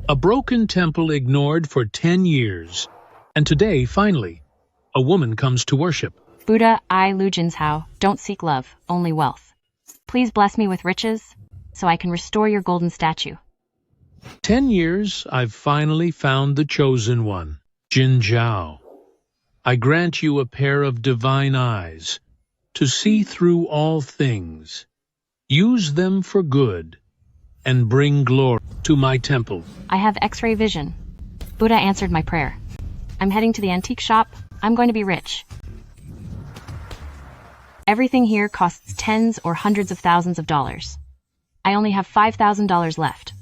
A broken temple ignored for 10 years. And today, finally, a woman comes to worship. Buddha, I, Lu Jinzhao, don't seek love, only wealth. Please bless me with riches, so I can restore your golden statue. 10 years, I've finally found the chosen one, Jin Zhao. I grant you a pair of divine eyes, to see through all things. Use them for good, and bring glory to my temple. I have X-ray vision. Buddha answered my prayer. I'm heading to the antique shop. I'm going to be rich. Everything here costs tens or hundreds of thousands of dollars. I only have $5,000 left.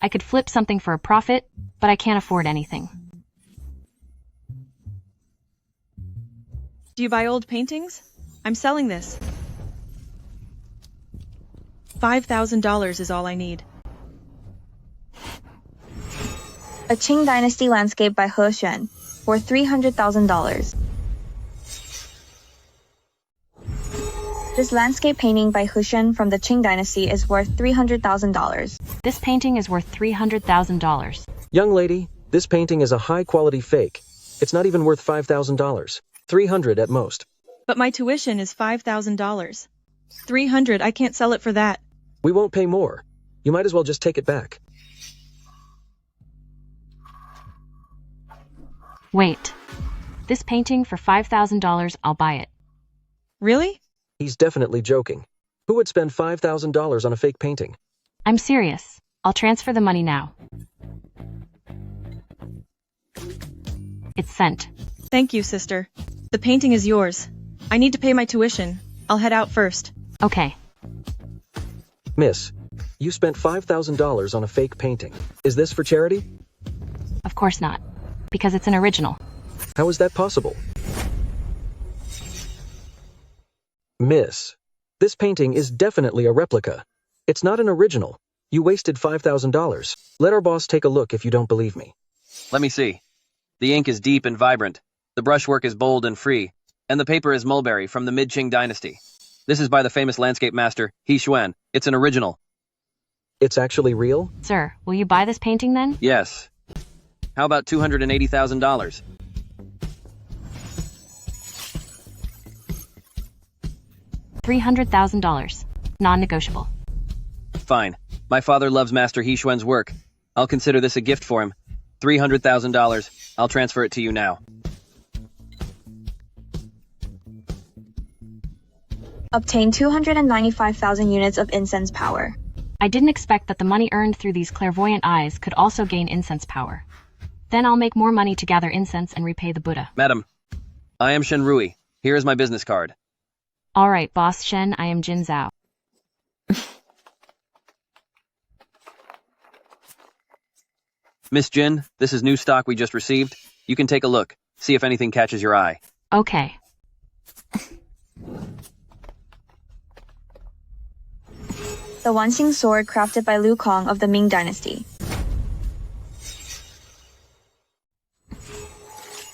I could flip something for a profit, but I can't afford anything. Do you buy old paintings? I'm selling this. $5,000 is all I need. A Qing Dynasty landscape by He Xuan, worth $300,000. This landscape painting by He Xuan from the Qing Dynasty is worth $300,000. This painting is worth $300,000. Young lady, this painting is a high-quality fake. It's not even worth $5,000. $300 at most. But my tuition is $5,000. $300, I can't sell it for that. We won't pay more. You might as well just take it back. Wait. This painting for $5,000, I'll buy it. Really? He's definitely joking. Who would spend $5,000 on a fake painting? I'm serious. I'll transfer the money now. It's sent. Thank you, sister. The painting is yours. I need to pay my tuition. I'll head out first. Okay. Miss, you spent $5,000 on a fake painting. Is this for charity? Of course not. Because it's an original. How is that possible? Miss, this painting is definitely a replica. It's not an original. You wasted $5,000. Let our boss take a look if you don't believe me. Let me see. The ink is deep and vibrant. The brushwork is bold and free. And the paper is mulberry from the mid-Qing dynasty. This is by the famous landscape master, He Xuan. It's an original. It's actually real? Sir, will you buy this painting then? Yes. How about $280,000? $300,000. Non-negotiable. Fine. My father loves Master He Xuan's work. I'll consider this a gift for him. $300,000. I'll transfer it to you now. Obtain 295,000 units of incense power. I didn't expect that the money earned through these clairvoyant eyes could also gain incense power. Then I'll make more money to gather incense and repay the Buddha. Madam, I am Shen Rui. Here is my business card. All right, Boss Shen, I am Jin Zhao. Miss Jin, this is new stock we just received. You can take a look. See if anything catches your eye. Okay. The Wanxing sword crafted by Liu Kong of the Ming Dynasty.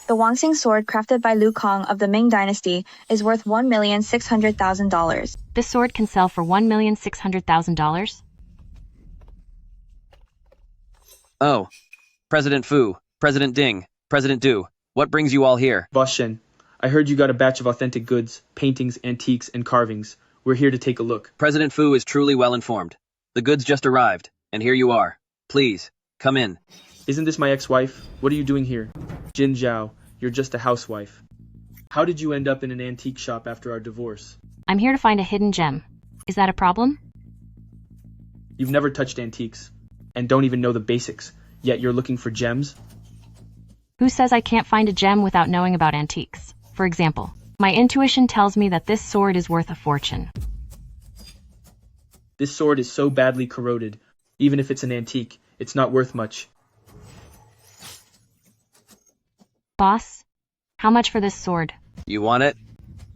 The Wanxing sword crafted by Liu Kong of the Ming Dynasty is worth $1,600,000. This sword can sell for $1,600,000? Oh. President Fu, President Ding, President Du, what brings you all here? Boss Shen, I heard you got a batch of authentic goods, paintings, antiques, and carvings. We're here to take a look. President Fu is truly well informed. The goods just arrived, and here you are. Please, come in. Isn't this my ex-wife? What are you doing here? Jin Zhao, you're just a housewife. How did you end up in an antique shop after our divorce? I'm here to find a hidden gem. Is that a problem? You've never touched antiques, and don't even know the basics, yet you're looking for gems? Who says I can't find a gem without knowing about antiques? For example, my intuition tells me that this sword is worth a fortune. This sword is so badly corroded. Even if it's an antique, it's not worth much. Boss, how much for this sword? You want it?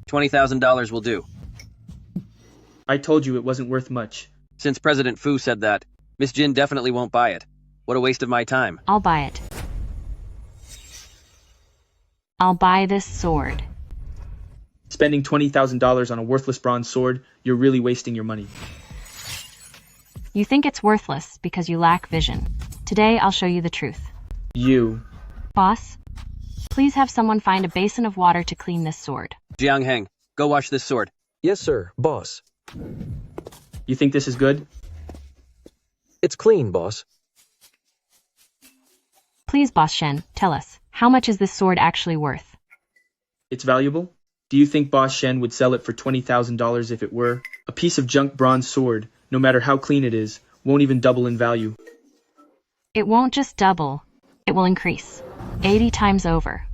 $20,000 will do. I told you it wasn't worth much. Since President Fu said that, Miss Jin definitely won't buy it. What a waste of my time. I'll buy it. I'll buy this sword. Spending $20,000 on a worthless bronze sword, you're really wasting your money. You think it's worthless because you lack vision. Today I'll show you the truth. You. Boss, please have someone find a basin of water to clean this sword. Jiang, go wash this sword. Yes, sir, boss. You think this is good? It's clean, boss. Please, Boss Shen, tell us, how much is this sword actually worth? It's valuable? Do you think Boss Shen would sell it for $20,000 if it were? A piece of junk bronze sword, no matter how clean it is, won't even double in value. It won't just double, it will increase. 80 times over.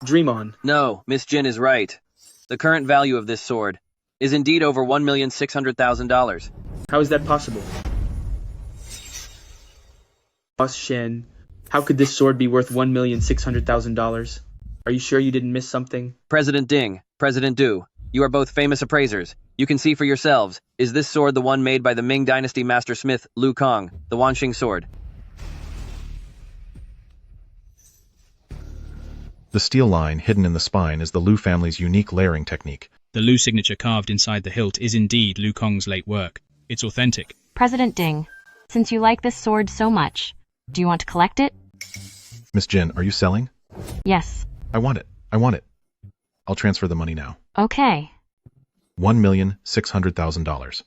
Dream on. No, Miss Jin is right. The current value of this sword is indeed over $1,600,000. How is that possible? Boss Shen, how could this sword be worth $1,600,000? Are you sure you didn't miss something? President Ding, President Du, you are both famous appraisers. You can see for yourselves, is this sword the one made by the Ming Dynasty master smith Lu Kong, the Wanxing sword? The steel line hidden in the spine is the Lu family's unique layering technique. The Lu signature carved inside the hilt is indeed Lu Kong's late work. It's authentic. President Ding, since you like this sword so much, do you want to collect it? Miss Jin, are you selling? Yes. I want it. I want it. I'll transfer the money now. Okay. $1,600,000.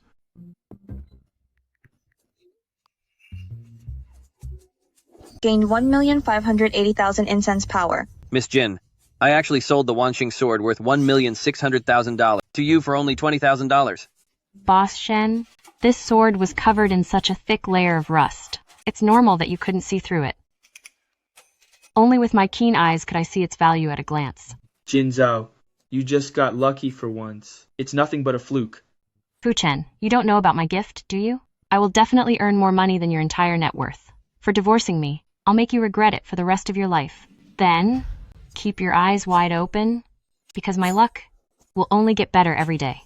Gained 1,580,000 incense power. Miss Jin, I actually sold the Wanxing sword worth $1,600,000 to you for only $20,000. Boss Shen, this sword was covered in such a thick layer of rust. It's normal that you couldn't see through it. Only with my keen eyes could I see its value at a glance. Jin Zhao, you just got lucky for once. It's nothing but a fluke. Fu Chen, you don't know about my gift, do you? I will definitely earn more money than your entire net worth. For divorcing me, I'll make you regret it for the rest of your life. Then, keep your eyes wide open, because my luck will only get better every day.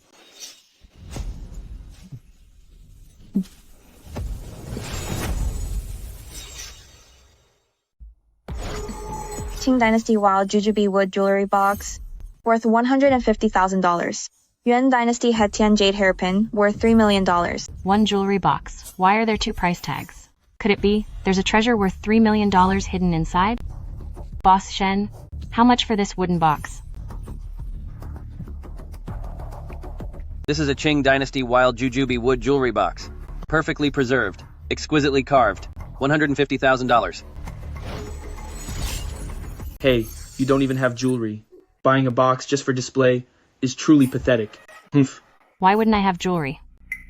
Qing Dynasty Wild Jujube Wood Jewelry Box, worth $150,000. Yuan Dynasty Hetian Jade Hairpin, worth $3 million. One jewelry box. Why are there two price tags? Could it be there's a treasure worth $3 million hidden inside? Boss Shen, how much for this wooden box? This is a Qing Dynasty Wild Jujube wood jewelry box. Perfectly preserved, exquisitely carved. $150,000. Hey, you don't even have jewelry. Buying a box just for display is truly pathetic. Humph. Why wouldn't I have jewelry?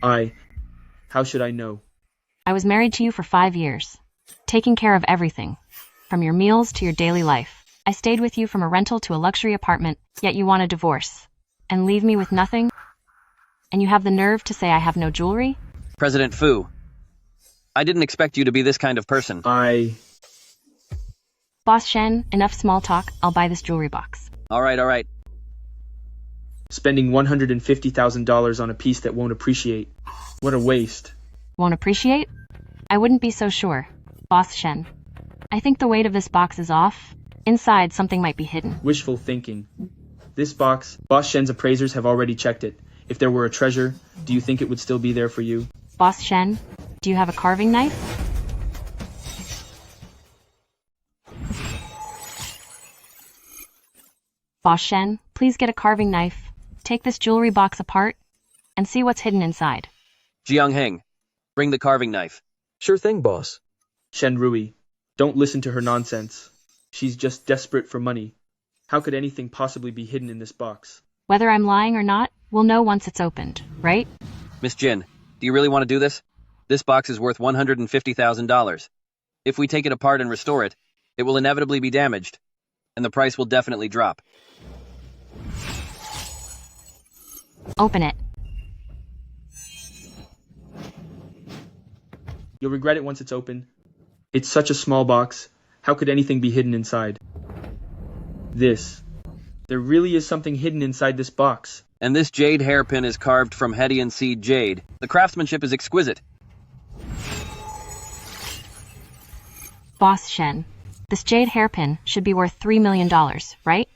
How should I know? I was married to you for 5 years, taking care of everything, from your meals to your daily life. I stayed with you from a rental to a luxury apartment, yet you want a divorce, and leave me with nothing? And you have the nerve to say I have no jewelry? President Fu, I didn't expect you to be this kind of person. Boss Shen, enough small talk. I'll buy this jewelry box. All right. Spending $150,000 on a piece that won't appreciate. What a waste. Won't appreciate? I wouldn't be so sure. Boss Shen, I think the weight of this box is off. Inside, something might be hidden. Wishful thinking. This box, Boss Shen's appraisers have already checked it. If there were a treasure, do you think it would still be there for you? Boss Shen, do you have a carving knife? Boss Shen, please get a carving knife, take this jewelry box apart, and see what's hidden inside. Jiang, bring the carving knife. Sure thing, boss. Shen Rui, don't listen to her nonsense. She's just desperate for money. How could anything possibly be hidden in this box? Whether I'm lying or not, we'll know once it's opened, right? Miss Jin, do you really want to do this? This box is worth $150,000. If we take it apart and restore it, it will inevitably be damaged, and the price will definitely drop. Open it. You'll regret it once it's open. It's such a small box. How could anything be hidden inside? There really is something hidden inside this box. And this jade hairpin is carved from Hedian seed jade. The craftsmanship is exquisite. Boss Shen, this jade hairpin should be worth $3 million, right?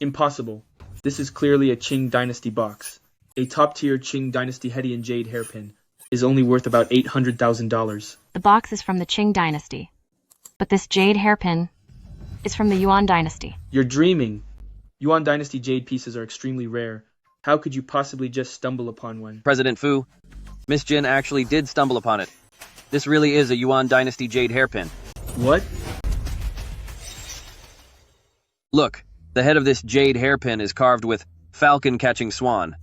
Impossible. This is clearly a Qing Dynasty box. A top-tier Qing Dynasty Hedian jade hairpin is only worth about $800,000. The box is from the Qing Dynasty. But this jade hairpin is from the Yuan dynasty. You're dreaming. Yuan Dynasty jade pieces are extremely rare. How could you possibly just stumble upon one? President Fu, Miss Jin actually did stumble upon it. This really is a Yuan Dynasty jade hairpin. What? Look, the head of this jade hairpin is carved with falcon catching swan.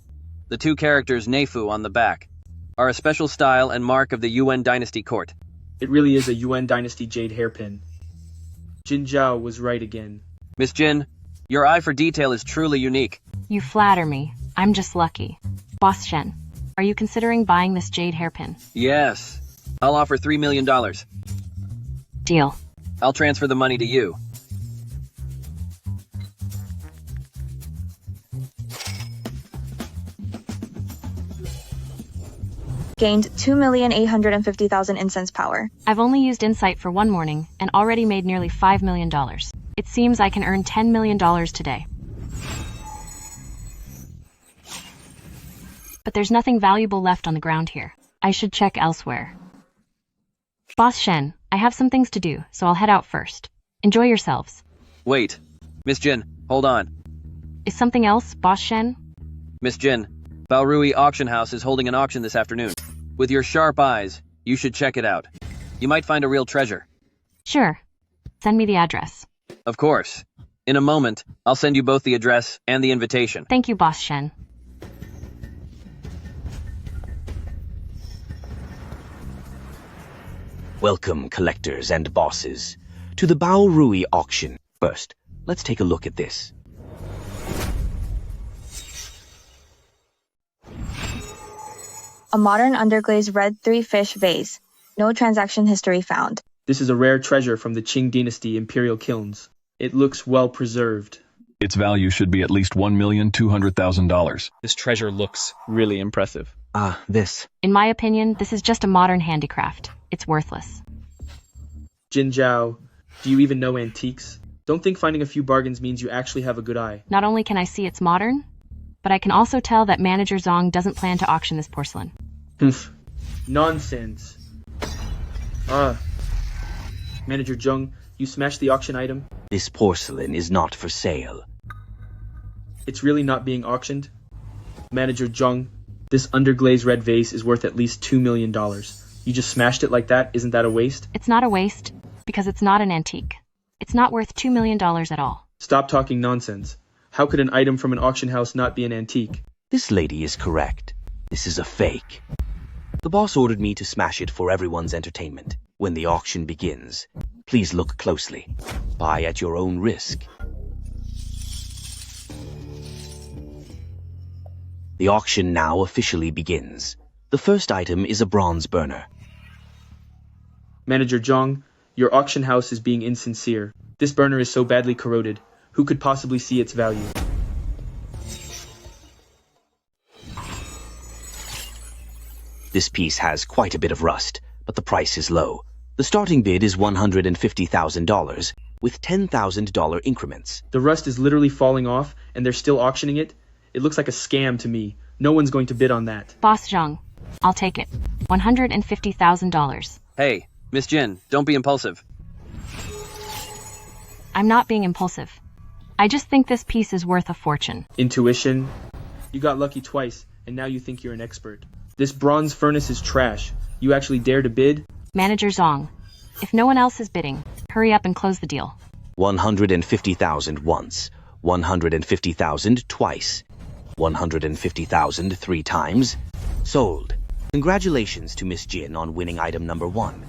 The two characters Neifu on the back are a special style and mark of the Yuan Dynasty court. It really is a Yuan Dynasty jade hairpin. Jin Zhao was right again. Miss Jin, your eye for detail is truly unique. You flatter me. I'm just lucky. Boss Shen, are you considering buying this jade hairpin? Yes. I'll offer $3 million. Deal. I'll transfer the money to you. Gained 2,850,000 incense power. I've only used Insight for one morning and already made nearly $5 million. It seems I can earn $10 million today. But there's nothing valuable left on the ground here. I should check elsewhere. Boss Shen, I have some things to do, so I'll head out first. Enjoy yourselves. Wait. Miss Jin, hold on. Is something else, Boss Shen? Miss Jin, Baorui Auction House is holding an auction this afternoon. With your sharp eyes, you should check it out. You might find a real treasure. Sure. Send me the address. Of course. In a moment, I'll send you both the address and the invitation. Thank you, Boss Shen. Welcome, collectors and bosses, to the Baorui auction. First, let's take a look at this. A modern underglazed red 3-fish vase. No transaction history found. This is a rare treasure from the Qing Dynasty Imperial Kilns. It looks well preserved. Its value should be at least $1,200,000. This treasure looks really impressive. This. In my opinion, this is just a modern handicraft. It's worthless. Jin Zhao, do you even know antiques? Don't think finding a few bargains means you actually have a good eye. Not only can I see it's modern, but I can also tell that Manager Zong doesn't plan to auction this porcelain. Nonsense. Manager Zhong, you smashed the auction item? This porcelain is not for sale. It's really not being auctioned? Manager Zhong, this underglazed red vase is worth at least $2 million. You just smashed it like that? Isn't that a waste? It's not a waste, because it's not an antique. It's not worth $2 million at all. Stop talking nonsense. How could an item from an auction house not be an antique? This lady is correct. This is a fake. The boss ordered me to smash it for everyone's entertainment. When the auction begins, please look closely. Buy at your own risk. The auction now officially begins. The first item is a bronze burner. Manager Zhong, your auction house is being insincere. This burner is so badly corroded. Who could possibly see its value? This piece has quite a bit of rust, but the price is low. The starting bid is $150,000 with $10,000 increments. The rust is literally falling off, and they're still auctioning it? It looks like a scam to me. No one's going to bid on that. Boss Zhang, I'll take it. $150,000. Hey, Miss Jin, don't be impulsive. I'm not being impulsive. I just think this piece is worth a fortune. Intuition? You got lucky twice, and now you think you're an expert. This bronze furnace is trash. You actually dare to bid? Manager Zong, if no one else is bidding, hurry up and close the deal. 150,000 once, 150,000 twice, 150,000 3 times. Sold. Congratulations to Miss Jin on winning item number 1.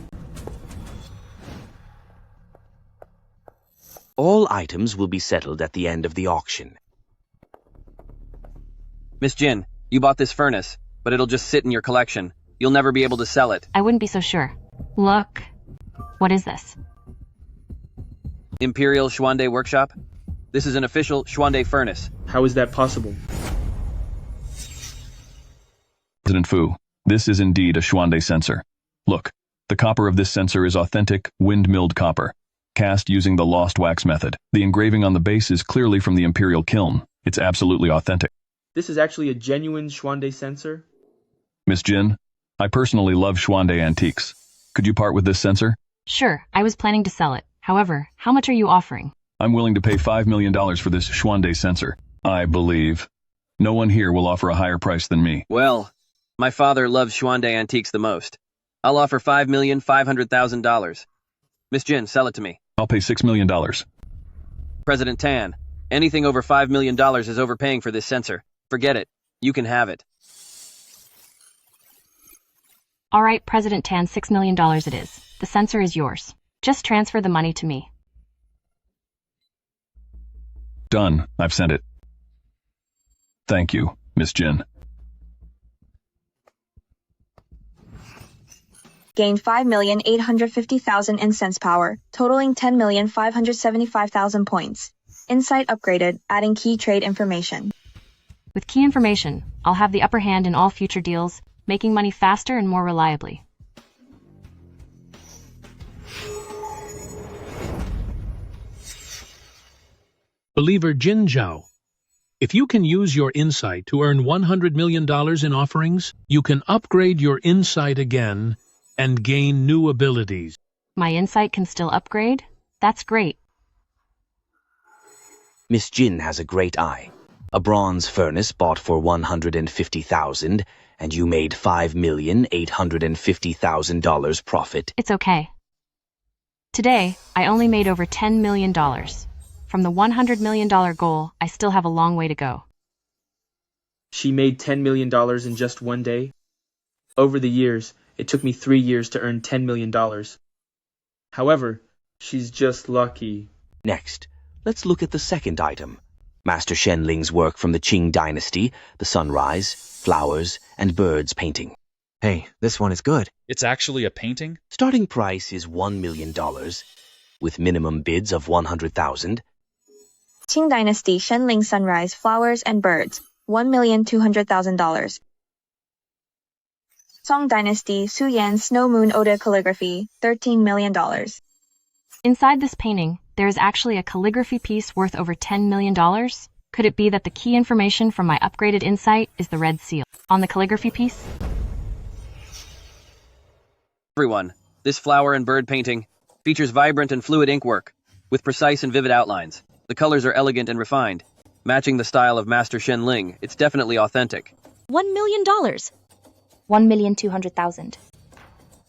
All items will be settled at the end of the auction. Miss Jin, you bought this furnace, but it'll just sit in your collection. You'll never be able to sell it. I wouldn't be so sure. Look. What is this? Imperial Shuangwen Workshop? This is an official Shuangwen furnace. How is that possible? President Fu, this is indeed a Shuangwen sensor. Look, the copper of this sensor is authentic, wind-milled copper, cast using the lost wax method. The engraving on the base is clearly from the Imperial kiln. It's absolutely authentic. This is actually a genuine Shuangwen sensor? Miss Jin, I personally love Shuangwen antiques. Could you part with this sensor? Sure, I was planning to sell it. However, how much are you offering? I'm willing to pay $5 million for this Shuangwen sensor. I believe. No one here will offer a higher price than me. Well, my father loves Shuangwen antiques the most. I'll offer $5,500,000. Miss Jin, sell it to me. I'll pay $6 million. President Tan, anything over $5 million is overpaying for this sensor. Forget it. You can have it. All right, President Tan, $6 million it is. The sensor is yours. Just transfer the money to me. Done. I've sent it. Thank you, Miss Jin. Gained 5,850,000 in sense power, totaling 10,575,000 points. Insight upgraded, adding key trade information. With key information, I'll have the upper hand in all future deals, making money faster and more reliably. Believer Jin Zhao, if you can use your insight to earn $100 million in offerings, you can upgrade your insight again and gain new abilities. My insight can still upgrade? That's great. Miss Jin has a great eye. A bronze furnace bought for 150,000, and you made $5,850,000 profit. It's okay. Today, I only made over $10 million. From the $100 million goal, I still have a long way to go. She made $10 million in just one day. Over the years, it took me 3 years to earn $10 million. However, she's just lucky. Next, let's look at the second item. Master Shenling's work from the Qing dynasty, the sunrise, flowers, and birds painting. Hey, this one is good. It's actually a painting? Starting price is $1 million, with minimum bids of 100,000. Qing Dynasty Shenling Sunrise Flowers and Birds, $1,200,000. Song Dynasty Su Yan Snow Moon Oda Calligraphy, $13 million. Inside this painting, there is actually a calligraphy piece worth over $10 million. Could it be that the key information from my upgraded insight is the red seal on the calligraphy piece? Everyone, this flower and bird painting features vibrant and fluid inkwork with precise and vivid outlines. The colors are elegant and refined, matching the style of Master Shenling. It's definitely authentic. $1 million. $1,200,000.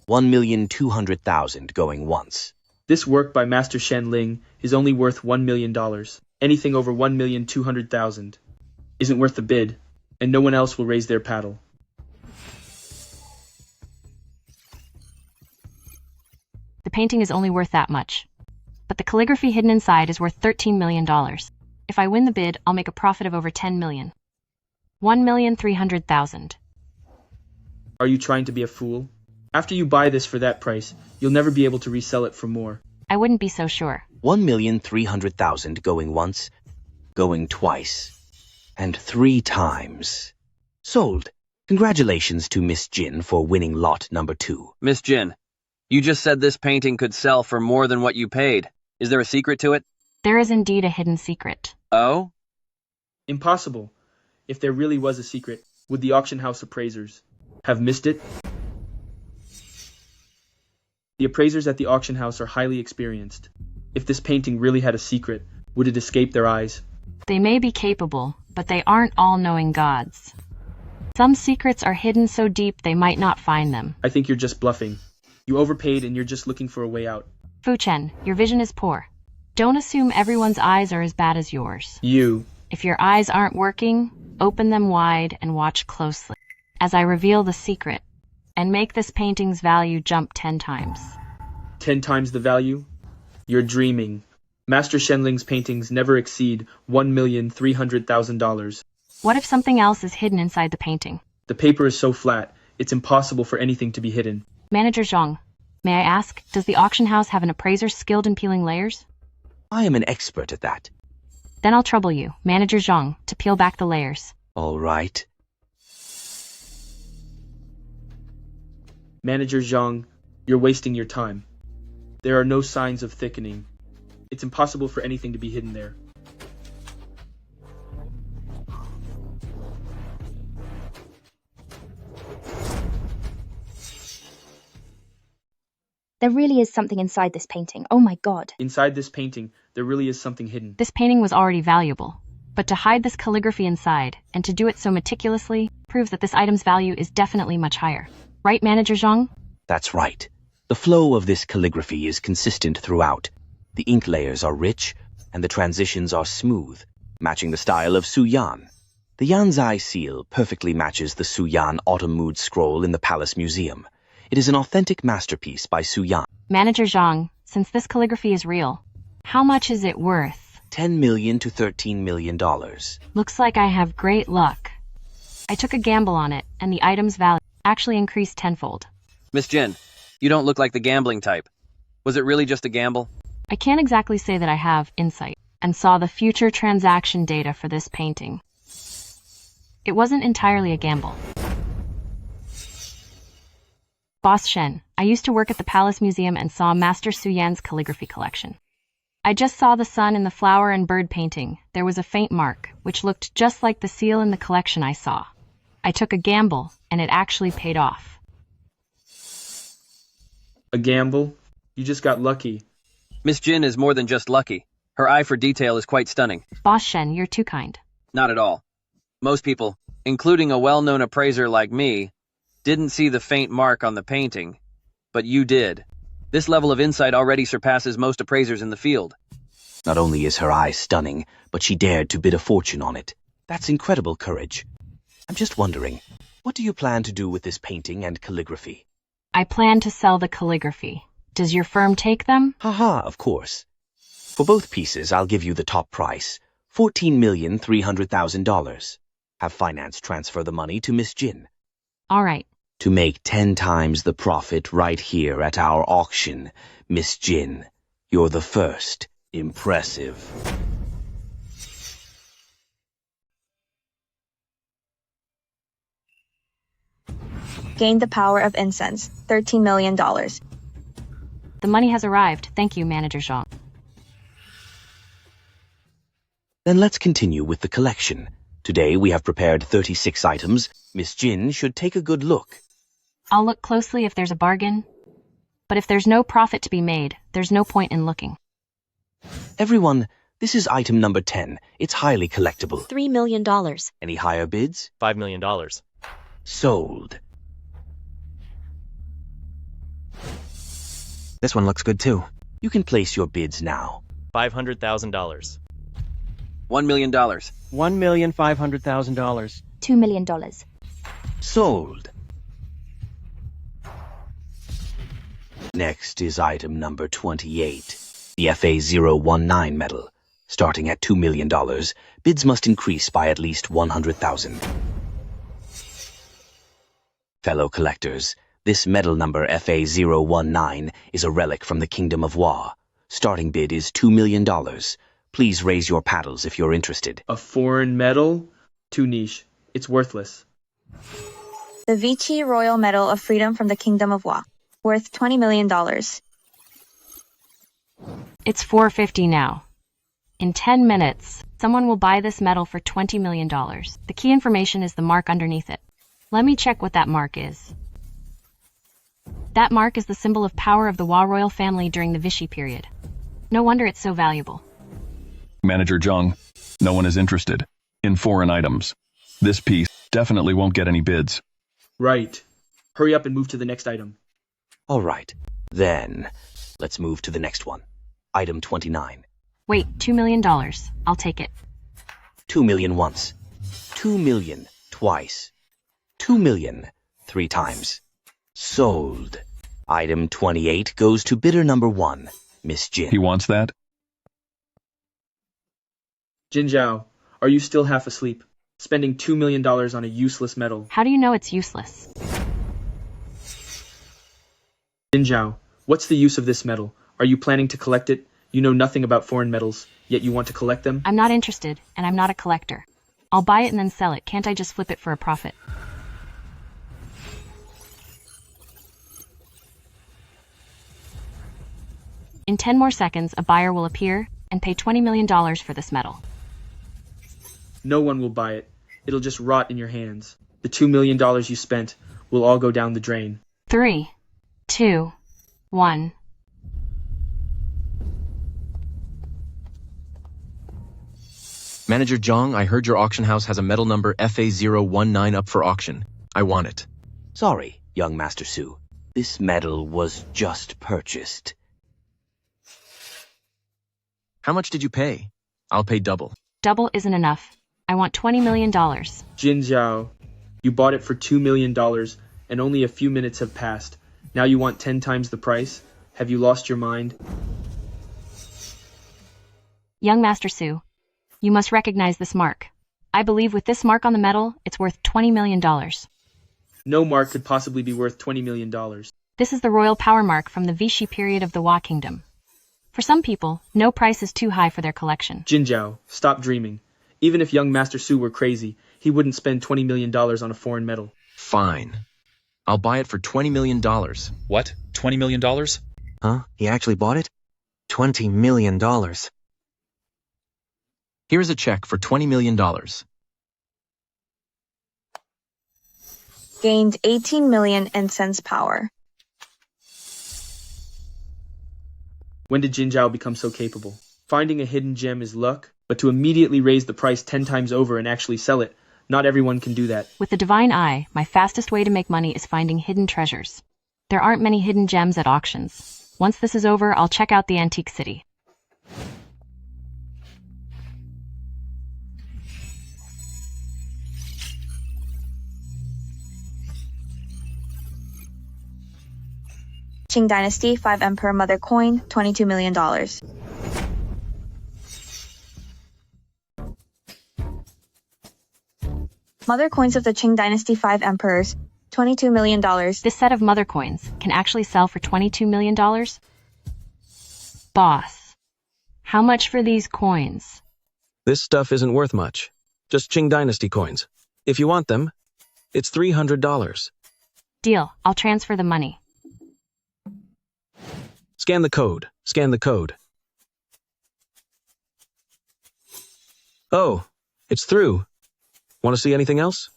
1,200,000 going once. This work by Master Shenling is only worth $1 million. Anything over 1,200,000 isn't worth the bid, and no one else will raise their paddle. The painting is only worth that much. But the calligraphy hidden inside is worth $13 million. If I win the bid, I'll make a profit of over $10 million. 1,300,000. Are you trying to be a fool? After you buy this for that price, you'll never be able to resell it for more. I wouldn't be so sure. 1,300,000 going once, going twice, and 3 times. Sold. Congratulations to Miss Jin for winning lot number 2. Miss Jin, you just said this painting could sell for more than what you paid. Is there a secret to it? There is indeed a hidden secret. Oh? Impossible. If there really was a secret, would the auction house appraisers have missed it? The appraisers at the auction house are highly experienced. If this painting really had a secret, would it escape their eyes? They may be capable, but they aren't all-knowing gods. Some secrets are hidden so deep they might not find them. I think you're just bluffing. You overpaid and you're just looking for a way out. Fu Chen, your vision is poor. Don't assume everyone's eyes are as bad as yours. If your eyes aren't working, open them wide and watch closely as I reveal the secret and make this painting's value jump 10 times. 10 times the value? You're dreaming. Master Shenling's paintings never exceed $1,300,000. What if something else is hidden inside the painting? The paper is so flat, it's impossible for anything to be hidden. Manager Zhang, may I ask, does the auction house have an appraiser skilled in peeling layers? I am an expert at that. Then I'll trouble you, Manager Zhang, to peel back the layers. All right. Manager Zhang, you're wasting your time. There are no signs of thickening. It's impossible for anything to be hidden there. There really is something inside this painting. Oh my god. Inside this painting, there really is something hidden. This painting was already valuable, but to hide this calligraphy inside, and to do it so meticulously, proves that this item's value is definitely much higher. Right, Manager Zhang? That's right. The flow of this calligraphy is consistent throughout. The ink layers are rich, and the transitions are smooth, matching the style of Su Yan. The Yanzai seal perfectly matches the Su Yan Autumn Mood scroll in the Palace Museum. It is an authentic masterpiece by Su Yan. Manager Zhang, since this calligraphy is real, how much is it worth? $10 million to $13 million. Looks like I have great luck. I took a gamble on it, and the item's value actually increased tenfold. Miss Jin, you don't look like the gambling type. Was it really just a gamble? I can't exactly say that I have insight, and saw the future transaction data for this painting. It wasn't entirely a gamble. Boss Shen, I used to work at the Palace Museum and saw Master Su Yan's calligraphy collection. I just saw the sun in the flower and bird painting. There was a faint mark, which looked just like the seal in the collection I saw. I took a gamble, and it actually paid off. A gamble? You just got lucky. Miss Jin is more than just lucky. Her eye for detail is quite stunning. Boss Shen, you're too kind. Not at all. Most people, including a well-known appraiser like me, didn't see the faint mark on the painting, but you did. This level of insight already surpasses most appraisers in the field. Not only is her eye stunning, but she dared to bid a fortune on it. That's incredible courage. I'm just wondering, what do you plan to do with this painting and calligraphy? I plan to sell the calligraphy. Does your firm take them? Haha, of course. For both pieces, I'll give you the top price, $14,300,000. Have finance transfer the money to Miss Jin. All right. To make 10 times the profit right here at our auction, Miss Jin, you're the first. Impressive. Gain the power of incense, $13 million. The money has arrived. Thank you, Manager Zhang. Then let's continue with the collection. Today we have prepared 36 items. Miss Jin should take a good look. I'll look closely if there's a bargain. But if there's no profit to be made, there's no point in looking. Everyone, this is item number 10. It's highly collectible. $3 million. Any higher bids? $5 million. Sold. This one looks good too. You can place your bids now. $500,000. $1 million. $1,500,000. $2 million. Sold. Next is item number 28, the FA019 medal. Starting at $2 million, bids must increase by at least 100,000. Fellow collectors, this medal number FA019 is a relic from the Kingdom of Wa. Starting bid is $2 million. Please raise your paddles if you're interested. A foreign medal? Too niche. It's worthless. The Vichy Royal Medal of Freedom from the Kingdom of Wa, worth $20 million. It's 4:50 now. In 10 minutes, someone will buy this medal for $20 million. The key information is the mark underneath it. Let me check what that mark is. That mark is the symbol of power of the Wa royal family during the Vichy period. No wonder it's so valuable. Manager Zhang, no one is interested in foreign items. This piece definitely won't get any bids. Right. Hurry up and move to the next item. All right. Then, let's move to the next one. Item 29. Wait, $2 million. I'll take it. 2 million once. 2 million twice. 2 million 3 times. Sold. Item 28 goes to bidder number 1, Miss Jin. He wants that? Jin Zhao, are you still half asleep? Spending $2 million on a useless medal. How do you know it's useless? Jin Zhao, what's the use of this medal? Are you planning to collect it? You know nothing about foreign medals, yet you want to collect them? I'm not interested, and I'm not a collector. I'll buy it and then sell it. Can't I just flip it for a profit? In 10 more seconds, a buyer will appear and pay $20 million for this medal. No one will buy it. It'll just rot in your hands. The $2 million you spent will all go down the drain. 3, 2, 1. Manager Zhang, I heard your auction house has a metal number FA019 up for auction. I want it. Sorry, young Master Su. This medal was just purchased. How much did you pay? I'll pay double. Double isn't enough. I want $20 million. Jin Zhao, you bought it for $2 million, and only a few minutes have passed. Now you want 10 times the price? Have you lost your mind? Young Master Su, you must recognize this mark. I believe with this mark on the medal, it's worth $20 million. No mark could possibly be worth $20 million. This is the royal power mark from the Vichy period of the Wa Kingdom. For some people, no price is too high for their collection. Jin Zhao, stop dreaming. Even if young Master Su were crazy, he wouldn't spend $20 million on a foreign medal. Fine. I'll buy it for $20 million. What? $20 million? Huh? He actually bought it? $20 million. Here's a check for $20 million. Gained 18 million in sense power. When did Jin Zhao become so capable? Finding a hidden gem is luck, but to immediately raise the price 10 times over and actually sell it, not everyone can do that. With the divine eye, my fastest way to make money is finding hidden treasures. There aren't many hidden gems at auctions. Once this is over, I'll check out the antique city. Qing Dynasty 5 Emperor Mother Coin, $22 million. Mother Coins of the Qing Dynasty 5 Emperors, $22 million. This set of mother coins can actually sell for $22 million? Boss, how much for these coins? This stuff isn't worth much. Just Qing Dynasty coins. If you want them, it's $300. Deal, I'll transfer the money. Scan the code. Scan the code. Oh, it's through. Want to see anything else?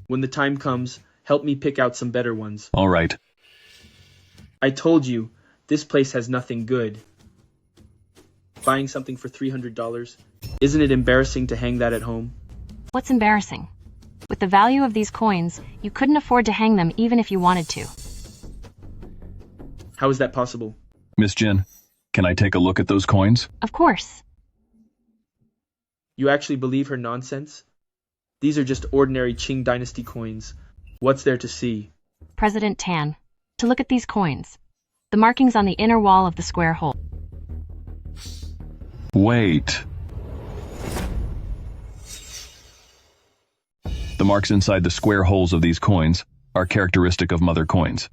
When the time comes, help me pick out some better ones. All right. I told you, this place has nothing good. Buying something for $300, isn't it embarrassing to hang that at home? What's embarrassing? With the value of these coins, you couldn't afford to hang them even if you wanted to. How is that possible? Miss Jin, can I take a look at those coins? Of course. You actually believe her nonsense? These are just ordinary Qing Dynasty coins. What's there to see? President Tan, to look at these coins. The markings on the inner wall of the square hole. Wait. The marks inside the square holes of these coins are characteristic of mother coins.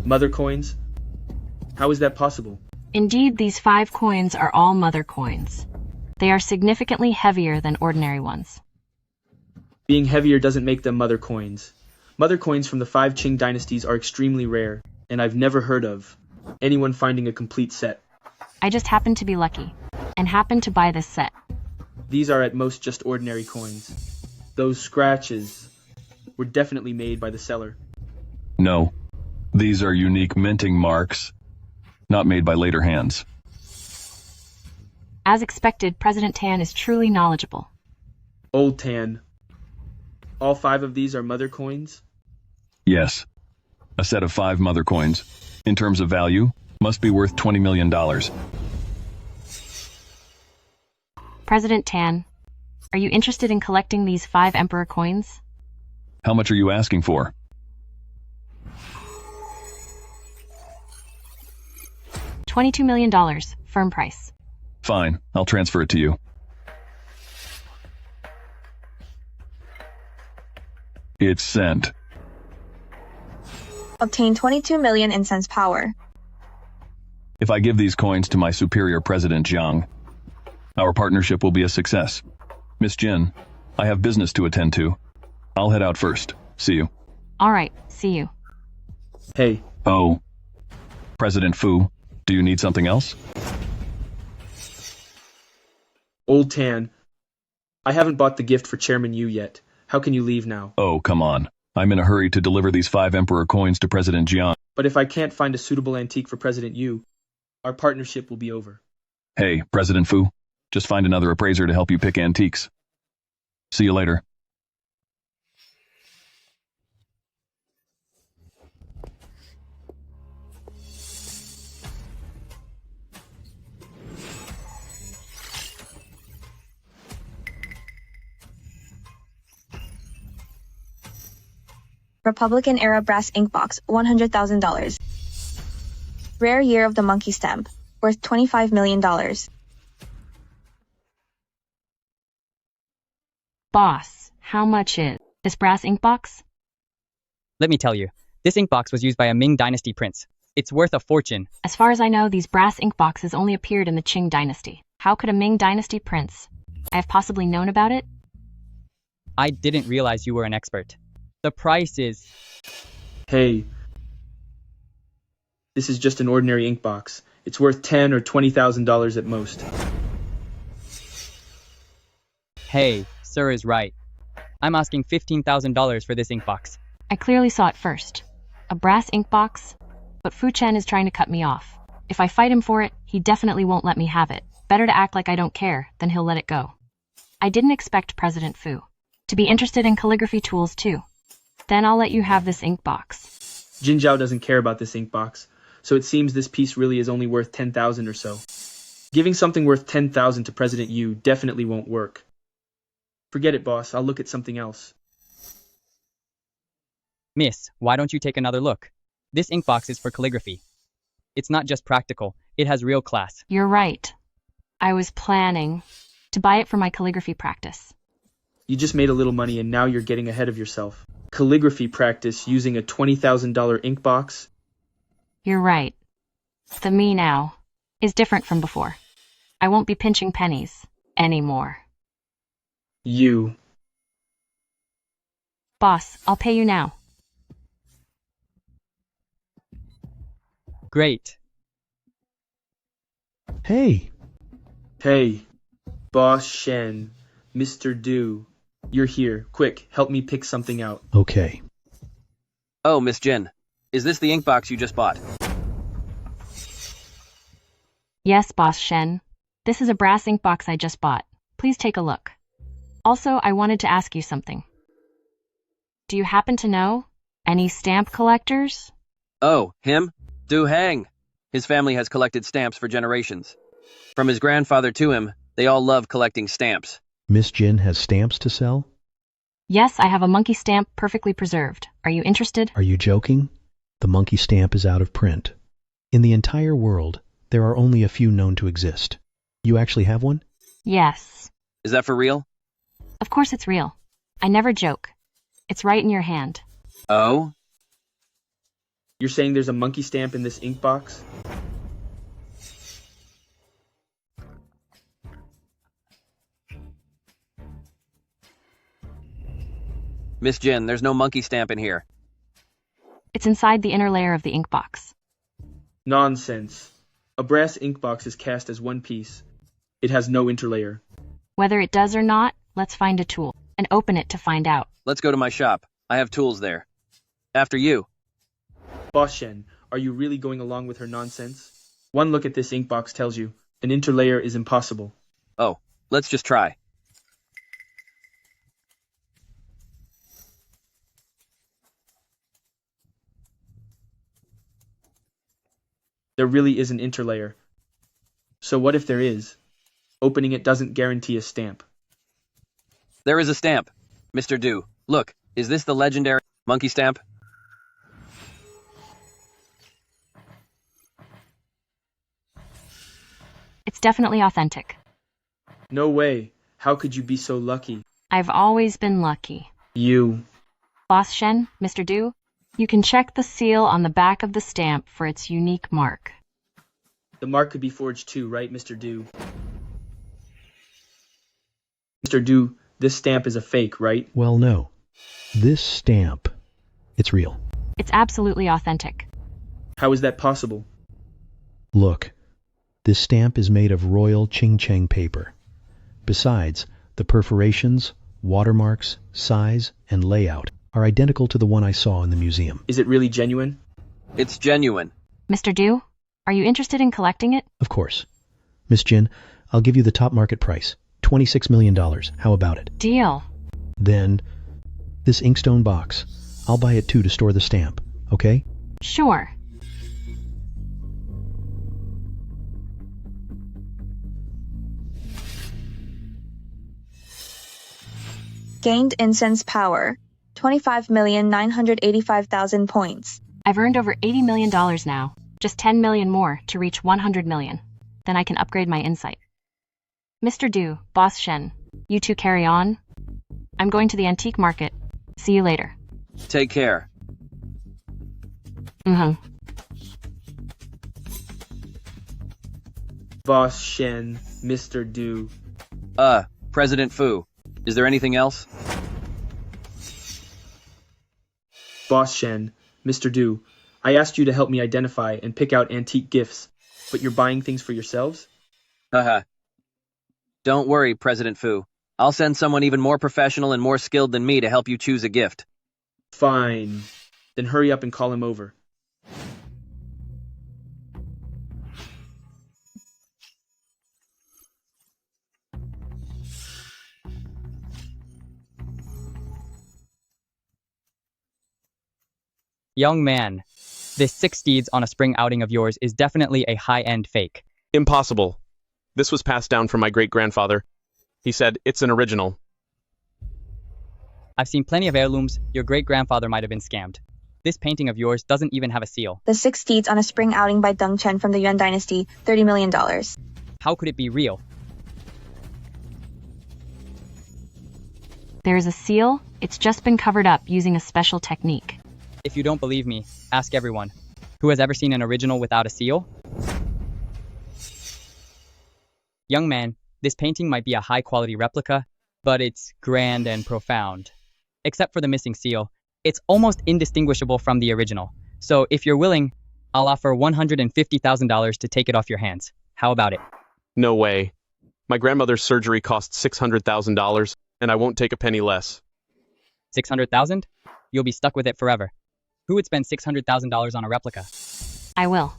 Mother coins? How is that possible? Indeed, these 5 coins are all mother coins. They are significantly heavier than ordinary ones. Being heavier doesn't make them mother coins. Mother coins from the 5 Qing dynasties are extremely rare, and I've never heard of anyone finding a complete set. I just happened to be lucky, and happened to buy this set. These are at most just ordinary coins. Those scratches were definitely made by the seller. No, these are unique minting marks, not made by later hands. As expected, President Tan is truly knowledgeable. Old Tan. All 5 of these are mother coins? Yes. A set of 5 mother coins, in terms of value, must be worth $20 million. President Tan, are you interested in collecting these 5 Emperor coins? How much are you asking for? $22 million, firm price. Fine, I'll transfer it to you. It's sent. Obtain 22 million in sense power. If I give these coins to my superior President Jiang, our partnership will be a success. Miss Jin, I have business to attend to. I'll head out first. See you. All right, see you. Hey. Oh. President Fu, do you need something else? Old Tan, I haven't bought the gift for Chairman Yu yet. How can you leave now? Oh, come on. I'm in a hurry to deliver these 5 Emperor coins to President Jian. But if I can't find a suitable antique for President Yu, our partnership will be over. Hey, President Fu, just find another appraiser to help you pick antiques. See you later. Republican-era brass ink box, $100,000. Rare year of the monkey stamp, worth $25 million. Boss, how much is this brass ink box? Let me tell you, this ink box was used by a Ming Dynasty prince. It's worth a fortune. As far as I know, these brass ink boxes only appeared in the Qing Dynasty. How could a Ming Dynasty prince have possibly known about it? I didn't realize you were an expert. The price is... Hey, this is just an ordinary ink box. It's worth $10,000 or $20,000 at most. Hey, sir is right. I'm asking $15,000 for this ink box. I clearly saw it first. A brass ink box? But Fu Chen is trying to cut me off. If I fight him for it, he definitely won't let me have it. Better to act like I don't care, than he'll let it go. I didn't expect President Fu to be interested in calligraphy tools too. Then I'll let you have this ink box. Jin Zhao doesn't care about this ink box, so it seems this piece really is only worth 10,000 or so. Giving something worth 10,000 to President Yu definitely won't work. Forget it, boss. I'll look at something else. Miss, why don't you take another look? This ink box is for calligraphy. It's not just practical, it has real class. You're right. I was planning to buy it for my calligraphy practice. You just made a little money and now you're getting ahead of yourself. Calligraphy practice using a $20,000 ink box? You're right. The me now is different from before. I won't be pinching pennies anymore. You. Boss, I'll pay you now. Great. Hey. Hey, Boss Shen, Mr. Du, you're here. Quick, help me pick something out. Okay. Oh, Miss Jin, is this the ink box you just bought? Yes, Boss Shen. This is a brass ink box I just bought. Please take a look. Also, I wanted to ask you something. Do you happen to know any stamp collectors? Oh, him? Du Hang. His family has collected stamps for generations. From his grandfather to him, they all love collecting stamps. Miss Jin has stamps to sell? Yes, I have a monkey stamp perfectly preserved. Are you interested? Are you joking? The monkey stamp is out of print. In the entire world, there are only a few known to exist. You actually have one? Yes. Is that for real? Of course it's real. I never joke. It's right in your hand. Oh? You're saying there's a monkey stamp in this ink box? Miss Jin, there's no monkey stamp in here. It's inside the inner layer of the ink box. Nonsense. A brass ink box is cast as one piece. It has no interlayer. Whether it does or not, let's find a tool and open it to find out. Let's go to my shop. I have tools there. After you. Boss Shen, are you really going along with her nonsense? One look at this ink box tells you an interlayer is impossible. Oh, let's just try. There really is an interlayer. So what if there is? Opening it doesn't guarantee a stamp. There is a stamp. Mr. Du, look, is this the legendary monkey stamp? It's definitely authentic. No way. How could you be so lucky? I've always been lucky. You. Boss Shen, Mr. Du, you can check the seal on the back of the stamp for its unique mark. The mark could be forged too, right, Mr. Du? Mr. Du, this stamp is a fake, right? Well, no. This stamp, it's real. It's absolutely authentic. How is that possible? Look, this stamp is made of royal Qing paper. Besides, the perforations, watermarks, size, and layout are identical to the one I saw in the museum. Is it really genuine? It's genuine. Mr. Du, are you interested in collecting it? Of course. Miss Jin, I'll give you the top market price, $26 million. How about it? Deal. Then, this inkstone box. I'll buy it too to store the stamp, okay? Sure. Gained incense power, 25,985,000 points. I've earned over $80 million now. Just 10 million more to reach 100 million. Then I can upgrade my insight. Mr. Du, Boss Shen, you two carry on. I'm going to the antique market. See you later. Take care. Boss Shen, Mr. Du. President Fu. Is there anything else? Boss Shen, Mr. Du. I asked you to help me identify and pick out antique gifts, but you're buying things for yourselves? Haha. Don't worry, President Fu. I'll send someone even more professional and more skilled than me to help you choose a gift. Fine. Then hurry up and call him over. Young man, this 6 steeds on a spring outing of yours is definitely a high-end fake. Impossible. This was passed down from my great-grandfather. He said it's an original. I've seen plenty of heirlooms. Your great-grandfather might have been scammed. This painting of yours doesn't even have a seal. The 6 steeds on a spring outing by Deng Chen from the Yuan Dynasty, $30 million. How could it be real? There's a seal. It's just been covered up using a special technique. If you don't believe me, ask everyone. Who has ever seen an original without a seal? Young man, this painting might be a high-quality replica, but it's grand and profound. Except for the missing seal, it's almost indistinguishable from the original. So if you're willing, I'll offer $150,000 to take it off your hands. How about it? No way. My grandmother's surgery cost $600,000, and I won't take a penny less. $600,000? You'll be stuck with it forever. Who would spend $600,000 on a replica? I will.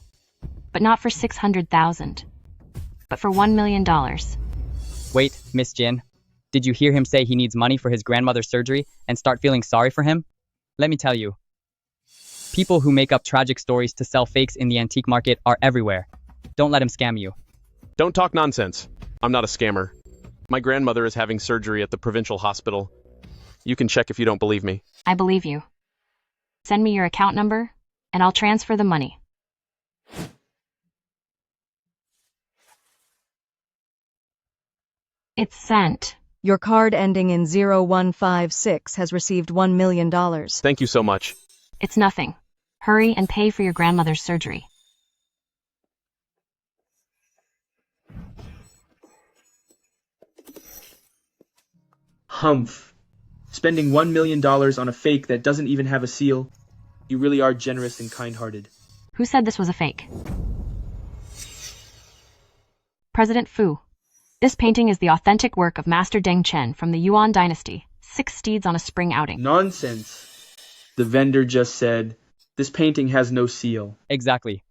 But not for $600,000. But for $1 million. Wait, Miss Jin. Did you hear him say he needs money for his grandmother's surgery and start feeling sorry for him? Let me tell you. People who make up tragic stories to sell fakes in the antique market are everywhere. Don't let him scam you. Don't talk nonsense. I'm not a scammer. My grandmother is having surgery at the provincial hospital. You can check if you don't believe me. I believe you. Send me your account number, and I'll transfer the money. It's sent. Your card ending in 0156 has received $1 million. Thank you so much. It's nothing. Hurry and pay for your grandmother's surgery. Humph. Spending $1 million on a fake that doesn't even have a seal. You really are generous and kind-hearted. Who said this was a fake? President Fu. This painting is the authentic work of Master Deng Chen from the Yuan Dynasty. 6 steeds on a spring outing. Nonsense. The vendor just said, this painting has no seal. Exactly.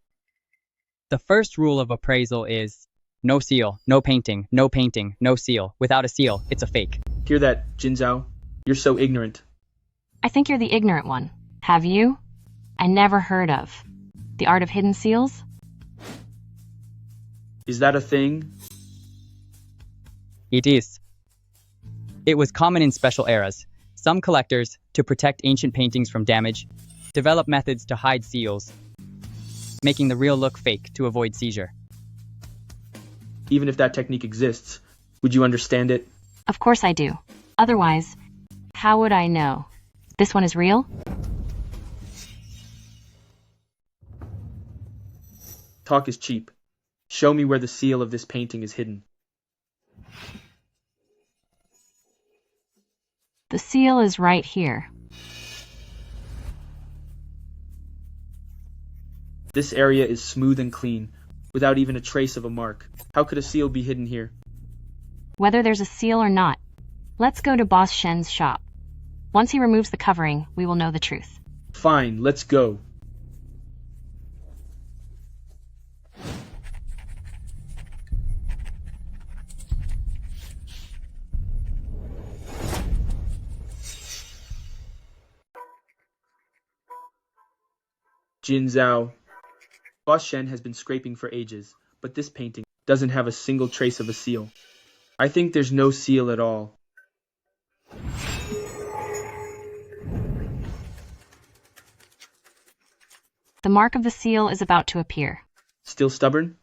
The first rule of appraisal is no seal, no painting, no painting, no seal. Without a seal, it's a fake. Hear that, Jinzhao? You're so ignorant. I think you're the ignorant one. Have you? I never heard of. The art of hidden seals? Is that a thing? It is. It was common in special eras. Some collectors, to protect ancient paintings from damage, develop methods to hide seals, making the real look fake to avoid seizure. Even if that technique exists, would you understand it? Of course I do. Otherwise, how would I know? This one is real? Talk is cheap. Show me where the seal of this painting is hidden. The seal is right here. This area is smooth and clean, without even a trace of a mark. How could a seal be hidden here? Whether there's a seal or not, Let's go to Boss Shen's shop. Once he removes the covering, we will know the truth. Fine, let's go. Jin Zhao. Boss Shen has been scraping for ages, but this painting doesn't have a single trace of a seal. I think there's no seal at all. The mark of the seal is about to appear. Still stubborn?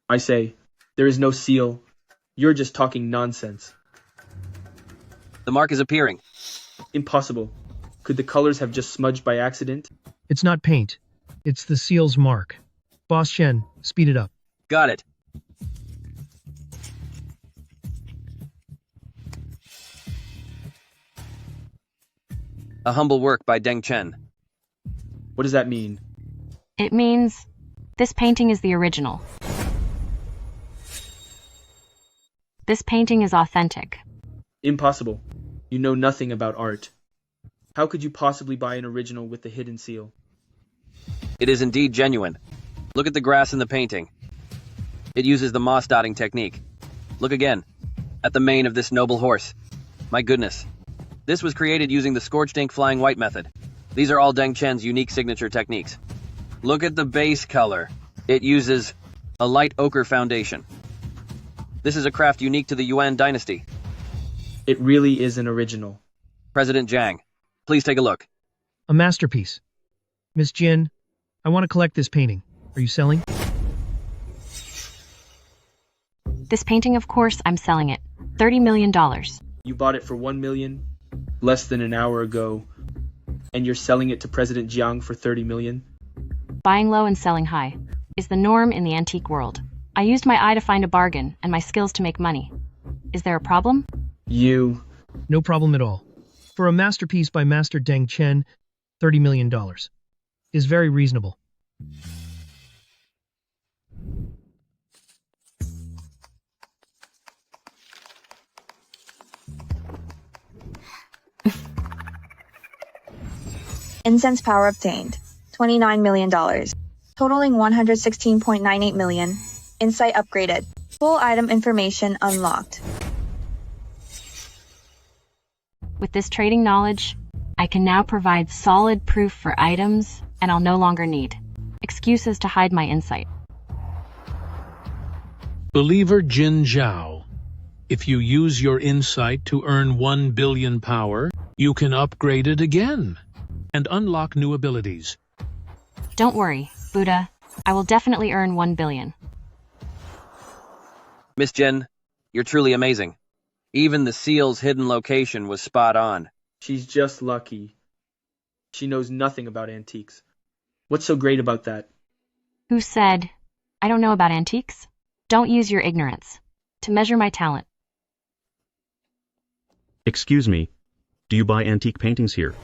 I say, there is no seal. You're just talking nonsense. The mark is appearing. Impossible. Could the colors have just smudged by accident? It's not paint. It's the seal's mark. Boss Shen, speed it up. Got it. A humble work by Deng Chen. What does that mean? It means this painting is the original. This painting is authentic. Impossible. You know nothing about art. How could you possibly buy an original with the hidden seal? It is indeed genuine. Look at the grass in the painting. It uses the moss dotting technique. Look again, at the mane of this noble horse. My goodness. This was created using the scorched ink flying white method. These are all Deng Chen's unique signature techniques. Look at the base color. It uses a light ochre foundation. This is a craft unique to the Yuan dynasty. It really is an original. President Jiang, please take a look. A masterpiece. Miss Jin, I want to collect this painting. Are you selling? This painting, of course, I'm selling it. $30 million. You bought it for $1 million less than an hour ago, and you're selling it to President Jiang for $30 million? Buying low and selling high is the norm in the antique world. I used my eye to find a bargain and my skills to make money. Is there a problem? No problem at all. For a masterpiece by Master Deng Chen, $30 million is very reasonable. Incense power obtained, $29 million. Totaling $116.98 million. Insight upgraded. Full item information unlocked. With this trading knowledge, I can now provide solid proof for items, and I'll no longer need excuses to hide my insight. Believer Jin Zhao, if you use your insight to earn 1 billion power, you can upgrade it again and unlock new abilities. Don't worry, Buddha. I will definitely earn 1 billion. Miss Jin, you're truly amazing. Even the seal's hidden location was spot on. She's just lucky. She knows nothing about antiques. What's so great about that? Who said, I don't know about antiques? Don't use your ignorance to measure my talent. Excuse me, do you buy antique paintings here?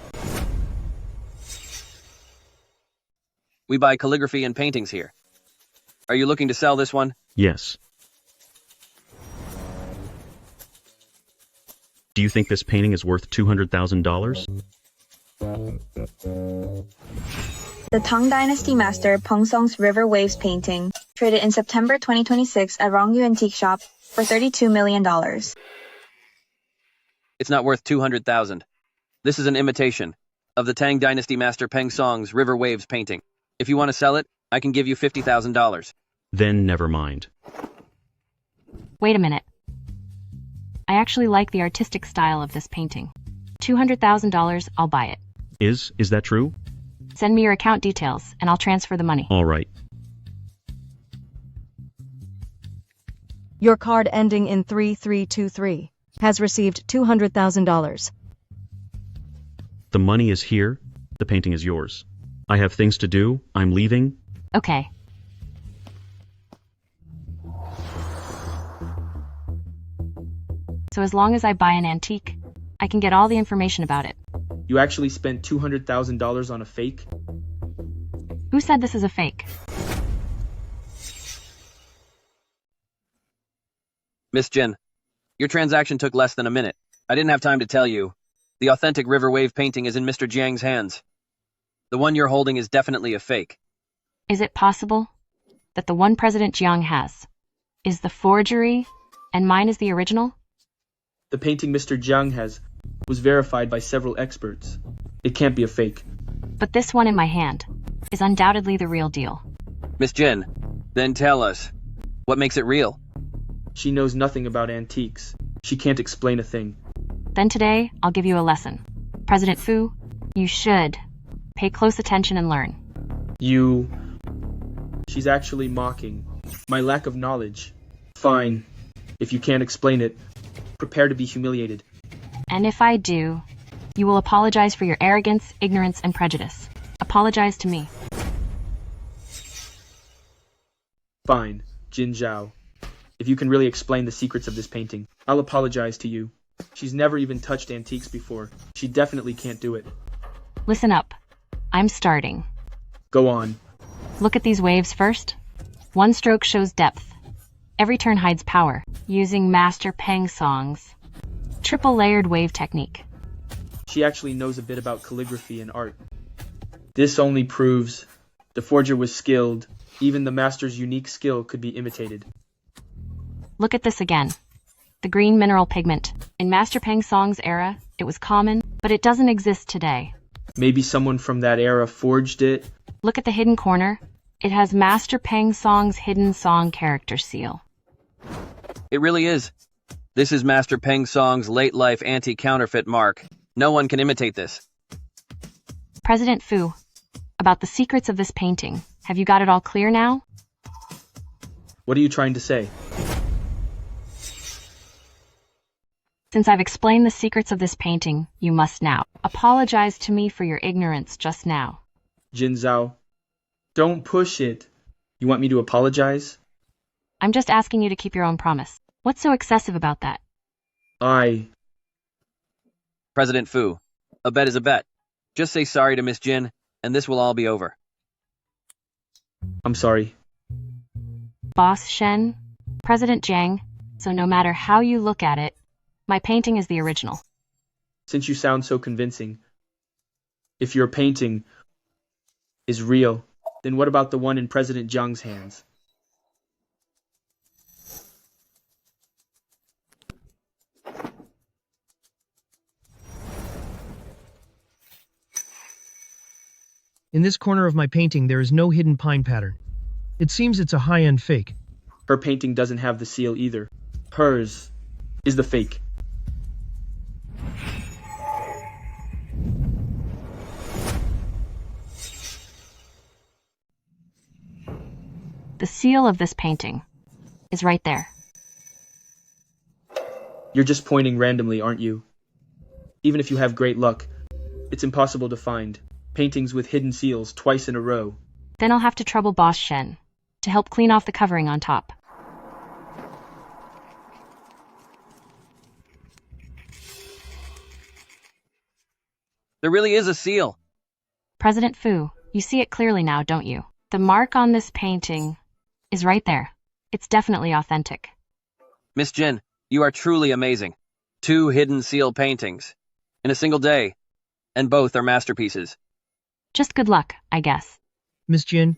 We buy calligraphy and paintings here. Are you looking to sell this one? Yes. Do you think this painting is worth $200,000? The Tang Dynasty Master Peng Song's River Waves painting, traded in September 2026 at Rongyu Antique Shop for $32 million. It's not worth 200,000. This is an imitation of the Tang Dynasty Master Peng Song's River Waves painting. If you want to sell it, I can give you $50,000. Then never mind. Wait a minute. I actually like the artistic style of this painting. $200,000, I'll buy it. Is that true? Send me your account details, and I'll transfer the money. All right. Your card ending in 3323 has received $200,000. The money is here. The painting is yours. I have things to do. I'm leaving. Okay. So as long as I buy an antique, I can get all the information about it. You actually spent $200,000 on a fake? Who said this is a fake? Miss Jin, your transaction took less than a minute. I didn't have time to tell you. The authentic river wave painting is in Mr. Jiang's hands. The one you're holding is definitely a fake. Is it possible that the one President Jiang has is the forgery and mine is the original? The painting Mr. Jiang has was verified by several experts. It can't be a fake. But this one in my hand is undoubtedly the real deal. Miss Jin, then tell us, what makes it real? She knows nothing about antiques. She can't explain a thing. Then today, I'll give you a lesson. President Fu, you should pay close attention and learn. She's actually mocking my lack of knowledge. Fine. If you can't explain it, prepare to be humiliated. And if I do, you will apologize for your arrogance, ignorance, and prejudice. Apologize to me. Fine, Jin Zhao. If you can really explain the secrets of this painting, I'll apologize to you. She's never even touched antiques before. She definitely can't do it. Listen up. I'm starting. Go on. Look at these waves first. One stroke shows depth. Every turn hides power, using Master Peng Song's triple layered wave technique. She actually knows a bit about calligraphy and art. This only proves the forger was skilled. Even the master's unique skill could be imitated. Look at this again. The green mineral pigment. In Master Peng Song's era, it was common, but it doesn't exist today. Maybe someone from that era forged it. Look at the hidden corner. It has Master Peng Song's hidden song character seal. It really is. This is Master Peng Song's late-life anti-counterfeit mark. No one can imitate this. President Fu, about the secrets of this painting, have you got it all clear now? What are you trying to say? Since I've explained the secrets of this painting, you must now apologize to me for your ignorance just now. Jin Zhao, don't push it. You want me to apologize? I'm just asking you to keep your own promise. What's so excessive about that? President Fu, a bet is a bet. Just say sorry to Miss Jin, and this will all be over. I'm sorry. Boss Shen, President Jiang, so no matter how you look at it, my painting is the original. Since you sound so convincing, if your painting is real, then what about the one in President Jiang's hands? In this corner of my painting, there is no hidden pine pattern. It seems it's a high-end fake. Her painting doesn't have the seal either. Hers is the fake. The seal of this painting is right there. You're just pointing randomly, aren't you? Even if you have great luck, it's impossible to find paintings with hidden seals twice in a row. Then I'll have to trouble Boss Shen to help clean off the covering on top. There really is a seal. President Fu, you see it clearly now, don't you? The mark on this painting is right there. It's definitely authentic. Miss Jin, you are truly amazing. 2 hidden seal paintings in a single day, and both are masterpieces. Just good luck, I guess. Miss Jin,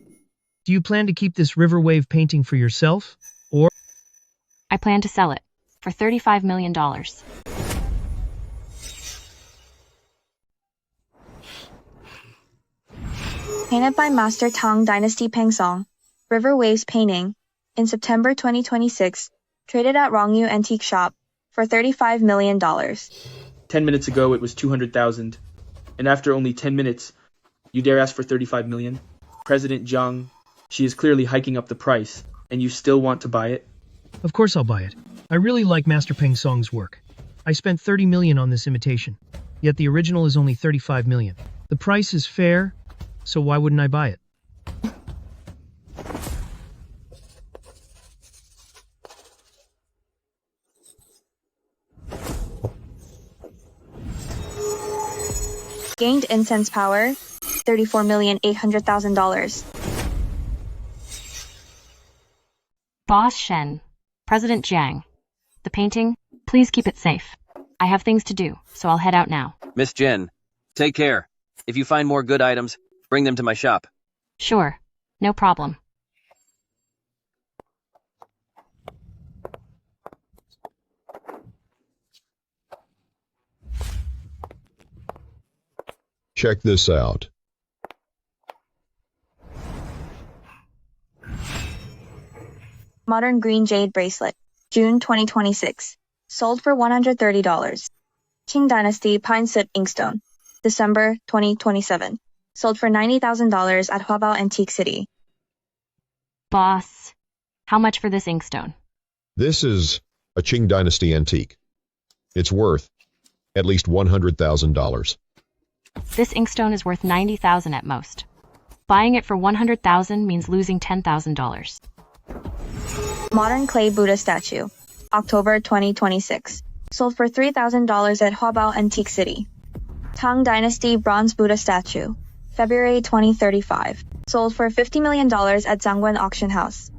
do you plan to keep this river wave painting for yourself, or? I plan to sell it for $35 million. Painted by Master Tang Dynasty Peng Song, River Waves painting, in September 2026, traded at Rongyu Antique Shop for $35 million. 10 minutes ago it was 200,000, and after only 10 minutes, you dare ask for 35 million? President Jiang, she is clearly hiking up the price, and you still want to buy it? Of course I'll buy it. I really like Master Peng Song's work. I spent $30 million on this imitation, yet the original is only $35 million. The price is fair, so why wouldn't I buy it? Gained incense power, $34,800,000. Boss Shen, President Jiang, the painting, please keep it safe. I have things to do, so I'll head out now. Miss Jin, take care. If you find more good items, bring them to my shop. Sure, no problem. Check this out. Modern green jade bracelet. June 2026. Sold for $130. Qing Dynasty Pine Soot Inkstone. December 2027. Sold for $90,000 at Huabao Antique City. Boss, how much for this inkstone? This is a Qing Dynasty antique. It's worth at least $100,000. This inkstone is worth $90,000 at most. Buying it for $100,000 means losing $10,000. Modern clay Buddha statue. October 2026. Sold for $3,000 at Huabao Antique City. Tang Dynasty bronze Buddha statue. February 2035. Sold for $50 million at Shuangwen auction house.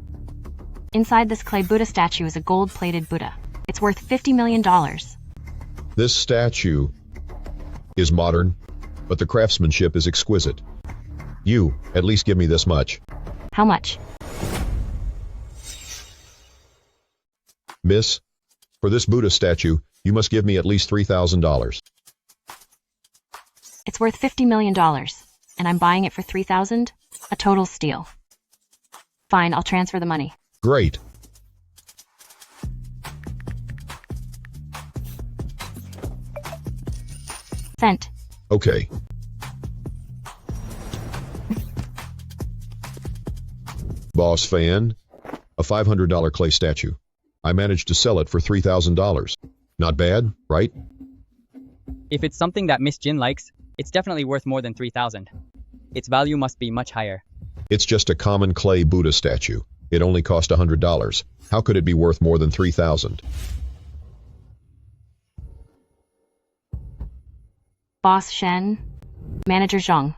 Inside this clay Buddha statue is a gold-plated Buddha. It's worth $50 million. This statue is modern, but the craftsmanship is exquisite. You at least give me this much. How much? Miss, for this Buddha statue, you must give me at least $3,000. It's worth $50 million, and I'm buying it for $3,000? A total steal. Fine, I'll transfer the money. Great. Sent. Okay. Boss fan, a $500 clay statue. I managed to sell it for $3,000. Not bad, right? If it's something that Miss Jin likes, it's definitely worth more than $3,000. Its value must be much higher. It's just a common clay Buddha statue. It only cost $100. How could it be worth more than $3,000? Boss Shen, Manager Zhang.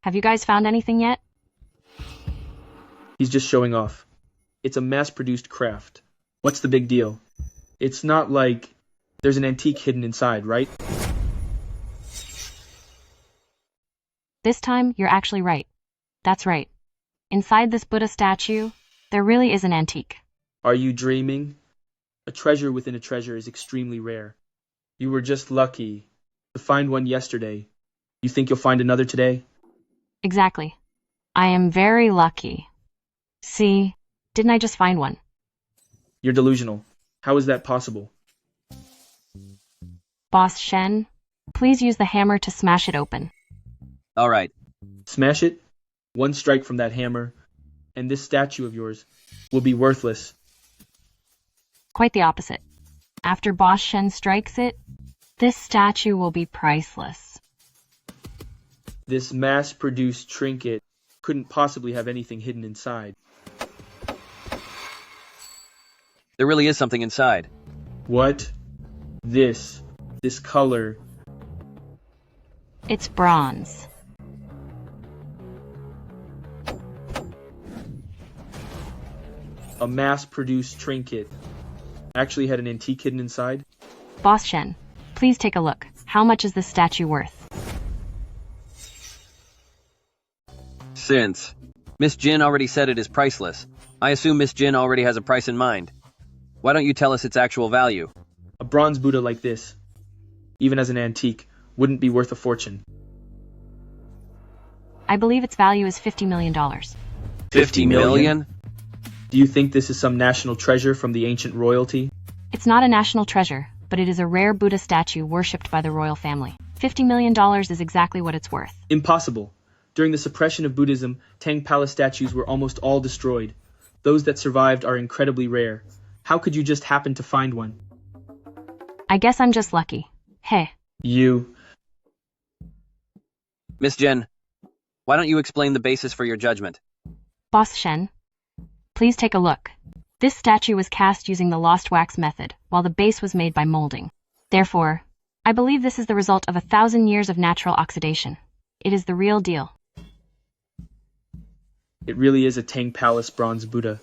Have you guys found anything yet? He's just showing off. It's a mass-produced craft. What's the big deal? It's not like there's an antique hidden inside, right? This time, you're actually right. That's right. Inside this Buddha statue, there really is an antique. Are you dreaming? A treasure within a treasure is extremely rare. You were just lucky to find one yesterday. You think you'll find another today? Exactly. I am very lucky. See, didn't I just find one? You're delusional. How is that possible? Boss Shen, please use the hammer to smash it open. All right. Smash it? One strike from that hammer, and this statue of yours will be worthless. Quite the opposite. After Boss Shen strikes it, this statue will be priceless. This mass-produced trinket couldn't possibly have anything hidden inside. There really is something inside. What? This color. It's bronze. A mass-produced trinket actually had an antique hidden inside? Boss Shen, please take a look. How much is this statue worth? Since Miss Jin already said it is priceless, I assume Miss Jin already has a price in mind. Why don't you tell us its actual value? A bronze Buddha like this, even as an antique, wouldn't be worth a fortune. I believe its value is $50 million. 50 million? Do you think this is some national treasure from the ancient royalty? It's not a national treasure, but it is a rare Buddha statue worshipped by the royal family. $50 million is exactly what it's worth. Impossible. During the suppression of Buddhism, Tang Palace statues were almost all destroyed. Those that survived are incredibly rare. How could you just happen to find one? I guess I'm just lucky. Hey. You. Miss Jin, why don't you explain the basis for your judgment? Boss Shen, please take a look. This statue was cast using the lost wax method, while the base was made by molding. Therefore, I believe this is the result of 1,000 years of natural oxidation. It is the real deal. It really is a Tang Palace bronze Buddha.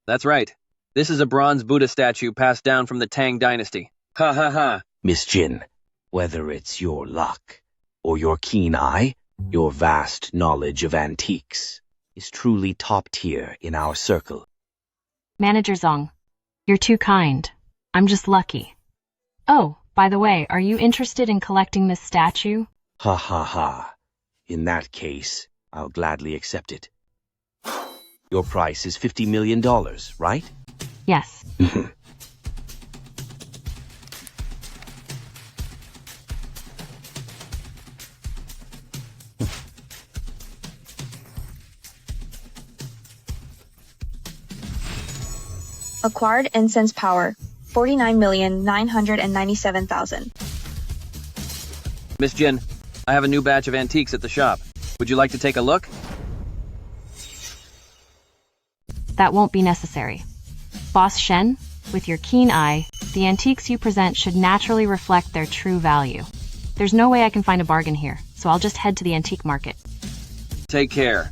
That's right. This is a bronze Buddha statue passed down from the Tang dynasty. Ha ha ha. Miss Jin, whether it's your luck or your keen eye, your vast knowledge of antiques is truly top tier in our circle. Manager Zong, you're too kind. I'm just lucky. Oh, by the way, are you interested in collecting this statue? Ha ha ha. In that case, I'll gladly accept it. Your price is $50 million, right? Yes. Acquired incense power, 49,997,000. Miss Jin, I have a new batch of antiques at the shop. Would you like to take a look? That won't be necessary. Boss Shen, with your keen eye, the antiques you present should naturally reflect their true value. There's no way I can find a bargain here, so I'll just head to the antique market. Take care.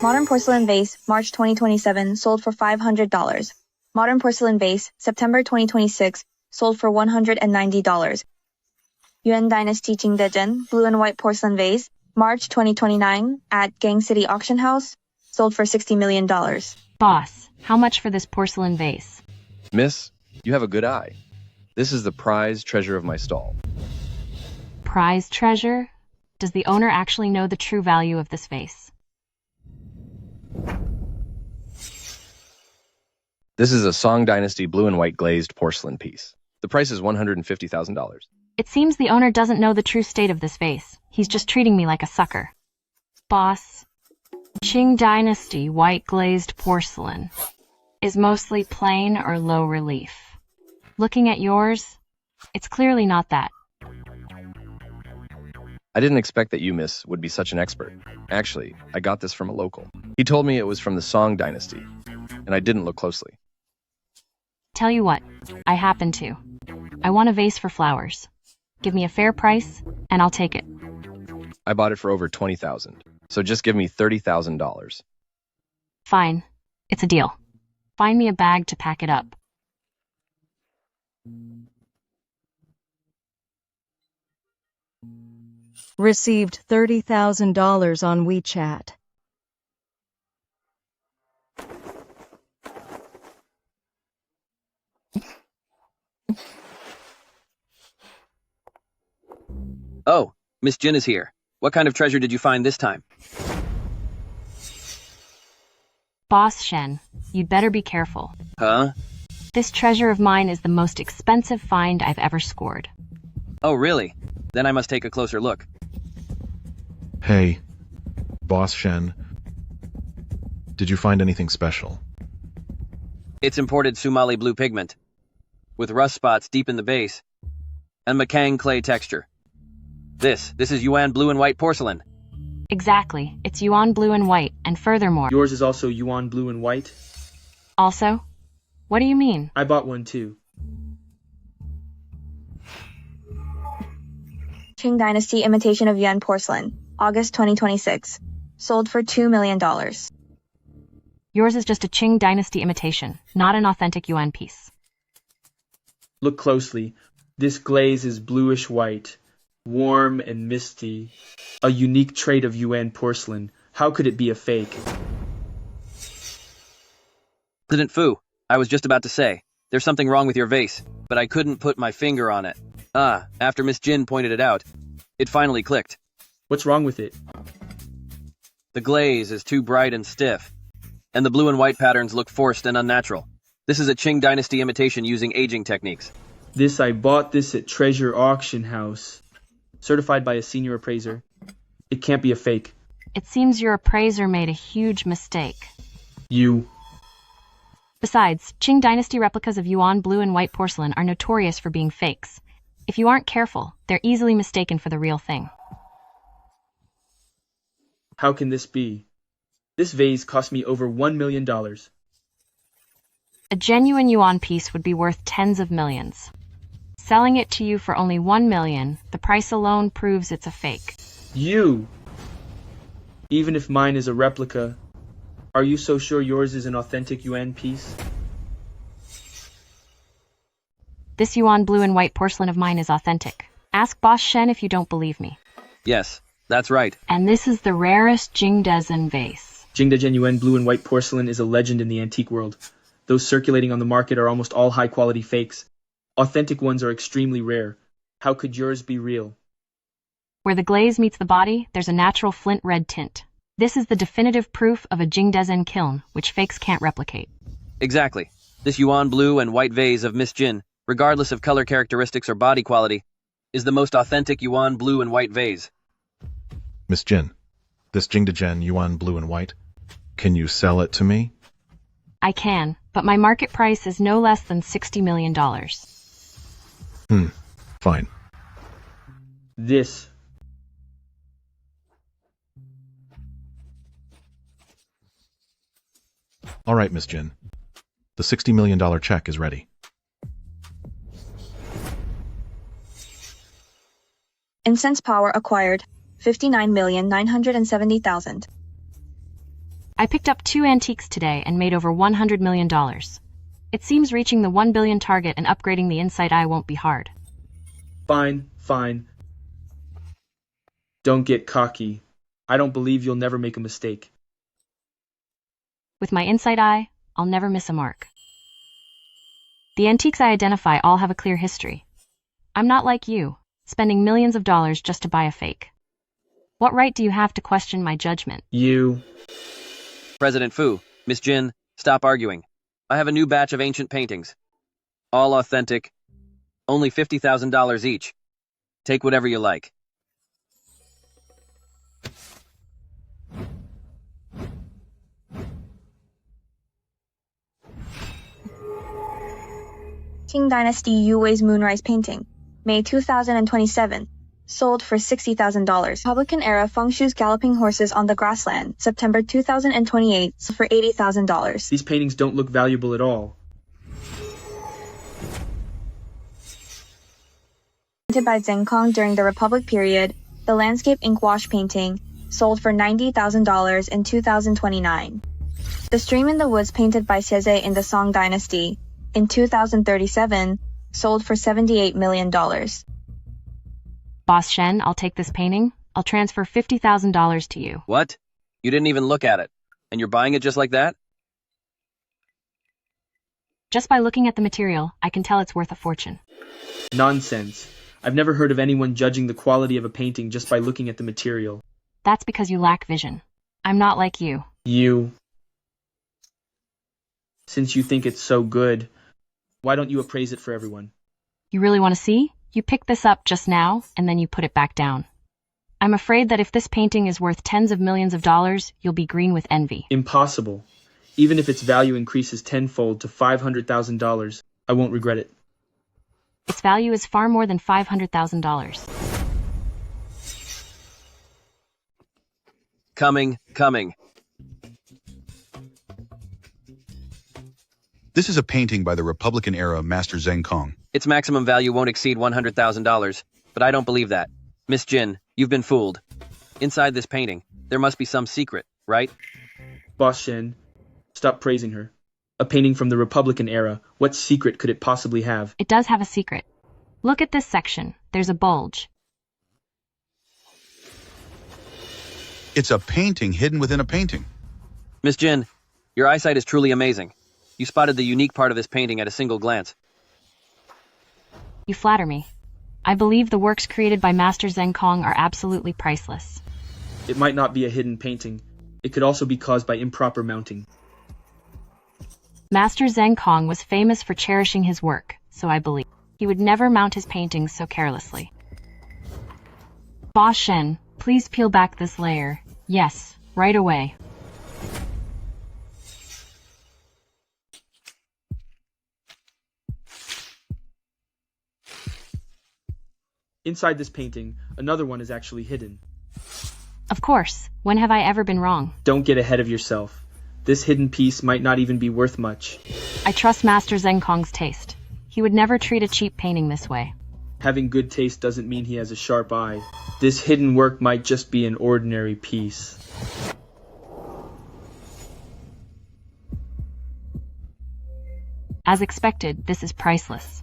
Modern porcelain vase, March 2027, sold for $500. Modern porcelain vase, September 2026, sold for $190. Yuan Dynasty Qingdezhen blue and white porcelain vase, March 2029, at Gang City Auction House, sold for $60 million. Boss, how much for this porcelain vase? Miss, you have a good eye. This is the prized treasure of my stall. Prize treasure? Does the owner actually know the true value of this vase? This is a Song Dynasty blue and white glazed porcelain piece. The price is $150,000. It seems the owner doesn't know the true state of this vase. He's just treating me like a sucker. Boss, Qing Dynasty white glazed porcelain is mostly plain or low relief. Looking at yours, it's clearly not that. I didn't expect that you, miss, would be such an expert. Actually, I got this from a local. He told me it was from the Song Dynasty, and I didn't look closely. Tell you what, I happen to. I want a vase for flowers. Give me a fair price, and I'll take it. I bought it for over $20,000, so just give me $30,000. Fine. It's a deal. Find me a bag to pack it up. Received $30,000 on WeChat. Oh, Miss Jin is here. What kind of treasure did you find this time? Boss Shen, you'd better be careful. Huh? This treasure of mine is the most expensive find I've ever scored. Oh, really? Then I must take a closer look. Hey, Boss Shen. Did you find anything special? It's imported Somali blue pigment, with rust spots deep in the base, and Makang clay texture. This is Yuan blue and white porcelain. Exactly. It's Yuan blue and white, and furthermore... Yours is also Yuan blue and white? Also? What do you mean? I bought one too. Qing Dynasty imitation of Yuan porcelain, August 2026. Sold for $2 million. Yours is just a Qing Dynasty imitation, not an authentic Yuan piece. Look closely. This glaze is bluish white, warm and misty. A unique trait of Yuan porcelain. How could it be a fake? President Fu, I was just about to say, there's something wrong with your vase, but I couldn't put my finger on it. After Miss Jin pointed it out, it finally clicked. What's wrong with it? The glaze is too bright and stiff, and the blue and white patterns look forced and unnatural. This is a Qing Dynasty imitation using aging techniques. I bought this at Treasure Auction House. Certified by a senior appraiser. It can't be a fake. It seems your appraiser made a huge mistake. You. Besides, Qing Dynasty replicas of Yuan blue and white porcelain are notorious for being fakes. If you aren't careful, they're easily mistaken for the real thing. How can this be? This vase cost me over $1 million. A genuine Yuan piece would be worth tens of millions. Selling it to you for only $1 million, the price alone proves it's a fake. You! Even if mine is a replica, are you so sure yours is an authentic yuan piece? This yuan blue and white porcelain of mine is authentic. Ask Boss Shen if you don't believe me. Yes, that's right. And this is the rarest Jingdezhen vase. Jingdezhen yuan blue and white porcelain is a legend in the antique world. Those circulating on the market are almost all high-quality fakes. Authentic ones are extremely rare. How could yours be real? Where the glaze meets the body, there's a natural flint red tint. This is the definitive proof of a Jingdezhen kiln, which fakes can't replicate. Exactly. This yuan blue and white vase of Miss Jin, regardless of color characteristics or body quality, is the most authentic yuan blue and white vase. Miss Jin, this Jingdezhen yuan blue and white, can you sell it to me? I can, but my market price is no less than $60 million. Fine. This. All right, Miss Jin. The $60 million check is ready. Incense power acquired. 59,970,000. I picked up 2 antiques today and made over $100 million. It seems reaching the 1 billion target and upgrading the inside eye won't be hard. Fine. Don't get cocky. I don't believe you'll never make a mistake. With my inside eye, I'll never miss a mark. The antiques I identify all have a clear history. I'm not like you, spending millions of dollars just to buy a fake. What right do you have to question my judgment? You. President Fu, Miss Jin, stop arguing. I have a new batch of ancient paintings. All authentic. Only $50,000 each. Take whatever you like. Qing Dynasty Yu-Wei's Moonrise painting. May 2027. Sold for $60,000. Republican-era Feng Shu's Galloping Horses on the Grassland. September 2028. Sold for $80,000. These paintings don't look valuable at all. Painted by Zheng Kong during the Republic period, the landscape ink wash painting sold for $90,000 in 2029. The Stream in the Woods painted by Xieze in the Song Dynasty in 2037 sold for $78 million. Boss Shen, I'll take this painting. I'll transfer $50,000 to you. What? You didn't even look at it. And you're buying it just like that? Just by looking at the material, I can tell it's worth a fortune. Nonsense. I've never heard of anyone judging the quality of a painting just by looking at the material. That's because you lack vision. I'm not like you. You. Since you think it's so good, why don't you appraise it for everyone? You really want to see? You picked this up just now, and then you put it back down. I'm afraid that if this painting is worth tens of millions of dollars, you'll be green with envy. Impossible. Even if its value increases tenfold to $500,000, I won't regret it. Its value is far more than $500,000. Coming. This is a painting by the Republican-era Master Zheng Kong. Its maximum value won't exceed $100,000, but I don't believe that. Miss Jin, you've been fooled. Inside this painting, there must be some secret, right? Boss Shen, stop praising her. A painting from the Republican era, what secret could it possibly have? It does have a secret. Look at this section. There's a bulge. It's a painting hidden within a painting. Miss Jin, your eyesight is truly amazing. You spotted the unique part of this painting at a single glance. You flatter me. I believe the works created by Master Zheng Kong are absolutely priceless. It might not be a hidden painting. It could also be caused by improper mounting. Master Zheng Kong was famous for cherishing his work, so I believe he would never mount his paintings so carelessly. Boss Shen, please peel back this layer. Yes, right away. Inside this painting, another one is actually hidden. Of course. When have I ever been wrong? Don't get ahead of yourself. This hidden piece might not even be worth much. I trust Master Zheng Kong's taste. He would never treat a cheap painting this way. Having good taste doesn't mean he has a sharp eye. This hidden work might just be an ordinary piece. As expected, this is priceless.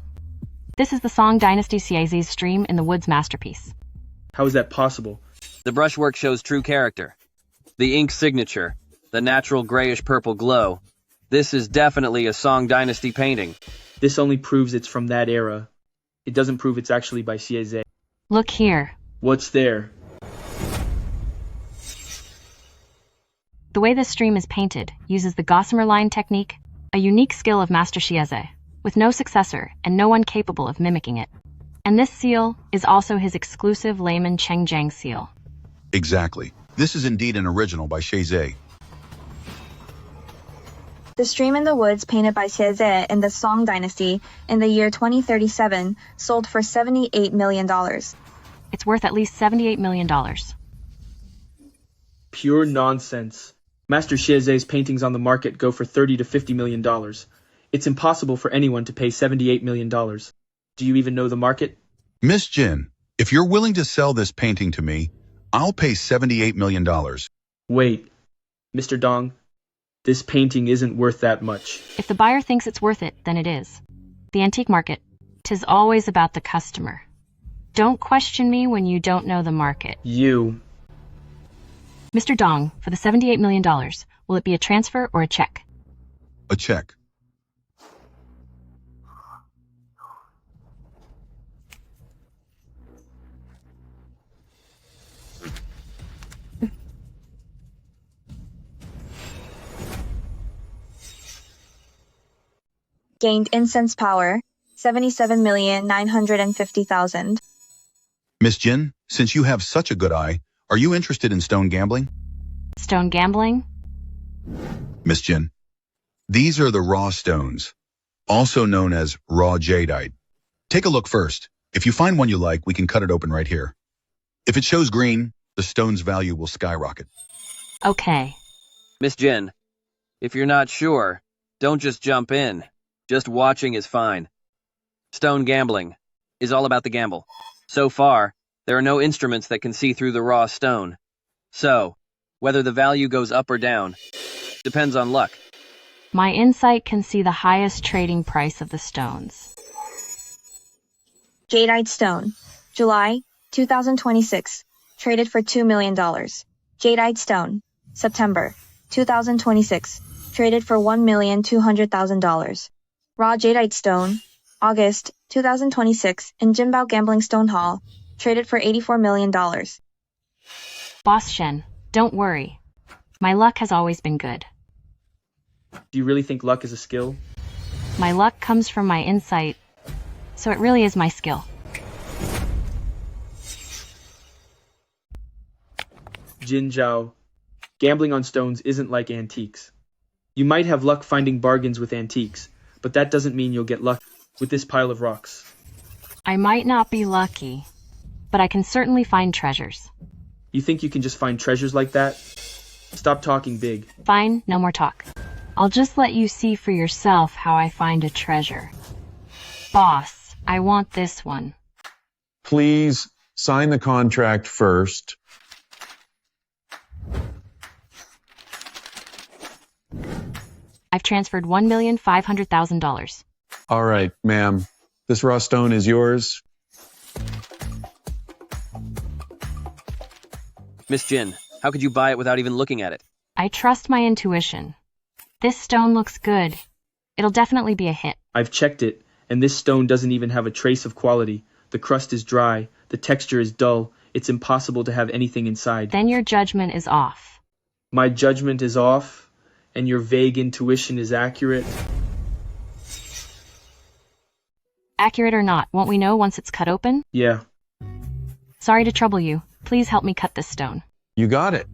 This is the Song Dynasty CAZ's stream in the Woods masterpiece. How is that possible? The brushwork shows true character. The ink signature, the natural grayish-purple glow. This is definitely a Song Dynasty painting. This only proves it's from that era. It doesn't prove it's actually by CAZ. Look here. What's there? The way this stream is painted uses the Gossamer line technique, a unique skill of Master Chieze, with no successor and no one capable of mimicking it. And this seal is also his exclusive layman Chengjiang seal. Exactly. This is indeed an original by Shaze. The stream in the woods painted by Xieze in the Song Dynasty in the year 2037 sold for $78 million. It's worth at least $78 million. Pure nonsense. Master Xieze's paintings on the market go for $30 to $50 million. It's impossible for anyone to pay $78 million. Do you even know the market? Miss Jin, if you're willing to sell this painting to me, I'll pay $78 million. Wait, Mr. Dong, this painting isn't worth that much. If the buyer thinks it's worth it, then it is. The antique market, 'tis always about the customer. Don't question me when you don't know the market. You. Mr. Dong, for the $78 million, will it be a transfer or a check? A check. Gained incense power, 77,950,000. Miss Jin, since you have such a good eye, are you interested in stone gambling? Stone gambling? Miss Jin, these are the raw stones, also known as raw jadeite. Take a look first. If you find one you like, we can cut it open right here. If it shows green, the stone's value will skyrocket. Okay. Miss Jin, if you're not sure, don't just jump in. Just watching is fine. Stone gambling is all about the gamble. So far, there are no instruments that can see through the raw stone. So, whether the value goes up or down depends on luck. My insight can see the highest trading price of the stones. Jadeite stone, July 2026, traded for $2 million. Jadeite stone, September 2026, traded for $1,200,000. Raw jadeite stone, August 2026, in Jinbao Gambling Stone Hall, traded for $84 million. Boss Shen, don't worry. My luck has always been good. Do you really think luck is a skill? My luck comes from my insight, so it really is my skill. Jin Zhao, gambling on stones isn't like antiques. You might have luck finding bargains with antiques, but that doesn't mean you'll get luck with this pile of rocks. I might not be lucky, but I can certainly find treasures. You think you can just find treasures like that? Stop talking big. Fine, no more talk. I'll just let you see for yourself how I find a treasure. Boss, I want this one. Please sign the contract first. I've transferred $1,500,000. All right, ma'am. This raw stone is yours. Miss Jin, how could you buy it without even looking at it? I trust my intuition. This stone looks good. It'll definitely be a hit. I've checked it, and this stone doesn't even have a trace of quality. The crust is dry, the texture is dull, it's impossible to have anything inside. Then your judgment is off. My judgment is off? And your vague intuition is accurate? Accurate or not, won't we know once it's cut open? Yeah. Sorry to trouble you. Please help me cut this stone. You got it.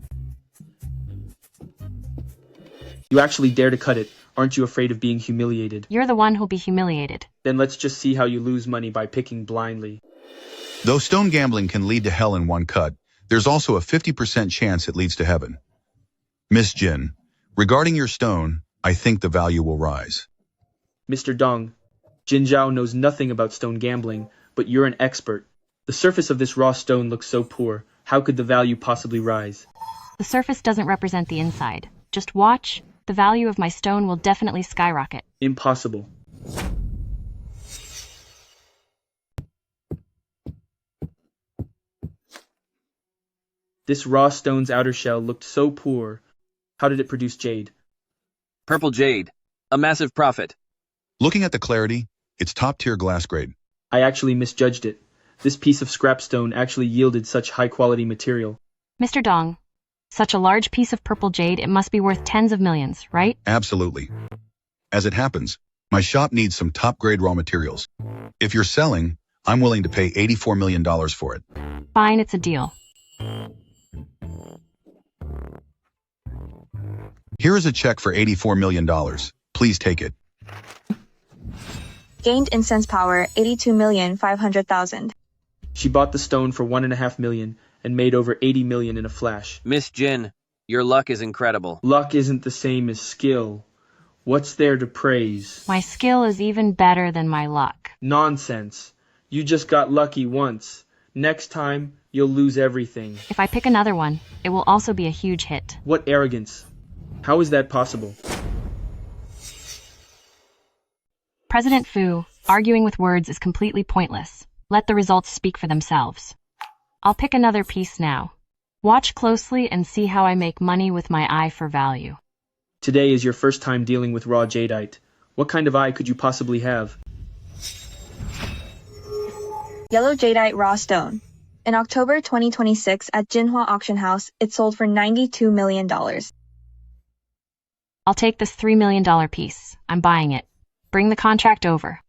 You actually dare to cut it. Aren't you afraid of being humiliated? You're the one who'll be humiliated. Then let's just see how you lose money by picking blindly. Though stone gambling can lead to hell in one cut, there's also a 50% chance it leads to heaven. Miss Jin, regarding your stone, I think the value will rise. Mr. Dong, Jin Zhao knows nothing about stone gambling, but you're an expert. The surface of this raw stone looks so poor. How could the value possibly rise? The surface doesn't represent the inside. Just watch. The value of my stone will definitely skyrocket. Impossible. This raw stone's outer shell looked so poor. How did it produce jade? Purple jade. A massive profit. Looking at the clarity, it's top-tier glass grade. I actually misjudged it. This piece of scrap stone actually yielded such high-quality material. Mr. Dong, such a large piece of purple jade, it must be worth tens of millions, right? Absolutely. As it happens, my shop needs some top-grade raw materials. If you're selling, I'm willing to pay $84 million for it. Fine, it's a deal. Here is a check for $84 million. Please take it. Gained incense power 82,500,000. She bought the stone for $1.5 million and made over $80 million in a flash. Miss Jin, your luck is incredible. Luck isn't the same as skill. What's there to praise? My skill is even better than my luck. Nonsense. You just got lucky once. Next time, you'll lose everything. If I pick another one, it will also be a huge hit. What arrogance. How is that possible? President Fu, arguing with words is completely pointless. Let the results speak for themselves. I'll pick another piece now. Watch closely and see how I make money with my eye for value. Today is your first time dealing with raw jadeite. What kind of eye could you possibly have? Yellow jadeite raw stone. In October 2026 at Jinhua Auction House, it sold for $92 million. I'll take this $3 million piece. I'm buying it. Bring the contract over.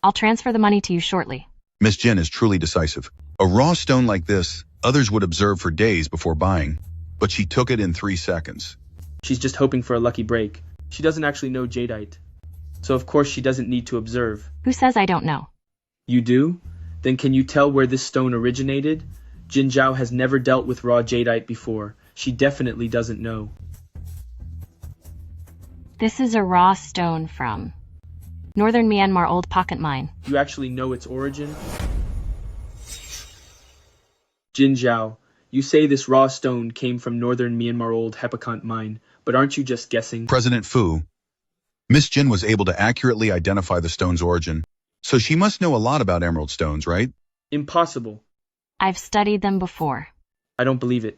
I'll transfer the money to you shortly. Miss Jin is truly decisive. A raw stone like this, others would observe for days before buying, but she took it in 3 seconds. She's just hoping for a lucky break. She doesn't actually know jadeite. So of course she doesn't need to observe. Who says I don't know? You do? Then can you tell where this stone originated? Jin Zhao has never dealt with raw jadeite before. She definitely doesn't know. This is a raw stone from Northern Myanmar Old Pocket Mine. You actually know its origin? Jin Zhao, you say this raw stone came from Northern Myanmar Old Hepakant Mine, but aren't you just guessing? President Fu, Miss Jin was able to accurately identify the stone's origin, so she must know a lot about emerald stones, right? Impossible. I've studied them before. I don't believe it.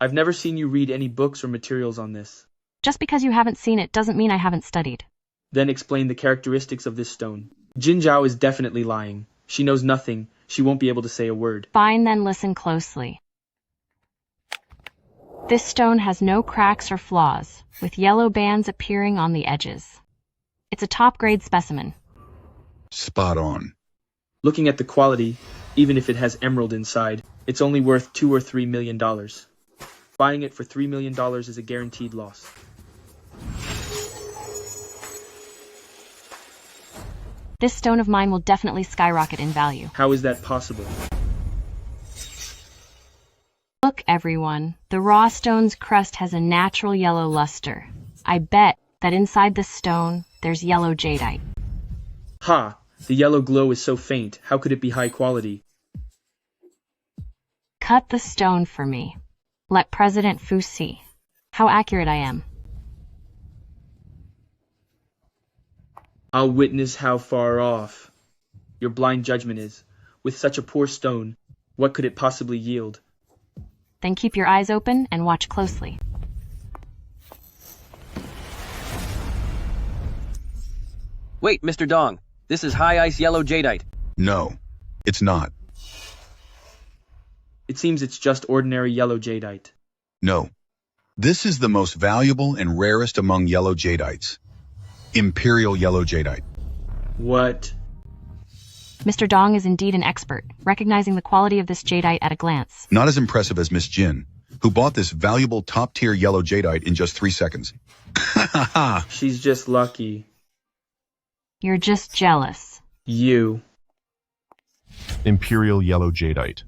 I've never seen you read any books or materials on this. Just because you haven't seen it doesn't mean I haven't studied. Then explain the characteristics of this stone. Jin Zhao is definitely lying. She knows nothing. She won't be able to say a word. Fine, then listen closely. This stone has no cracks or flaws, with yellow bands appearing on the edges. It's a top-grade specimen. Spot on. Looking at the quality, even if it has emerald inside, it's only worth $2 or $3 million. Buying it for $3 million is a guaranteed loss. This stone of mine will definitely skyrocket in value. How is that possible? Look, everyone. The raw stone's crust has a natural yellow luster. I bet that inside the stone, there's yellow jadeite. Ha! The yellow glow is so faint. How could it be high quality? Cut the stone for me. Let President Fu see how accurate I am. I'll witness how far off your blind judgment is. With such a poor stone, what could it possibly yield? Then keep your eyes open and watch closely. Wait, Mr. Dong. This is high ice yellow jadeite. No, it's not. It seems it's just ordinary yellow jadeite. No. This is the most valuable and rarest among yellow jadeites. Imperial yellow jadeite. What? Mr. Dong is indeed an expert, recognizing the quality of this jadeite at a glance. Not as impressive as Miss Jin, who bought this valuable top-tier yellow jadeite in just 3 seconds. She's just lucky. You're just jealous. You. Imperial yellow jadeite.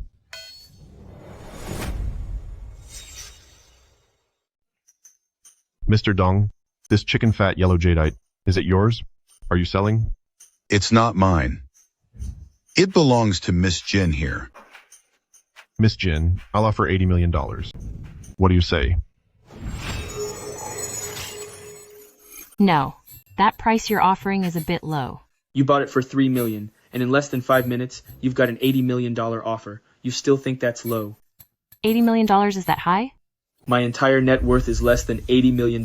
Mr. Dong, this chicken fat yellow jadeite, is it yours? Are you selling? It's not mine. It belongs to Miss Jin here. Miss Jin, I'll offer $80 million. What do you say? No. That price you're offering is a bit low. You bought it for $3 million, and in less than 5 minutes, you've got an $80 million offer. You still think that's low? $80 million, is that high? My entire net worth is less than $80 million.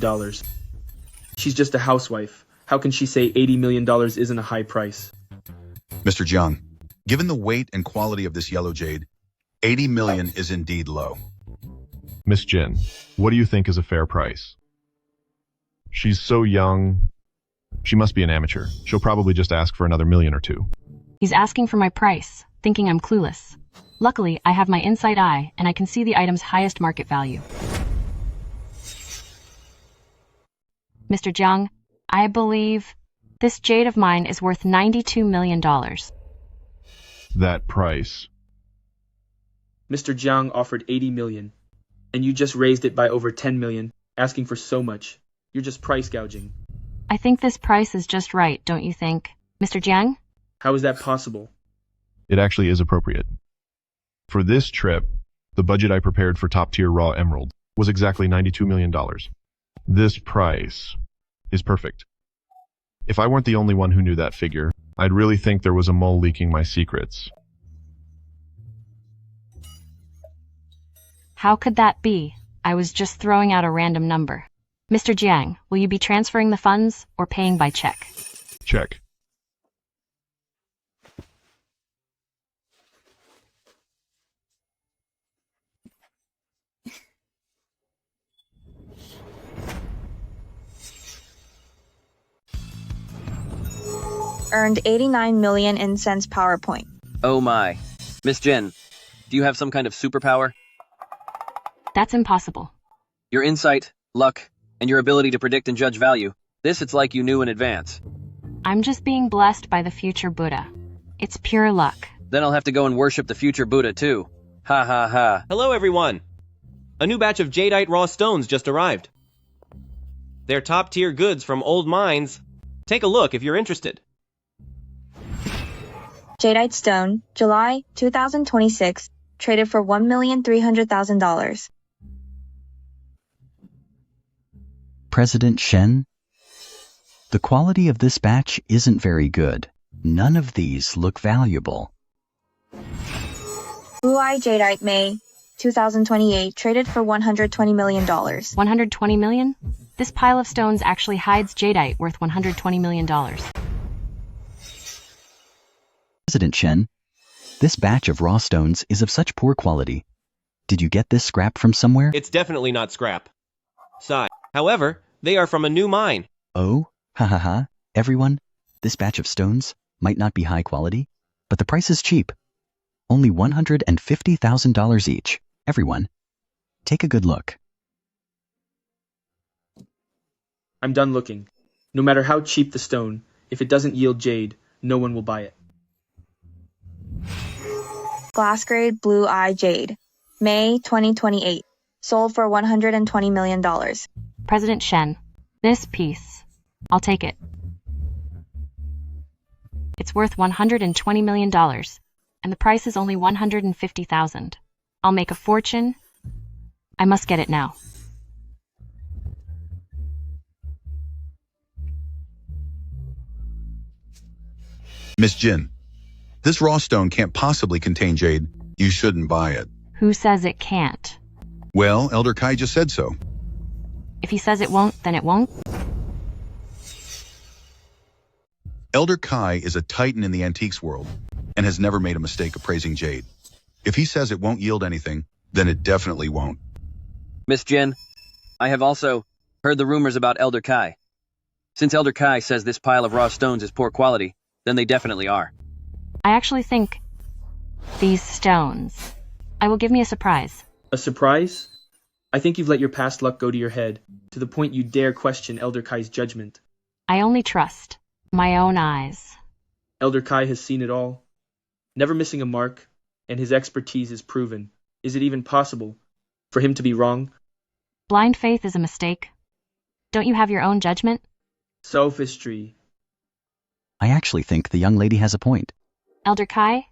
She's just a housewife. How can she say $80 million isn't a high price? Mr. Jiang, given the weight and quality of this yellow jade, 80 million is indeed low. Miss Jin, what do you think is a fair price? She's so young. She must be an amateur. She'll probably just ask for another million or two. He's asking for my price, thinking I'm clueless. Luckily, I have my inside eye, and I can see the item's highest market value. Mr. Jiang, I believe this jade of mine is worth $92 million. That price. Mr. Jiang offered 80 million, and you just raised it by over 10 million, asking for so much. You're just price gouging. I think this price is just right, don't you think, Mr. Jiang? How is that possible? It actually is appropriate. For this trip, the budget I prepared for top-tier raw emerald was exactly $92 million. This price is perfect. If I weren't the only one who knew that figure, I'd really think there was a mole leaking my secrets. How could that be? I was just throwing out a random number. Mr. Jiang, will you be transferring the funds or paying by check? Check. Earned 89 million in cents PowerPoint. Oh my. Miss Jin, do you have some kind of superpower? That's impossible. Your insight, luck, and your ability to predict and judge value. This it's like you knew in advance. I'm just being blessed by the future Buddha. It's pure luck. Then I'll have to go and worship the future Buddha too. Ha ha ha. Hello everyone! A new batch of jadeite raw stones just arrived. They're top-tier goods from old mines. Take a look if you're interested. Jadeite stone, July 2026, traded for $1,300,000. President Shen? The quality of this batch isn't very good. None of these look valuable. Blue Eye Jadeite, May 2028, traded for $120 million. $120 million? This pile of stones actually hides jadeite worth $120 million. President Shen, this batch of raw stones is of such poor quality. Did you get this scrap from somewhere? It's definitely not scrap. Sigh. However, they are from a new mine. Oh, ha ha ha. Everyone, this batch of stones might not be high quality, but the price is cheap. Only $150,000 each. Everyone, take a good look. I'm done looking. No matter how cheap the stone, if it doesn't yield jade, no one will buy it. Glass grade Blue Eye Jade, May 2028, sold for $120 million. President Shen, this piece, I'll take it. It's worth $120 million, and the price is only $150,000. I'll make a fortune. I must get it now. Miss Jin, this raw stone can't possibly contain jade. You shouldn't buy it. Who says it can't? Well, Elder Kai just said so. If he says it won't, then it won't. Elder Kai is a titan in the antiques world and has never made a mistake appraising jade. If he says it won't yield anything, then it definitely won't. Miss Jin, I have also heard the rumors about Elder Kai. Since Elder Kai says this pile of raw stones is poor quality, then they definitely are. I actually think these stones. I will give me a surprise. A surprise? I think you've let your past luck go to your head, to the point you dare question Elder Kai's judgment. I only trust my own eyes. Elder Kai has seen it all, never missing a mark, and his expertise is proven. Is it even possible for him to be wrong? Blind faith is a mistake. Don't you have your own judgment? Sophistry. I actually think the young lady has a point. Elder Kai,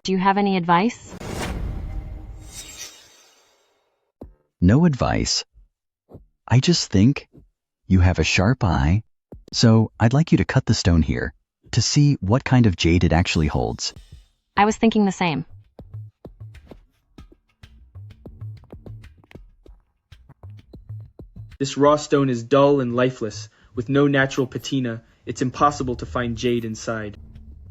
do you have any advice? No advice. I just think you have a sharp eye, so I'd like you to cut the stone here to see what kind of jade it actually holds. I was thinking the same. This raw stone is dull and lifeless. With no natural patina, it's impossible to find jade inside.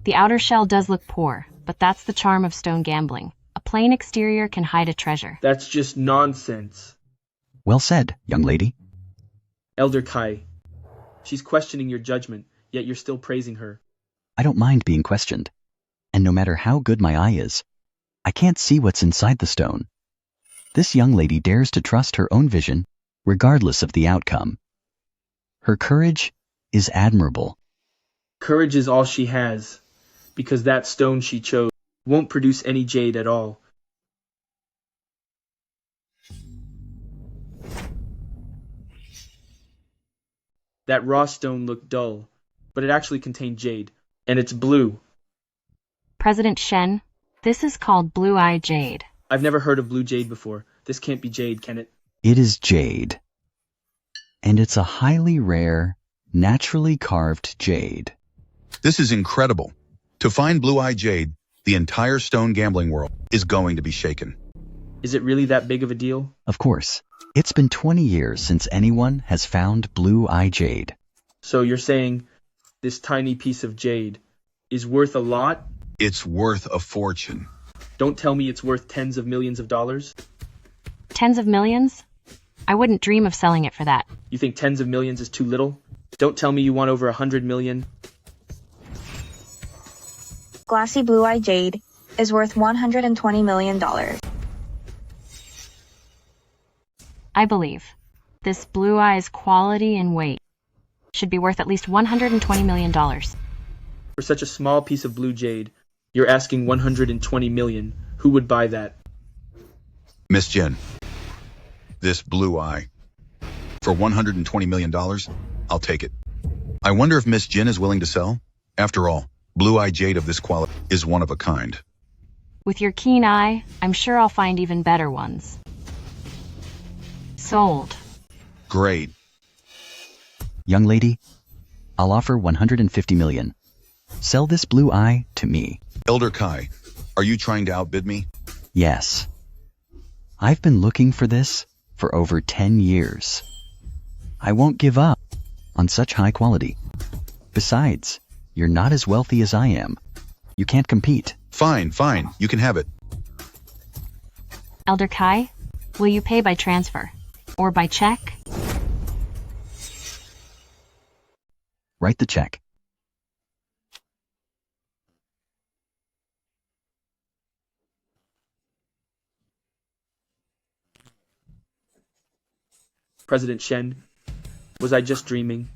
The outer shell does look poor, but that's the charm of stone gambling. A plain exterior can hide a treasure. That's just nonsense. Well said, young lady. Elder Kai, she's questioning your judgment, yet you're still praising her. I don't mind being questioned. And no matter how good my eye is, I can't see what's inside the stone. This young lady dares to trust her own vision, regardless of the outcome. Her courage is admirable. Courage is all she has, because that stone she chose won't produce any jade at all. That raw stone looked dull, but it actually contained jade, and it's blue. President Shen, this is called blue-eye jade. I've never heard of blue jade before. This can't be jade, can it? It is jade. And it's a highly rare, naturally carved jade. This is incredible. To find blue-eye jade, the entire stone gambling world is going to be shaken. Is it really that big of a deal? Of course. It's been 20 years since anyone has found blue-eye jade. So you're saying this tiny piece of jade is worth a lot? It's worth a fortune. Don't tell me it's worth tens of millions of dollars. Tens of millions? I wouldn't dream of selling it for that. You think tens of millions is too little? Don't tell me you want over 100 million. Glassy blue-eye jade is worth $120 million. I believe this blue eye's quality and weight should be worth at least $120 million. For such a small piece of blue jade, you're asking 120 million. Who would buy that? Miss Jin, this blue eye, for $120 million, I'll take it. I wonder if Miss Jin is willing to sell? After all, blue-eye jade of this quality is one of a kind. With your keen eye, I'm sure I'll find even better ones. Sold. Great. Young lady, I'll offer 150 million. Sell this blue eye to me. Elder Kai, are you trying to outbid me? Yes. I've been looking for this for over 10 years. I won't give up on such high quality. Besides, you're not as wealthy as I am. You can't compete. Fine, you can have it. Elder Kai, will you pay by transfer? Or by check? Write the check. President Shen, was I just dreaming?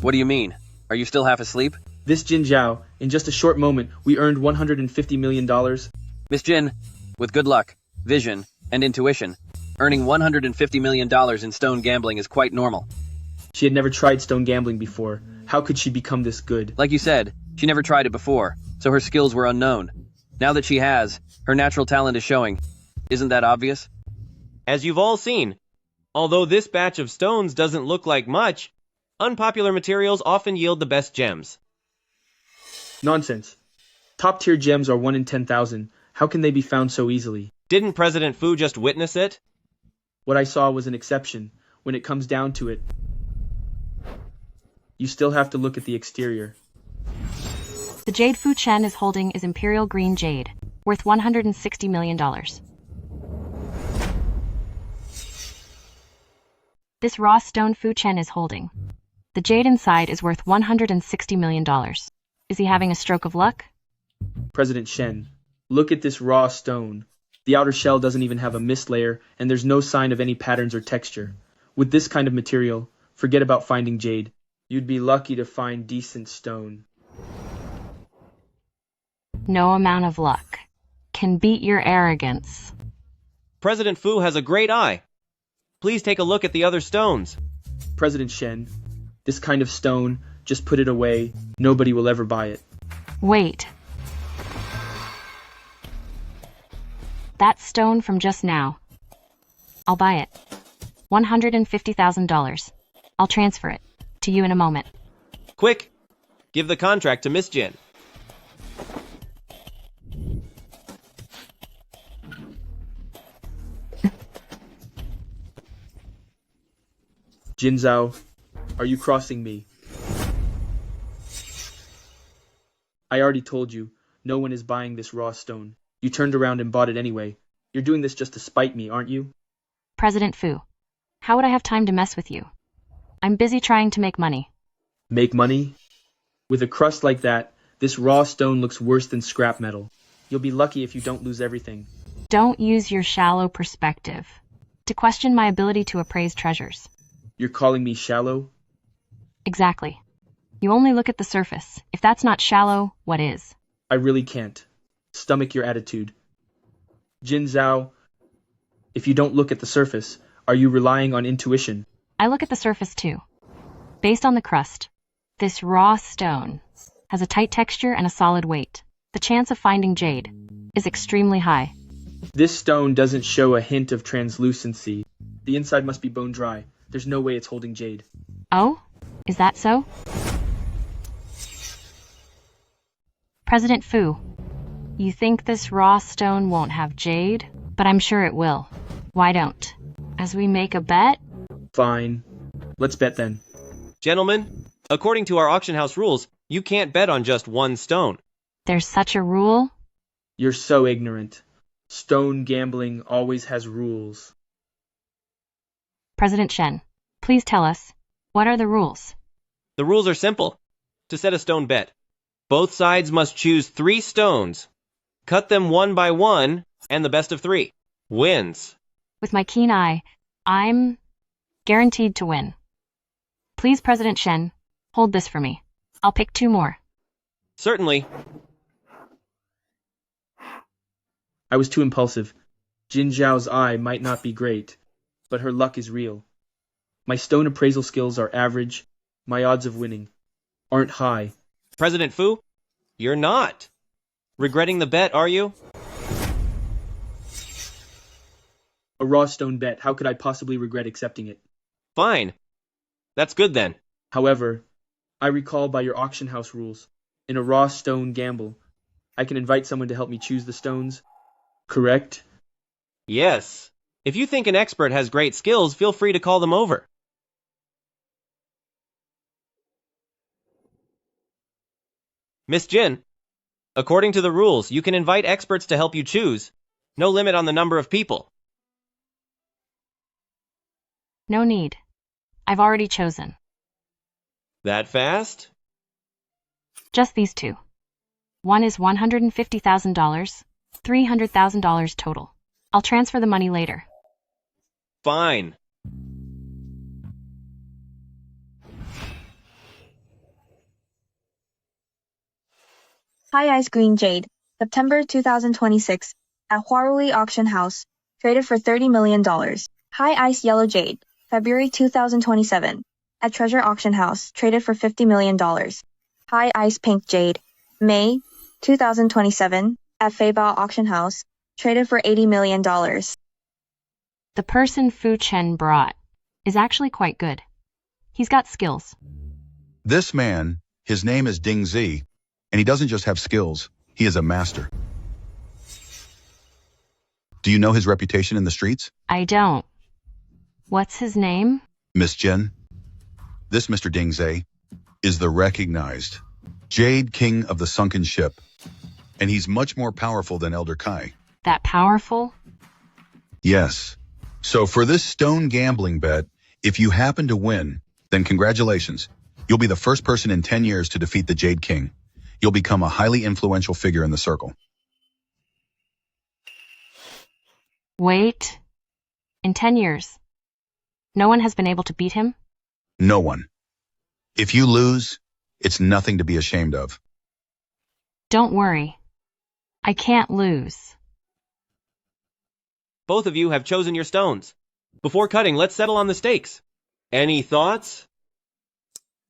What do you mean? Are you still half asleep? This Jin Zhao, in just a short moment, we earned $150 million. Miss Jin, with good luck, vision, and intuition, earning $150 million in stone gambling is quite normal. She had never tried stone gambling before. How could she become this good? Like you said, she never tried it before, so her skills were unknown. Now that she has, her natural talent is showing. Isn't that obvious? As you've all seen, although this batch of stones doesn't look like much, unpopular materials often yield the best gems. Nonsense. Top-tier gems are 1 in 10,000. How can they be found so easily? Didn't President Fu just witness it? What I saw was an exception. When it comes down to it, you still have to look at the exterior. The jade Fu Chen is holding is Imperial Green Jade, worth $160 million. This raw stone Fu Chen is holding. The jade inside is worth $160 million. Is he having a stroke of luck? President Shen, look at this raw stone. The outer shell doesn't even have a mist layer, and there's no sign of any patterns or texture. With this kind of material, forget about finding jade. You'd be lucky to find decent stone. No amount of luck can beat your arrogance. President Fu has a great eye. Please take a look at the other stones. President Shen, this kind of stone, just put it away. Nobody will ever buy it. Wait. That stone from just now. I'll buy it. $150,000. I'll transfer it to you in a moment. Quick! Give the contract to Miss Jin. Jin Zhao, are you crossing me? I already told you, no one is buying this raw stone. You turned around and bought it anyway. You're doing this just to spite me, aren't you? President Fu, how would I have time to mess with you? I'm busy trying to make money. Make money? With a crust like that, this raw stone looks worse than scrap metal. You'll be lucky if you don't lose everything. Don't use your shallow perspective to question my ability to appraise treasures. You're calling me shallow? Exactly. You only look at the surface. If that's not shallow, what is? I really can't. Stomach your attitude. Jin Zhao, if you don't look at the surface, are you relying on intuition? I look at the surface too. Based on the crust, this raw stone has a tight texture and a solid weight. The chance of finding jade is extremely high. This stone doesn't show a hint of translucency. The inside must be bone dry. There's no way it's holding jade. Oh? Is that so? President Fu, you think this raw stone won't have jade? But I'm sure it will. Why don't? As we make a bet? Fine. Let's bet then. Gentlemen, according to our auction house rules, you can't bet on just one stone. There's such a rule? You're so ignorant. Stone gambling always has rules. President Shen, please tell us, what are the rules? The rules are simple. To set a stone bet, both sides must choose 3 stones, cut them one by one, and the best of 3 wins. With my keen eye, I'm guaranteed to win. Please, President Shen, hold this for me. I'll pick 2 more. Certainly. I was too impulsive. Jin Zhao's eye might not be great, but her luck is real. My stone appraisal skills are average. My odds of winning aren't high. President Fu, you're not regretting the bet, are you? A raw stone bet. How could I possibly regret accepting it? Fine. That's good then. However, I recall by your auction house rules, in a raw stone gamble, I can invite someone to help me choose the stones, correct? Yes. If you think an expert has great skills, feel free to call them over. Miss Jin, according to the rules, you can invite experts to help you choose. No limit on the number of people. No need. I've already chosen. That fast? Just these 2. One is $150,000, $300,000 total. I'll transfer the money later. Fine. High Ice Green Jade, September 2026, at Huarui Auction House, traded for $30 million. High Ice Yellow Jade, February 2027, at Treasure Auction House, traded for $50 million. High Ice Pink Jade, May 2027, at Feibao Auction House, traded for $80 million. The person Fu Chen brought is actually quite good. He's got skills. This man, his name is Ding Zi, and he doesn't just have skills, he is a master. Do you know his reputation in the streets? I don't. What's his name? Miss Jin. This Mr. Ding Zi is the recognized Jade King of the Sunken Ship, and he's much more powerful than Elder Kai. That powerful? Yes. So for this stone gambling bet, if you happen to win, then congratulations. You'll be the first person in 10 years to defeat the Jade King. You'll become a highly influential figure in the circle. Wait. In 10 years, no one has been able to beat him? No one. If you lose, it's nothing to be ashamed of. Don't worry. I can't lose. Both of you have chosen your stones. Before cutting, let's settle on the stakes. Any thoughts?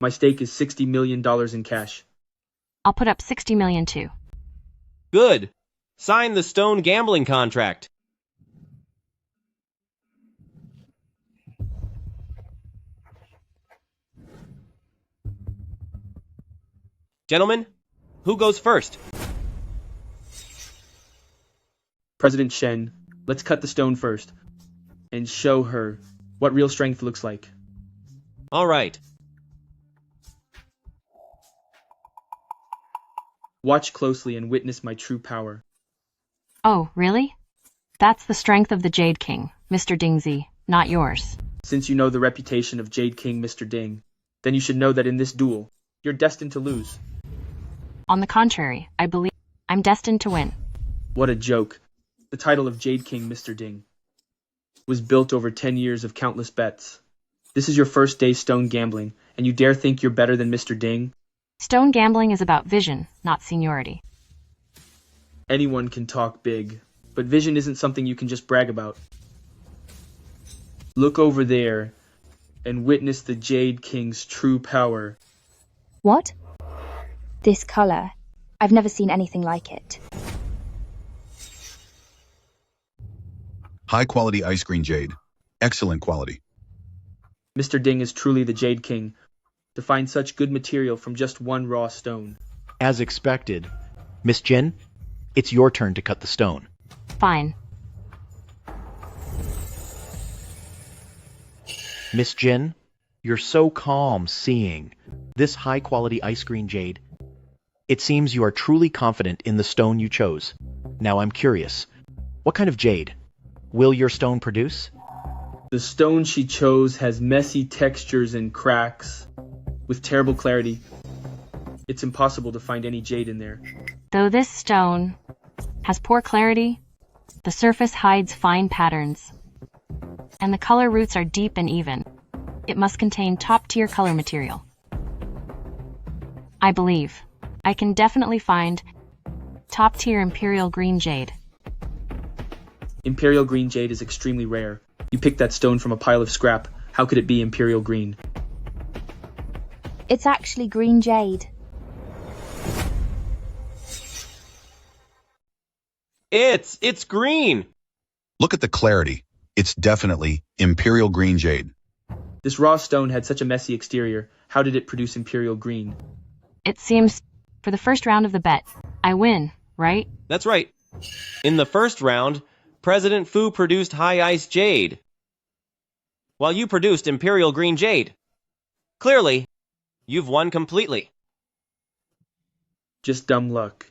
My stake is $60 million in cash. I'll put up 60 million too. Good. Sign the stone gambling contract. Gentlemen, who goes first? President Shen, let's cut the stone first and show her what real strength looks like. All right. Watch closely and witness my true power. Oh, really? That's the strength of the Jade King, Mr. Dingzi, not yours. Since you know the reputation of Jade King Mr. Ding, then you should know that in this duel, you're destined to lose. On the contrary, I believe I'm destined to win. What a joke. The title of Jade King Mr. Ding was built over 10 years of countless bets. This is your first day stone gambling, and you dare think you're better than Mr. Ding? Stone gambling is about vision, not seniority. Anyone can talk big, but vision isn't something you can just brag about. Look over there and witness the Jade King's true power. What? This color. I've never seen anything like it. High quality ice green jade. Excellent quality. Mr. Ding is truly the Jade King, to find such good material from just one raw stone. As expected. Miss Jin, it's your turn to cut the stone. Fine. Miss Jin, you're so calm seeing this high-quality ice green jade. It seems you are truly confident in the stone you chose. Now I'm curious, what kind of jade will your stone produce? The stone she chose has messy textures and cracks, with terrible clarity. It's impossible to find any jade in there. Though this stone has poor clarity, the surface hides fine patterns, and the color roots are deep and even. It must contain top-tier color material. I believe I can definitely find top-tier imperial green jade. Imperial green jade is extremely rare. You picked that stone from a pile of scrap. How could it be imperial green? It's actually green jade. It's green! Look at the clarity. It's definitely imperial green jade. This raw stone had such a messy exterior. How did it produce imperial green? It seems, for the first round of the bet, I win, right? That's right. In the first round, President Fu produced high ice jade, while you produced imperial green jade. Clearly, you've won completely. Just dumb luck.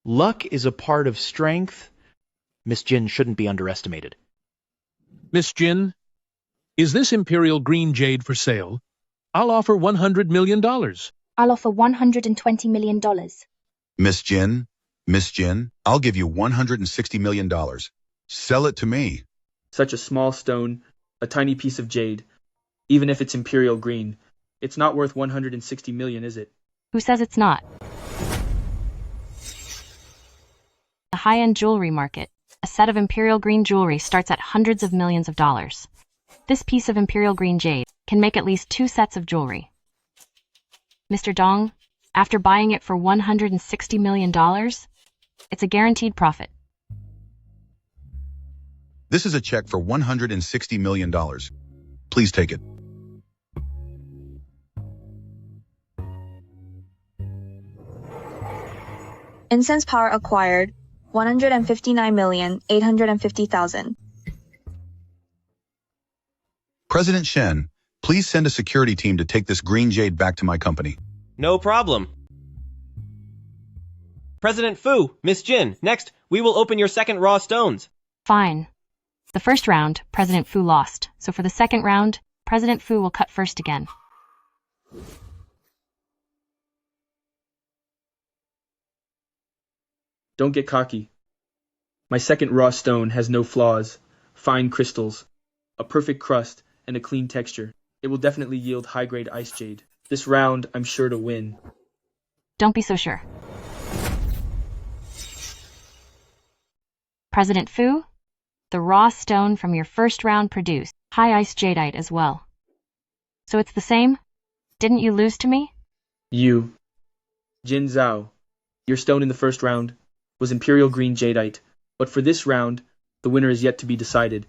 Luck is a part of strength. Miss Jin shouldn't be underestimated. Miss Jin, is this imperial green jade for sale? I'll offer $100 million. I'll offer $120 million. Miss Jin, I'll give you $160 million. Sell it to me. Such a small stone, a tiny piece of jade. Even if it's imperial green, it's not worth $160 million, is it? Who says it's not? The high-end jewelry market. A set of imperial green jewelry starts at hundreds of millions of dollars. This piece of imperial green jade can make at least 2 sets of jewelry. Mr. Dong, after buying it for $160 million, it's a guaranteed profit. This is a check for $160 million. Please take it. Incense power acquired, 159,850,000. President Shen, please send a security team to take this green jade back to my company. No problem. President Fu, Miss Jin, next, we will open your second raw stones. Fine. The first round, President Fu lost, so for the second round, President Fu will cut first again. Don't get cocky. My second raw stone has no flaws, fine crystals, a perfect crust, and a clean texture. It will definitely yield high-grade ice jade. This round, I'm sure to win. Don't be so sure. President Fu, the raw stone from your first round produced high ice jadeite as well. So it's the same? Didn't you lose to me? You, Jin Zhao, your stone in the first round was Imperial Green Jadeite, but for this round, the winner is yet to be decided.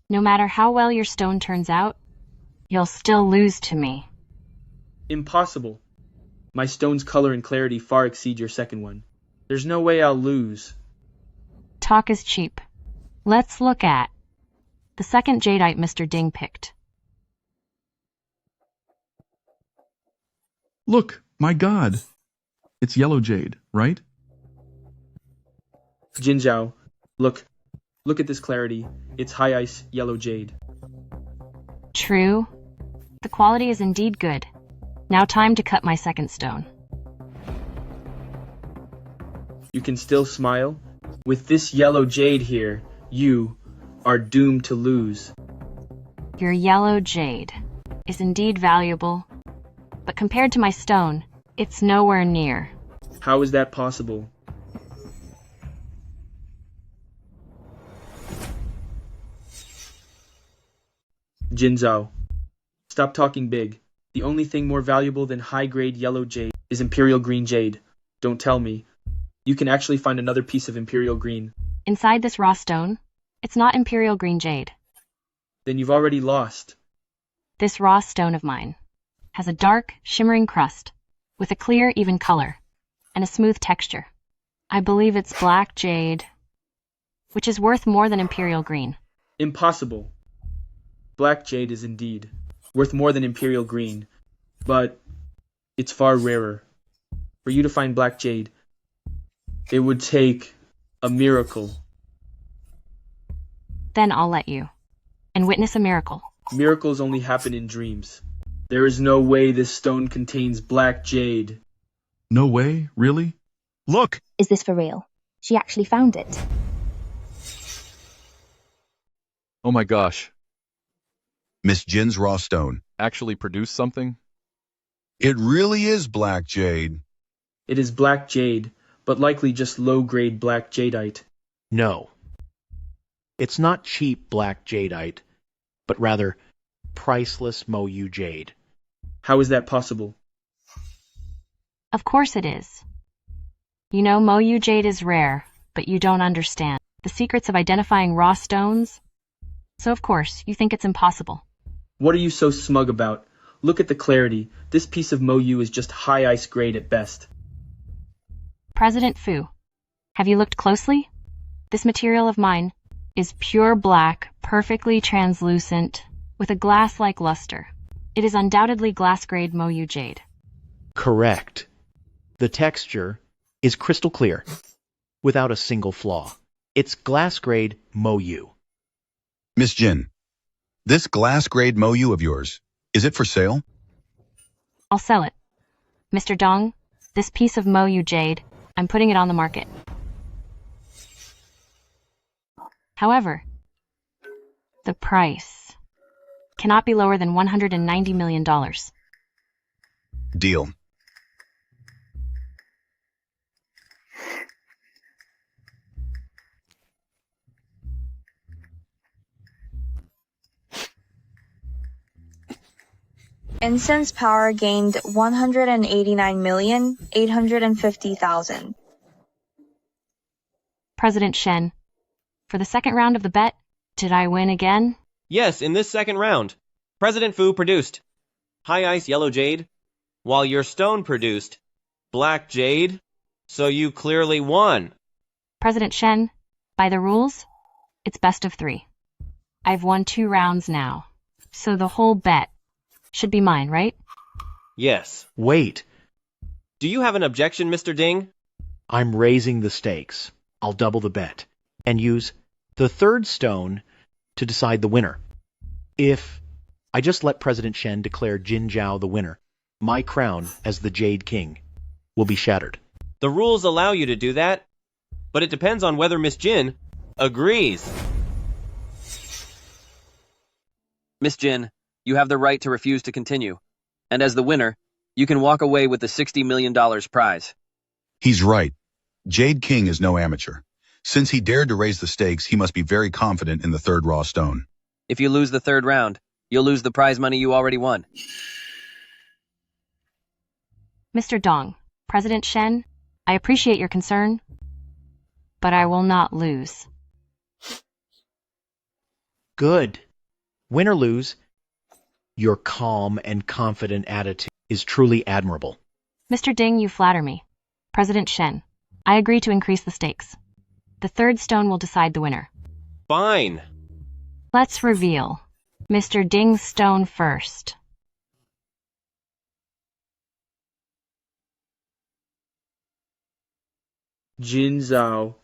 No matter how well your stone turns out, you'll still lose to me. Impossible. My stone's color and clarity far exceed your second one. There's no way I'll lose. Talk is cheap. Let's look at the second jadeite Mr. Ding picked. Look, my god. It's yellow jade, right? Jin Zhao, look at this clarity. It's high ice yellow jade. True. The quality is indeed good. Now time to cut my second stone. You can still smile? With this yellow jade here, you are doomed to lose. Your yellow jade is indeed valuable, but compared to my stone, it's nowhere near. How is that possible? Jin Zhao, stop talking big. The only thing more valuable than high-grade yellow jade is Imperial Green Jade. Don't tell me. You can actually find another piece of Imperial Green. Inside this raw stone, it's not Imperial Green Jade. Then you've already lost. This raw stone of mine has a dark, shimmering crust with a clear, even color and a smooth texture. I believe it's black jade, which is worth more than Imperial Green. Impossible. Black jade is indeed worth more than Imperial Green, but it's far rarer. For you to find black jade, it would take a miracle. Then I'll let you and witness a miracle. Miracles only happen in dreams. There is no way this stone contains black jade. No way? Really? Look! Is this for real? She actually found it. Oh my gosh. Miss Jin's raw stone actually produced something? It really is black jade. It is black jade, but likely just low-grade black jadeite. No. It's not cheap black jadeite, but rather priceless Moyu jade. How is that possible? Of course it is. You know, Moyu jade is rare, but you don't understand the secrets of identifying raw stones. So of course, you think it's impossible. What are you so smug about? Look at the clarity. This piece of Moyu is just high ice grade at best. President Fu, have you looked closely? This material of mine is pure black, perfectly translucent, with a glass-like luster. It is undoubtedly glass-grade Moyu jade. Correct. The texture is crystal clear, without a single flaw. It's glass-grade Moyu. Miss Jin, this glass-grade Moyu of yours, is it for sale? I'll sell it. Mr. Dong, this piece of Moyu jade, I'm putting it on the market. However, the price cannot be lower than $190 million. Deal. Incense power gained 189,850,000. President Shen, for the second round of the bet, did I win again? Yes, in this second round, President Fu produced high ice yellow jade, while your stone produced black jade, so you clearly won. President Shen, by the rules, it's best of 3. I've won 2 rounds now, so the whole bet should be mine, right? Yes. Wait. Do you have an objection, Mr. Ding? I'm raising the stakes. I'll double the bet and use the third stone to decide the winner. If I just let President Shen declare Jin Zhao the winner, my crown as the Jade King will be shattered. The rules allow you to do that, but it depends on whether Miss Jin agrees. Miss Jin, you have the right to refuse to continue, and as the winner, you can walk away with the $60 million prize. He's right. Jade King is no amateur. Since he dared to raise the stakes, he must be very confident in the third raw stone. If you lose the third round, you'll lose the prize money you already won. Mr. Dong, President Shen, I appreciate your concern, but I will not lose. Good. Win or lose, your calm and confident attitude is truly admirable. Mr. Ding, you flatter me. President Shen, I agree to increase the stakes. The third stone will decide the winner. Fine. Let's reveal. Mr. Ding's stone first. Jin Zhao,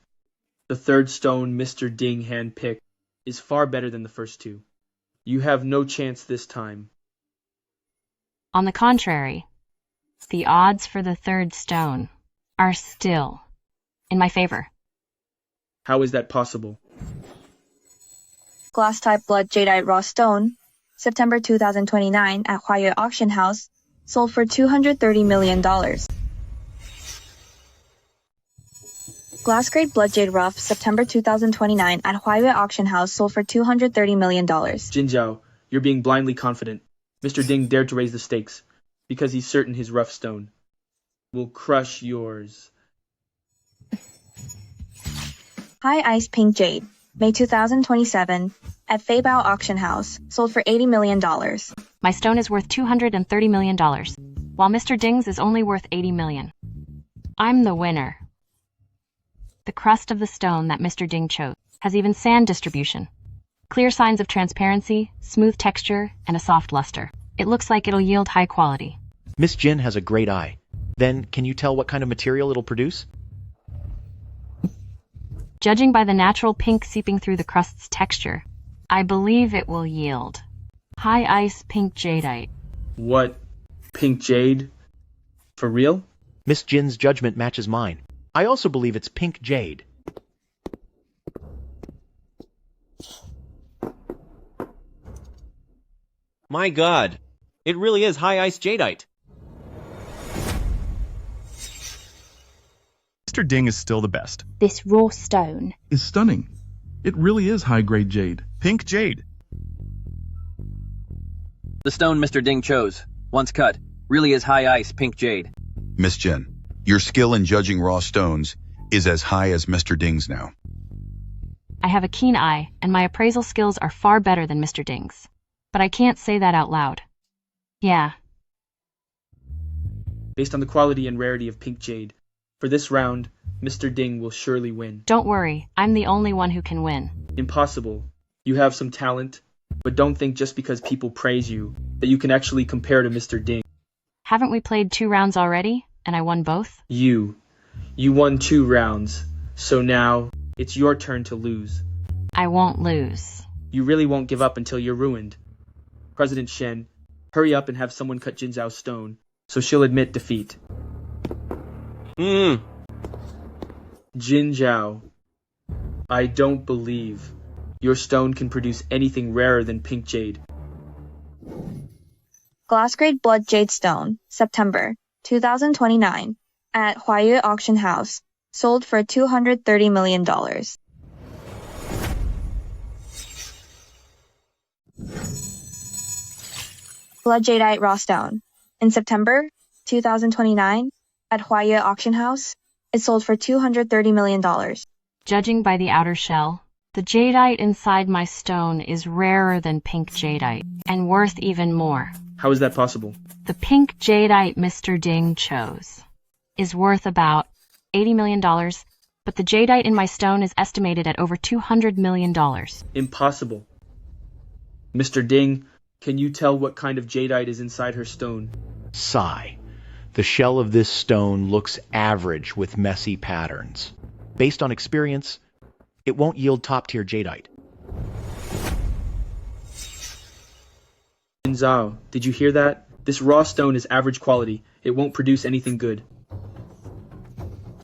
the third stone Mr. Ding handpicked, is far better than the first two. You have no chance this time. On the contrary, the odds for the third stone are still in my favor. How is that possible? Glass-type blood jadeite raw stone, September 2029 at Huayue Auction House, sold for $230 million. Glass-grade blood jade rough, September 2029 at Huayue Auction House, sold for $230 million. Jin Zhao, you're being blindly confident. Mr. Ding dared to raise the stakes, because he's certain his rough stone will crush yours. High Ice Pink Jade, May 2027, at Feibao Auction House, sold for $80 million. My stone is worth $230 million, while Mr. Ding's is only worth $80 million. I'm the winner. The crust of the stone that Mr. Ding chose has even sand distribution. Clear signs of transparency, smooth texture, and a soft luster. It looks like it'll yield high quality. Miss Jin has a great eye. Then, can you tell what kind of material it'll produce? Judging by the natural pink seeping through the crust's texture, I believe it will yield high ice pink jadeite. What? Pink jade? For real? Miss Jin's judgment matches mine. I also believe it's pink jade. My God, it really is high ice jadeite. Mr. Ding is still the best. This raw stone Is stunning. It really is high-grade jade. Pink jade. The stone Mr. Ding chose, once cut, really is high ice pink jade. Miss Jin, your skill in judging raw stones is as high as Mr. Ding's now. I have a keen eye, and my appraisal skills are far better than Mr. Ding's. But I can't say that out loud. Yeah. Based on the quality and rarity of pink jade, for this round, Mr. Ding will surely win. Don't worry, I'm the only one who can win. Impossible. You have some talent, but don't think just because people praise you that you can actually compare to Mr. Ding. Haven't we played 2 rounds already, and I won both? You won 2 rounds, so now it's your turn to lose. I won't lose. You really won't give up until you're ruined. President Shen, hurry up and have someone cut Jin Zhao's stone, so she'll admit defeat. Jin Zhao, I don't believe your stone can produce anything rarer than pink jade. Glass-grade blood jade stone, September 2029, at Huayue Auction House, sold for $230 million. Blood jadeite raw stone, in September 2029, at Huayue Auction House, it sold for $230 million. Judging by the outer shell, the jadeite inside my stone is rarer than pink jadeite, and worth even more. How is that possible? The pink jadeite Mr. Ding chose is worth about $80 million, but the jadeite in my stone is estimated at over $200 million. Impossible. Mr. Ding, can you tell what kind of jadeite is inside her stone? Sigh. The shell of this stone looks average with messy patterns. Based on experience, it won't yield top-tier jadeite. Jin Zhao, did you hear that? This raw stone is average quality. It won't produce anything good.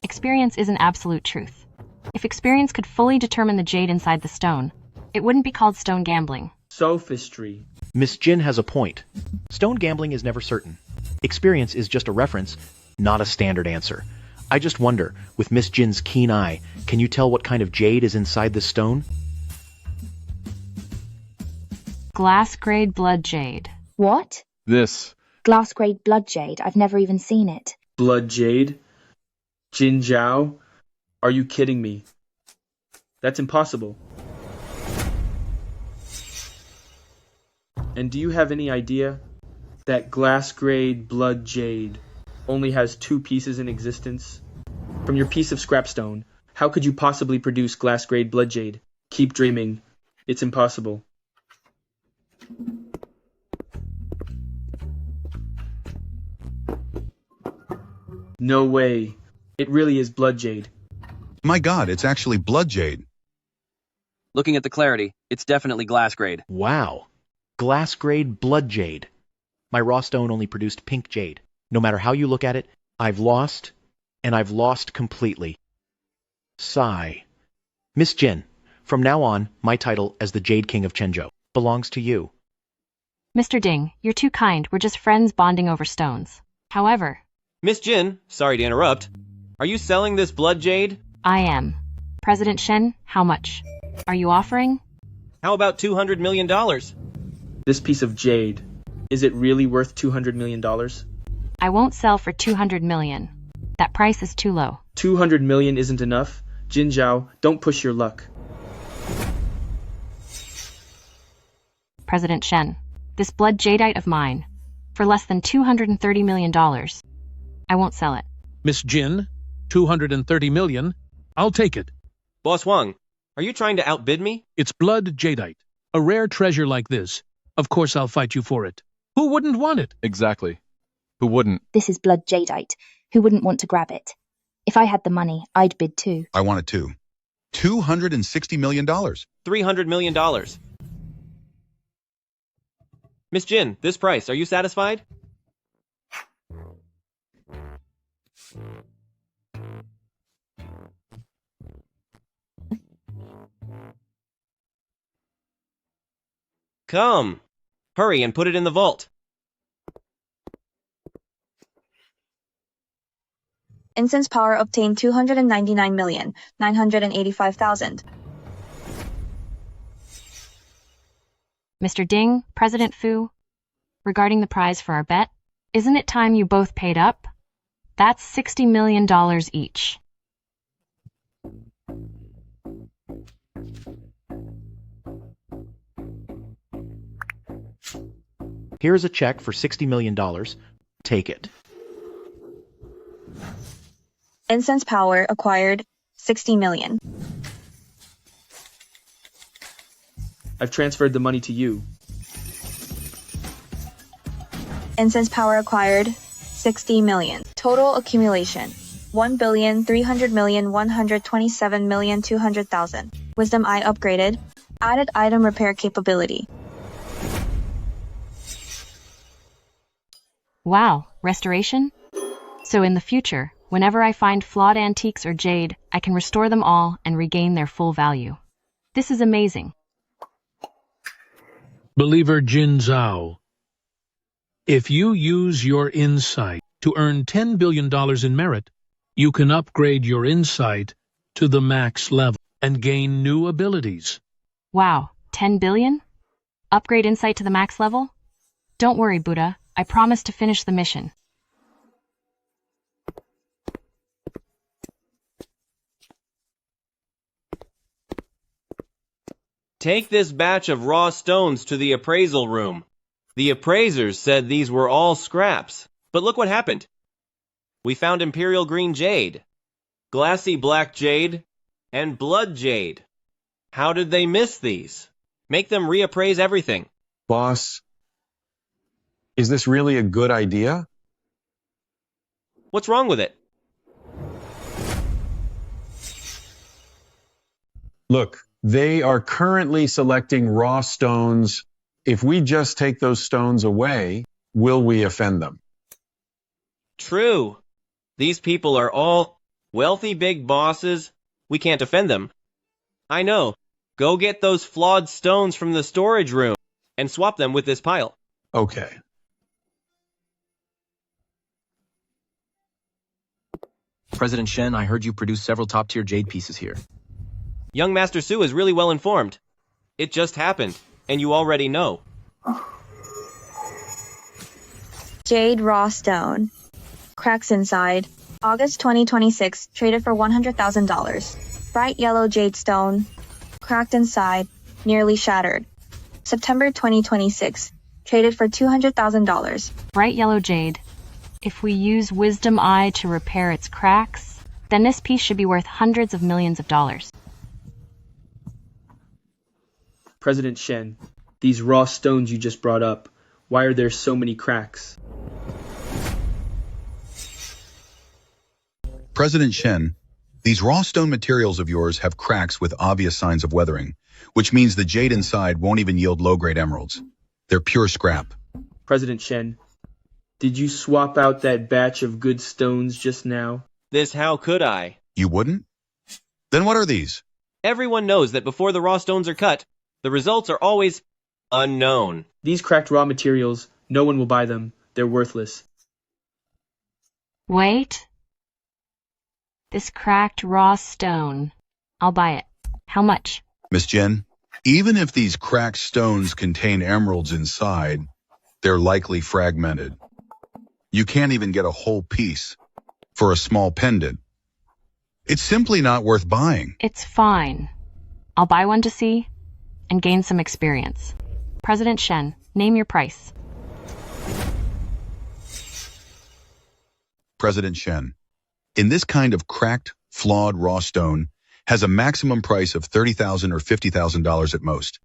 Experience is an absolute truth. If experience could fully determine the jade inside the stone, it wouldn't be called stone gambling. Sophistry. Miss Jin has a point. Stone gambling is never certain. Experience is just a reference, not a standard answer. I just wonder, with Miss Jin's keen eye, can you tell what kind of jade is inside the stone? Glass-grade blood jade. What? This. Glass-grade blood jade. I've never even seen it. Blood Jade? Jin Zhao? Are you kidding me? That's impossible. And do you have any idea that glass-grade blood jade only has 2 pieces in existence? From your piece of scrapstone, how could you possibly produce glass-grade blood jade? Keep dreaming. It's impossible. No way. It really is blood jade. My God, it's actually blood jade. Looking at the clarity, it's definitely glass grade. Wow. Glass grade blood jade. My raw stone only produced pink jade. No matter how you look at it, I've lost, and I've lost completely. Sigh. Miss Jin, from now on, my title as the Jade King of Chenzhou belongs to you. Mr. Ding, you're too kind. We're just friends bonding over stones. However, Miss Jin, sorry to interrupt. Are you selling this blood jade? I am. President Shen, how much are you offering? How about $200 million? This piece of jade, is it really worth $200 million? I won't sell for $200 million. That price is too low. 200 million isn't enough? Jin Zhao, don't push your luck. President Shen, this blood jadeite of mine, for less than $230 million. I won't sell it. Miss Jin, 230 million. I'll take it. Boss Wang, are you trying to outbid me? It's blood jadeite. A rare treasure like this. Of course I'll fight you for it. Who wouldn't want it? Exactly. Who wouldn't? This is blood jadeite. Who wouldn't want to grab it? If I had the money, I'd bid too. I want it too. $260 million. $300 million. Miss Jin, this price, are you satisfied? Come. Hurry and put it in the vault. Incense power obtained 299,985,000. Mr. Ding, President Fu, regarding the prize for our bet, isn't it time you both paid up? That's $60 million each. Here's a check for $60 million. Take it. Incense power acquired 60 million. I've transferred the money to you. Incense power acquired 60 million. Total accumulation 1,300,127,200,000. Wisdom Eye upgraded. Added item repair capability. Wow, restoration? So in the future, whenever I find flawed antiques or jade, I can restore them all and regain their full value. This is amazing. Believer Jin Zhao, if you use your insight to earn $10 billion in merit, you can upgrade your insight to the max level and gain new abilities. Wow, 10 billion? Upgrade insight to the max level? Don't worry, Buddha. I promise to finish the mission. Take this batch of raw stones to the appraisal room. The appraisers said these were all scraps. But look what happened. We found imperial green jade, glassy black jade, and blood jade. How did they miss these? Make them reappraise everything. Boss, is this really a good idea? What's wrong with it? Look, they are currently selecting raw stones. If we just take those stones away, will we offend them? True. These people are all wealthy big bosses. We can't offend them. I know. Go get those flawed stones from the storage room and swap them with this pile. Okay. President Shen, I heard you produce several top-tier jade pieces here. Young Master Su is really well informed. It just happened, and you already know. Jade raw stone. Cracks inside. August 2026, traded for $100,000. Bright yellow jade stone. Cracked inside, nearly shattered. September 2026, traded for $200,000. Bright yellow jade. If we use Wisdom Eye to repair its cracks, then this piece should be worth hundreds of millions of dollars. President Shen, these raw stones you just brought up, why are there so many cracks? President Shen, these raw stone materials of yours have cracks with obvious signs of weathering, which means the jade inside won't even yield low-grade emeralds. They're pure scrap. President Shen, did you swap out that batch of good stones just now? How could I? You wouldn't? Then what are these? Everyone knows that before the raw stones are cut, the results are always unknown. These cracked raw materials, no one will buy them. They're worthless. Wait. This cracked raw stone. I'll buy it. How much? Miss Jen, even if these cracked stones contain emeralds inside, they're likely fragmented. You can't even get a whole piece for a small pendant. It's simply not worth buying. It's fine. I'll buy one to see and gain some experience. President Shen, name your price. President Shen, in this kind of cracked, flawed raw stone, has a maximum price of $30,000 or $50,000 at most.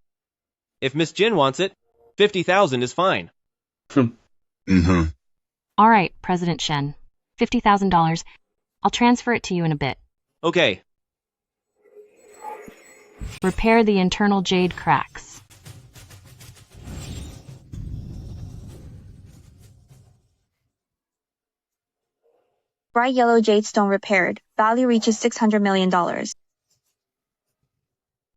If Miss Jin wants it, $50,000 is fine. Mm-hmm. All right, President Shen. $50,000. I'll transfer it to you in a bit. Okay. Repair the internal jade cracks. Bright yellow jade stone repaired. Value reaches $600 million.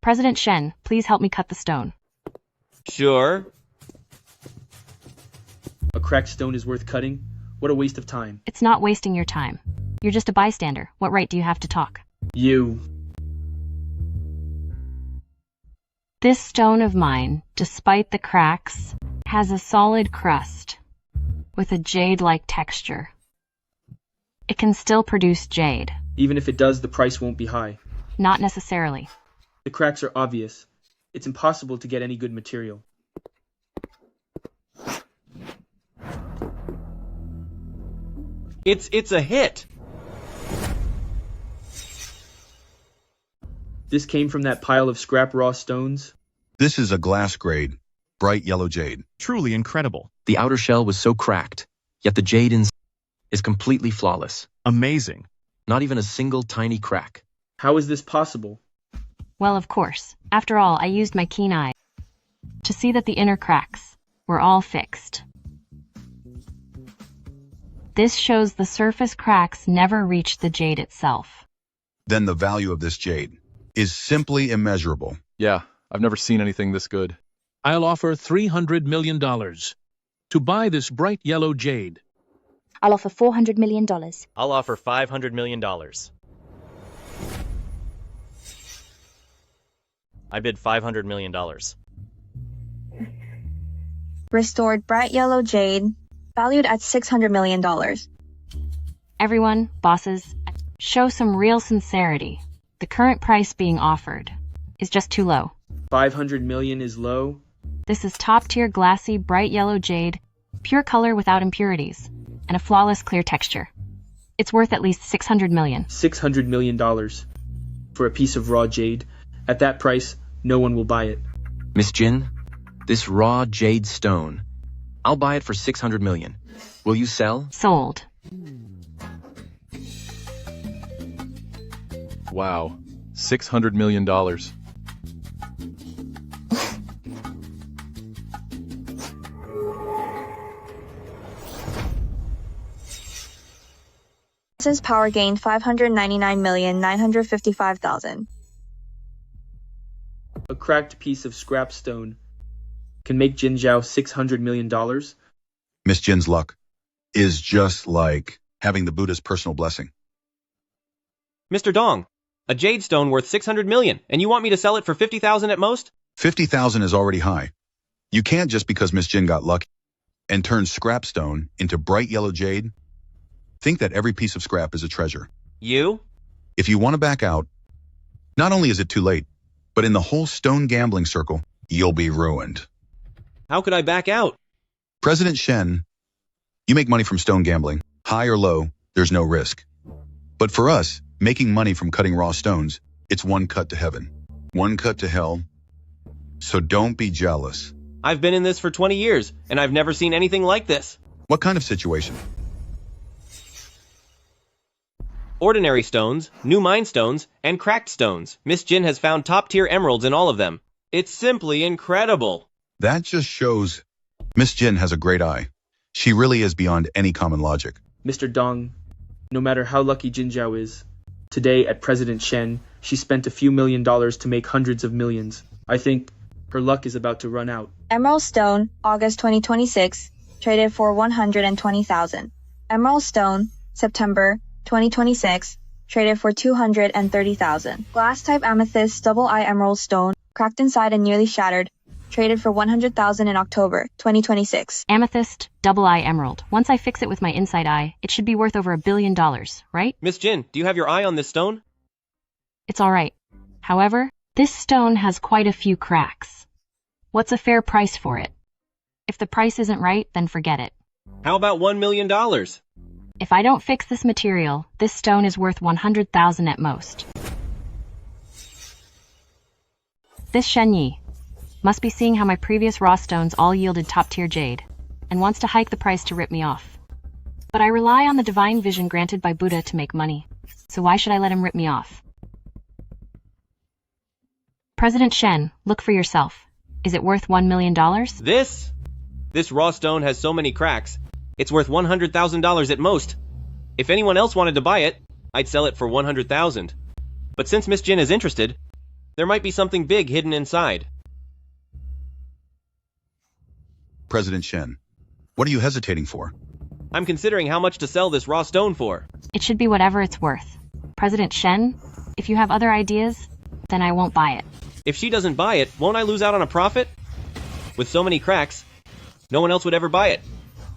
President Shen, please help me cut the stone. Sure. A cracked stone is worth cutting? What a waste of time. It's not wasting your time. You're just a bystander. What right do you have to talk? You. This stone of mine, despite the cracks, has a solid crust with a jade-like texture. It can still produce jade. Even if it does, the price won't be high. Not necessarily. The cracks are obvious. It's impossible to get any good material. It's a hit. This came from that pile of scrap raw stones? This is a glass grade, bright yellow jade. Truly incredible. The outer shell was so cracked, yet the jade inside is completely flawless. Amazing. Not even a single tiny crack. How is this possible? Well, of course. After all, I used my keen eye to see that the inner cracks were all fixed. This shows the surface cracks never reached the jade itself. Then the value of this jade is simply immeasurable. Yeah, I've never seen anything this good. I'll offer $300 million to buy this bright yellow jade. I'll offer $400 million. I'll offer $500 million. I bid $500 million. Restored bright yellow jade, valued at $600 million. Everyone, bosses, show some real sincerity. The current price being offered is just too low. 500 million is low? This is top-tier glassy bright yellow jade, pure color without impurities, and a flawless clear texture. It's worth at least $600 million. $600 million for a piece of raw jade. At that price, no one will buy it. Miss Jin, this raw jade stone, I'll buy it for $600 million. Will you sell? Sold. Wow, $600 million. Since power gained 599,955,000. A cracked piece of scrap stone can make Jin Zhao $600 million? Miss Jin's luck is just like having the Buddha's personal blessing. Mr. Dong, a jade stone worth $600 million, and you want me to sell it for $50,000 at most? 50,000 is already high. You can't just because Miss Jin got lucky and turned scrap stone into bright yellow jade, think that every piece of scrap is a treasure. You? If you want to back out, not only is it too late, but in the whole stone gambling circle, you'll be ruined. How could I back out? President Shen, you make money from stone gambling. High or low, there's no risk. But for us, making money from cutting raw stones, it's one cut to heaven, one cut to hell. So don't be jealous. I've been in this for 20 years, and I've never seen anything like this. What kind of situation? Ordinary stones, new mine stones, and cracked stones. Miss Jin has found top-tier emeralds in all of them. It's simply incredible. That just shows Miss Jin has a great eye. She really is beyond any common logic. Mr. Dong, no matter how lucky Jin Zhao is, today at President Shen, she spent a few $1,000,000 to make hundreds of millions. I think her luck is about to run out. Emerald Stone, August 2026, traded for 120,000. Emerald Stone, September 2026, traded for 230,000. Glass-type amethyst double eye emerald stone, cracked inside and nearly shattered, traded for 100,000 in October 2026. Amethyst, double eye emerald. Once I fix it with my inside eye, it should be worth over $1 billion, right? Miss Jin, do you have your eye on this stone? It's all right. However, this stone has quite a few cracks. What's a fair price for it? If the price isn't right, then forget it. How about $1 million? If I don't fix this material, this stone is worth 100,000 at most. This Shen Yi must be seeing how my previous raw stones all yielded top-tier jade, and wants to hike the price to rip me off. But I rely on the divine vision granted by Buddha to make money, so why should I let him rip me off? President Shen, look for yourself. Is it worth $1 million? This raw stone has so many cracks, it's worth $100,000 at most. If anyone else wanted to buy it, I'd sell it for $100,000. But since Miss Jin is interested, there might be something big hidden inside. President Shen, what are you hesitating for? I'm considering how much to sell this raw stone for. It should be whatever it's worth. President Shen, if you have other ideas, then I won't buy it. If she doesn't buy it, won't I lose out on a profit? With so many cracks, no one else would ever buy it.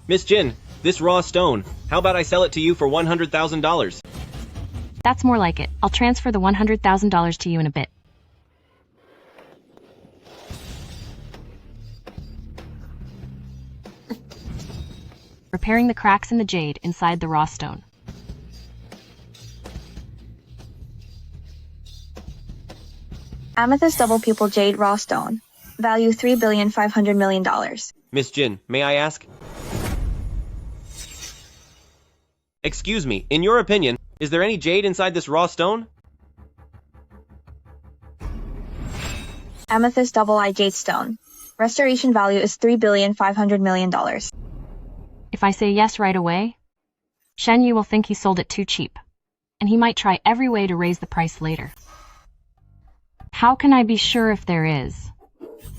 Miss Jin, this raw stone, how about I sell it to you for $100,000? That's more like it. I'll transfer the $100,000 to you in a bit. Repairing the cracks in the jade inside the raw stone. Amethyst double pupil jade raw stone. Value $3,500,000,000. Miss Jin, may I ask? Excuse me, in your opinion, is there any jade inside this raw stone? Amethyst double eye jade stone. Restoration value is $3,500,000,000. If I say yes right away, Shen Yu will think he sold it too cheap, and he might try every way to raise the price later. How can I be sure if there is?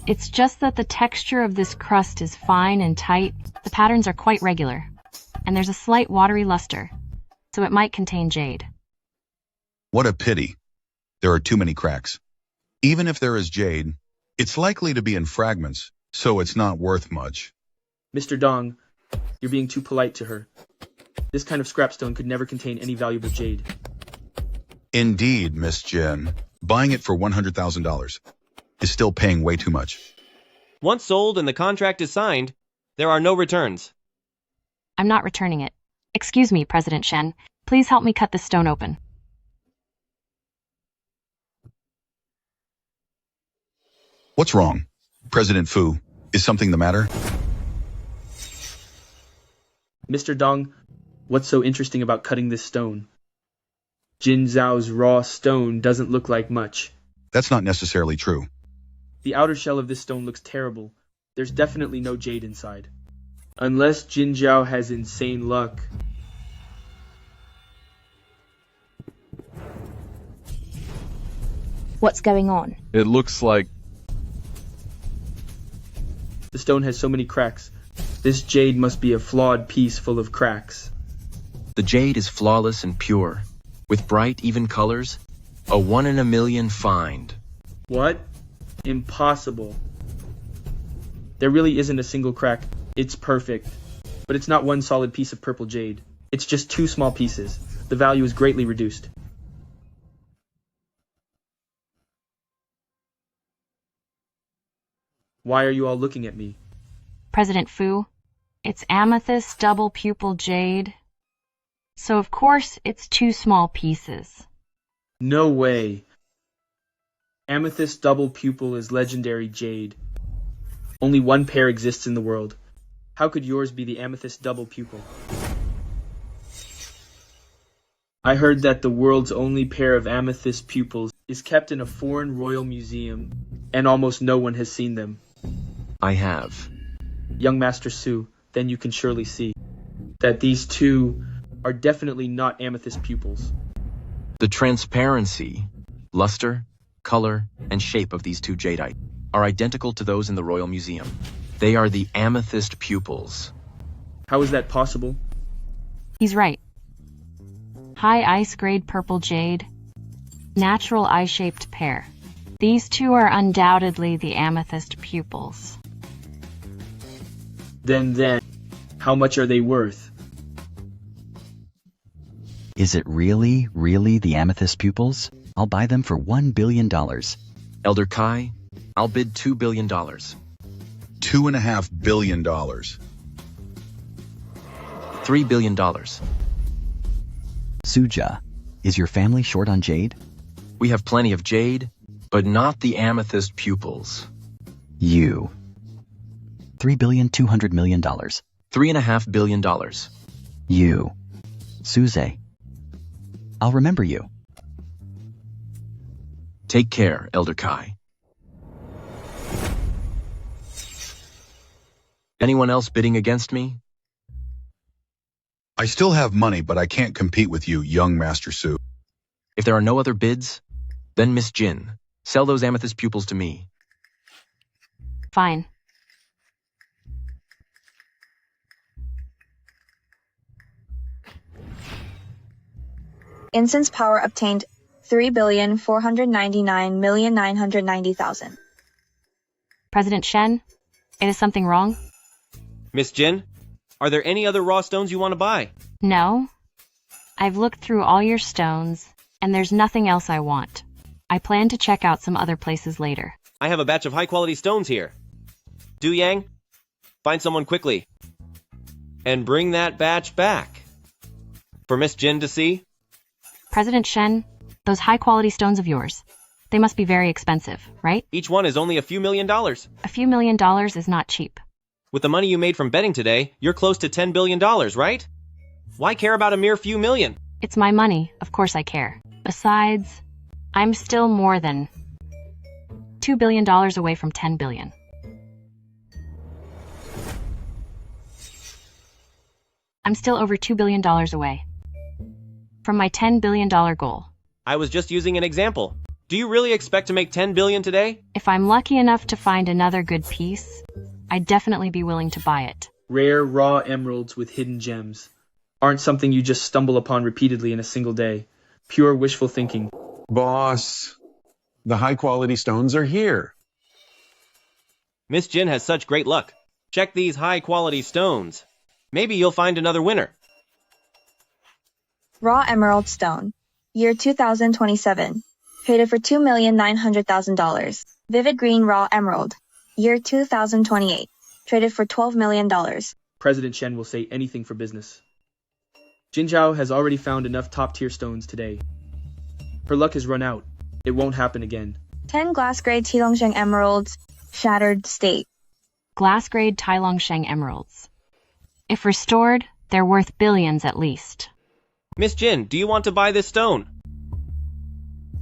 It's just that the texture of this crust is fine and tight, the patterns are quite regular, and there's a slight watery luster, so it might contain jade. What a pity. There are too many cracks. Even if there is jade, it's likely to be in fragments, so it's not worth much. Mr. Dong, you're being too polite to her. This kind of scrapstone could never contain any valuable jade. Indeed, Miss Jin. Buying it for $100,000 is still paying way too much. Once sold and the contract is signed, there are no returns. I'm not returning it. Excuse me, President Shen. Please help me cut this stone open. What's wrong? President Fu, is something the matter? Mr. Dong, what's so interesting about cutting this stone? Jin Zhao's raw stone doesn't look like much. That's not necessarily true. The outer shell of this stone looks terrible. There's definitely no jade inside. Unless Jin Zhao has insane luck. What's going on? It looks like... The stone has so many cracks. This jade must be a flawed piece full of cracks. The jade is flawless and pure, with bright, even colors, a 1 in a million find. What? Impossible. There really isn't a single crack. It's perfect. But it's not one solid piece of purple jade. It's just two small pieces. The value is greatly reduced. Why are you all looking at me? President Fu, it's amethyst double pupil jade. So of course it's two small pieces. No way. Amethyst double pupil is legendary jade. Only one pair exists in the world. How could yours be the amethyst double pupil? I heard that the world's only pair of amethyst pupils is kept in a foreign royal museum, and almost no one has seen them. I have. Young Master Su, then you can surely see that these two are definitely not amethyst pupils. The transparency, luster, color, and shape of these two jadeite are identical to those in the Royal Museum. They are the amethyst pupils. How is that possible? He's right. High ice grade purple jade, natural eye-shaped pair. These two are undoubtedly the amethyst pupils. Then, how much are they worth? Is it really the amethyst pupils? I'll buy them for $1 billion. Elder Kai, I'll bid $2 billion. $2.5 billion. $3 billion. Suja, is your family short on jade? We have plenty of jade, but not the amethyst pupils. You. $3.2 billion. $3.5 billion. You. Suze. I'll remember you. Take care, Elder Kai. Anyone else bidding against me? I still have money, but I can't compete with you, young Master Su. If there are no other bids, then Miss Jin, sell those amethyst pupils to me. Fine. Incense power obtained 3,499,990,000. President Shen, is something wrong? Miss Jin, are there any other raw stones you want to buy? No. I've looked through all your stones, and there's nothing else I want. I plan to check out some other places later. I have a batch of high-quality stones here. Du Yang, find someone quickly. And bring that batch back. For Miss Jin to see? President Shen, those high-quality stones of yours, they must be very expensive, right? Each one is only a few $1 million. A few $1 million is not cheap. With the money you made from betting today, you're close to $10 billion, right? Why care about a mere few million? It's my money, of course I care. Besides, I'm still more than $2 billion away from 10 billion. I'm still over $2 billion away from my $10 billion goal. I was just using an example. Do you really expect to make 10 billion today? If I'm lucky enough to find another good piece, I'd definitely be willing to buy it. Rare, raw emeralds with hidden gems aren't something you just stumble upon repeatedly in a single day. Pure wishful thinking. Boss, the high-quality stones are here. Miss Jin has such great luck. Check these high-quality stones. Maybe you'll find another winner. Raw emerald stone. Year 2027. Traded for $2,900,000. Vivid green raw emerald. Year 2028. Traded for $12 million. President Shen will say anything for business. Jin Zhao has already found enough top-tier stones today. Her luck has run out. It won't happen again. 10 glass-grade Tilongshan emeralds. Shattered state. Glass-grade Tailongshan emeralds. If restored, they're worth billions at least. Miss Jin, do you want to buy this stone?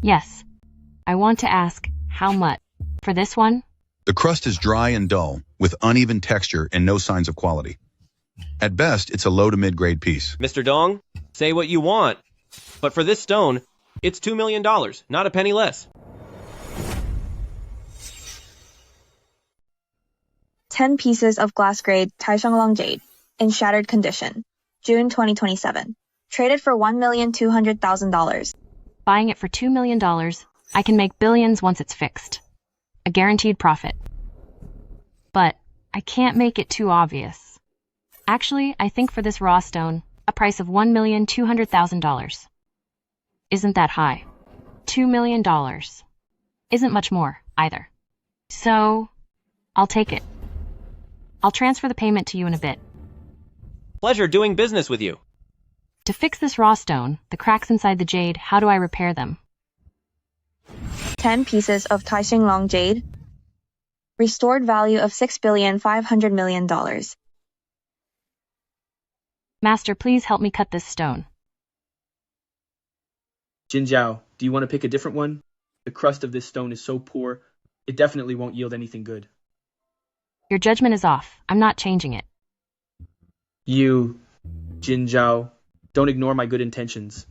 Yes. I want to ask, how much? For this one? The crust is dry and dull, with uneven texture and no signs of quality. At best, it's a low to mid-grade piece. Mr. Dong, say what you want. But for this stone, it's $2 million, not a penny less. 10 pieces of glass-grade Taishanglong jade in shattered condition. June 2027. Traded for $1,200,000. Buying it for $2 million, I can make billions once it's fixed. A guaranteed profit. But I can't make it too obvious. Actually, I think for this raw stone, a price of $1,200,000. Isn't that high? $2 million. Isn't much more, either. So, I'll take it. I'll transfer the payment to you in a bit. Pleasure doing business with you. To fix this raw stone, the cracks inside the jade, how do I repair them? 10 pieces of Taisheng Long Jade. Restored value of $6,500,000,000. Master, please help me cut this stone. Jinzhao, do you want to pick a different one? The crust of this stone is so poor, it definitely won't yield anything good. Your judgment is off. I'm not changing it. You, Jinzhao, don't ignore my good intentions.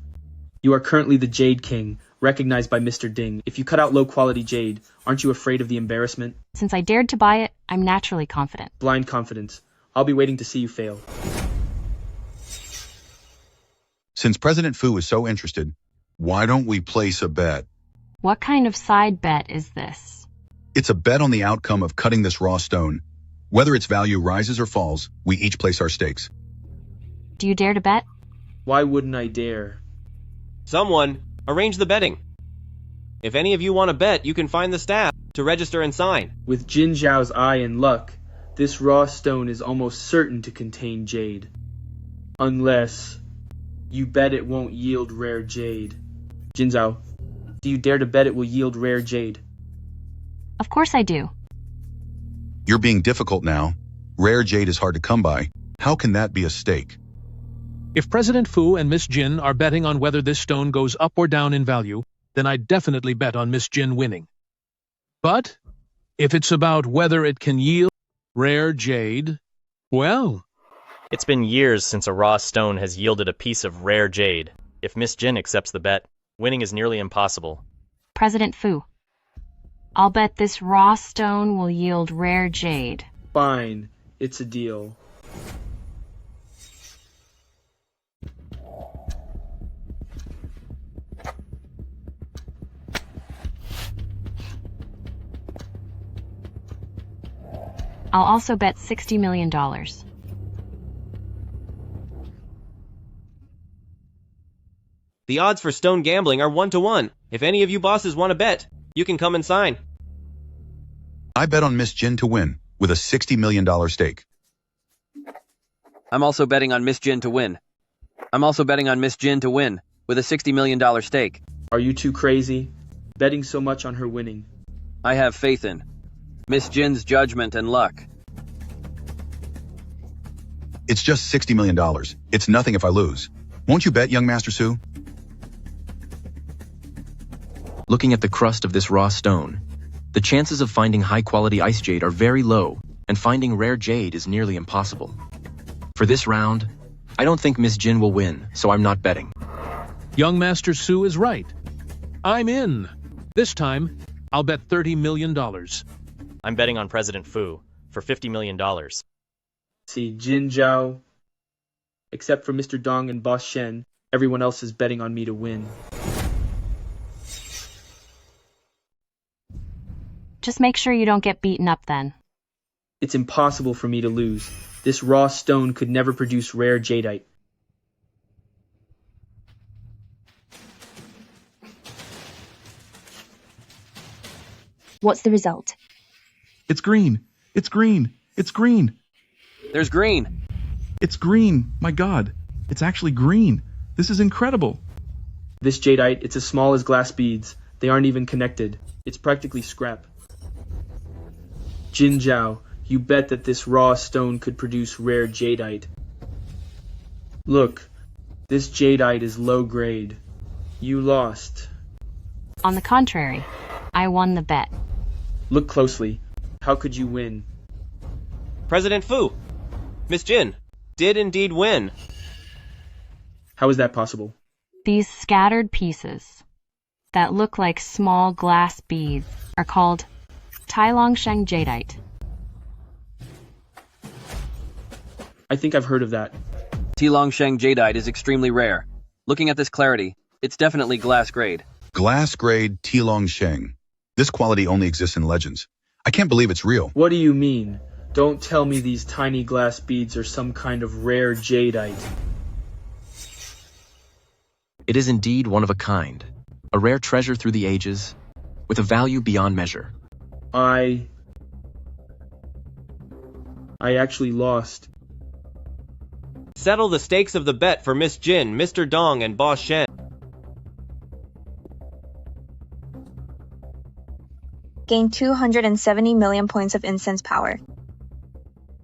You are currently the Jade King, recognized by Mr. Ding. If you cut out low-quality jade, aren't you afraid of the embarrassment? Since I dared to buy it, I'm naturally confident. Blind confidence. I'll be waiting to see you fail. Since President Fu is so interested, why don't we place a bet? What kind of side bet is this? It's a bet on the outcome of cutting this raw stone. Whether its value rises or falls, we each place our stakes. Do you dare to bet? Why wouldn't I dare? Someone, arrange the betting. If any of you want to bet, you can find the staff to register and sign. With Jin Zhao's eye and luck, this raw stone is almost certain to contain jade. Unless you bet it won't yield rare jade. Jin Zhao, do you dare to bet it will yield rare jade? Of course I do. You're being difficult now. Rare jade is hard to come by. How can that be a stake? If President Fu and Miss Jin are betting on whether this stone goes up or down in value, then I'd definitely bet on Miss Jin winning. But if it's about whether it can yield rare jade, well... It's been years since a raw stone has yielded a piece of rare jade. If Miss Jin accepts the bet, winning is nearly impossible. President Fu, I'll bet this raw stone will yield rare jade. Fine, it's a deal. I'll also bet $60 million. The odds for stone gambling are 1-to-1. If any of you bosses want to bet, you can come and sign. I bet on Miss Jin to win, with a $60 million stake. I'm also betting on Miss Jin to win. I'm also betting on Miss Jin to win, with a $60 million stake. Are you too crazy? Betting so much on her winning. I have faith in Miss Jin's judgment and luck. It's just $60 million. It's nothing if I lose. Won't you bet, young Master Su? Looking at the crust of this raw stone, the chances of finding high-quality ice jade are very low, and finding rare jade is nearly impossible. For this round, I don't think Miss Jin will win, so I'm not betting. Young Master Su is right. I'm in. This time, I'll bet $30 million. I'm betting on President Fu for $50 million. See, Jin Zhao, except for Mr. Dong and Boss Shen, everyone else is betting on me to win. Just make sure you don't get beaten up then. It's impossible for me to lose. This raw stone could never produce rare jadeite. What's the result? It's green. It's green. It's green. There's green. It's green. My God. It's actually green. This is incredible. This jadeite, it's as small as glass beads. They aren't even connected. It's practically scrap. Jin Zhao, you bet that this raw stone could produce rare jadeite. Look, this jadeite is low grade. You lost. On the contrary, I won the bet. Look closely. How could you win? President Fu, Miss Jin, did indeed win. How is that possible? These scattered pieces that look like small glass beads are called Tailongsheng jadeite. I think I've heard of that. Tailongsheng jadeite is extremely rare. Looking at this clarity, it's definitely glass grade. Glass grade Tilongsheng. This quality only exists in legends. I can't believe it's real. What do you mean? Don't tell me these tiny glass beads are some kind of rare jadeite. It is indeed one of a kind, a rare treasure through the ages, with a value beyond measure. I actually lost. Settle the stakes of the bet for Miss Jin, Mr. Dong, and Boss Shen. Gain 270 million points of incense power.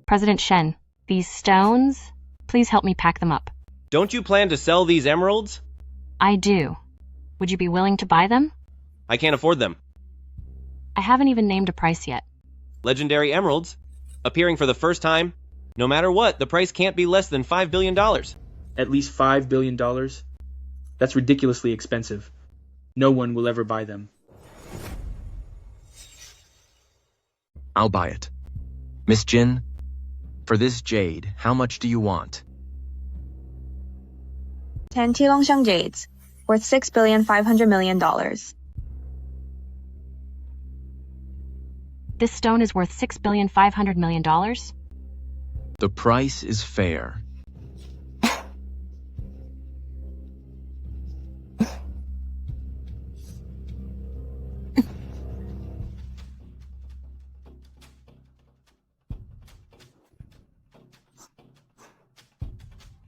President Shen, these stones, please help me pack them up. Don't you plan to sell these emeralds? I do. Would you be willing to buy them? I can't afford them. I haven't even named a price yet. Legendary emeralds? Appearing for the first time? No matter what, the price can't be less than $5 billion. At least $5 billion? That's ridiculously expensive. No one will ever buy them. I'll buy it. Miss Jin, for this jade, how much do you want? 10 Tilongshan jades, worth $6,500,000,000. This stone is worth $6,500,000,000? The price is fair.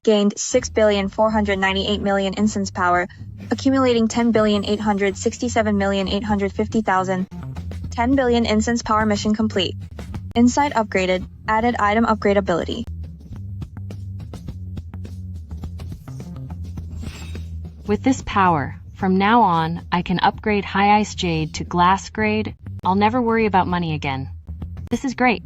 Gained 6,498,000,000 incense power, accumulating 10,867,850,000. 10 billion incense power mission complete. Insight upgraded, added item upgradability. With this power, from now on, I can upgrade High Ice Jade to Glass Grade. I'll never worry about money again. This is great.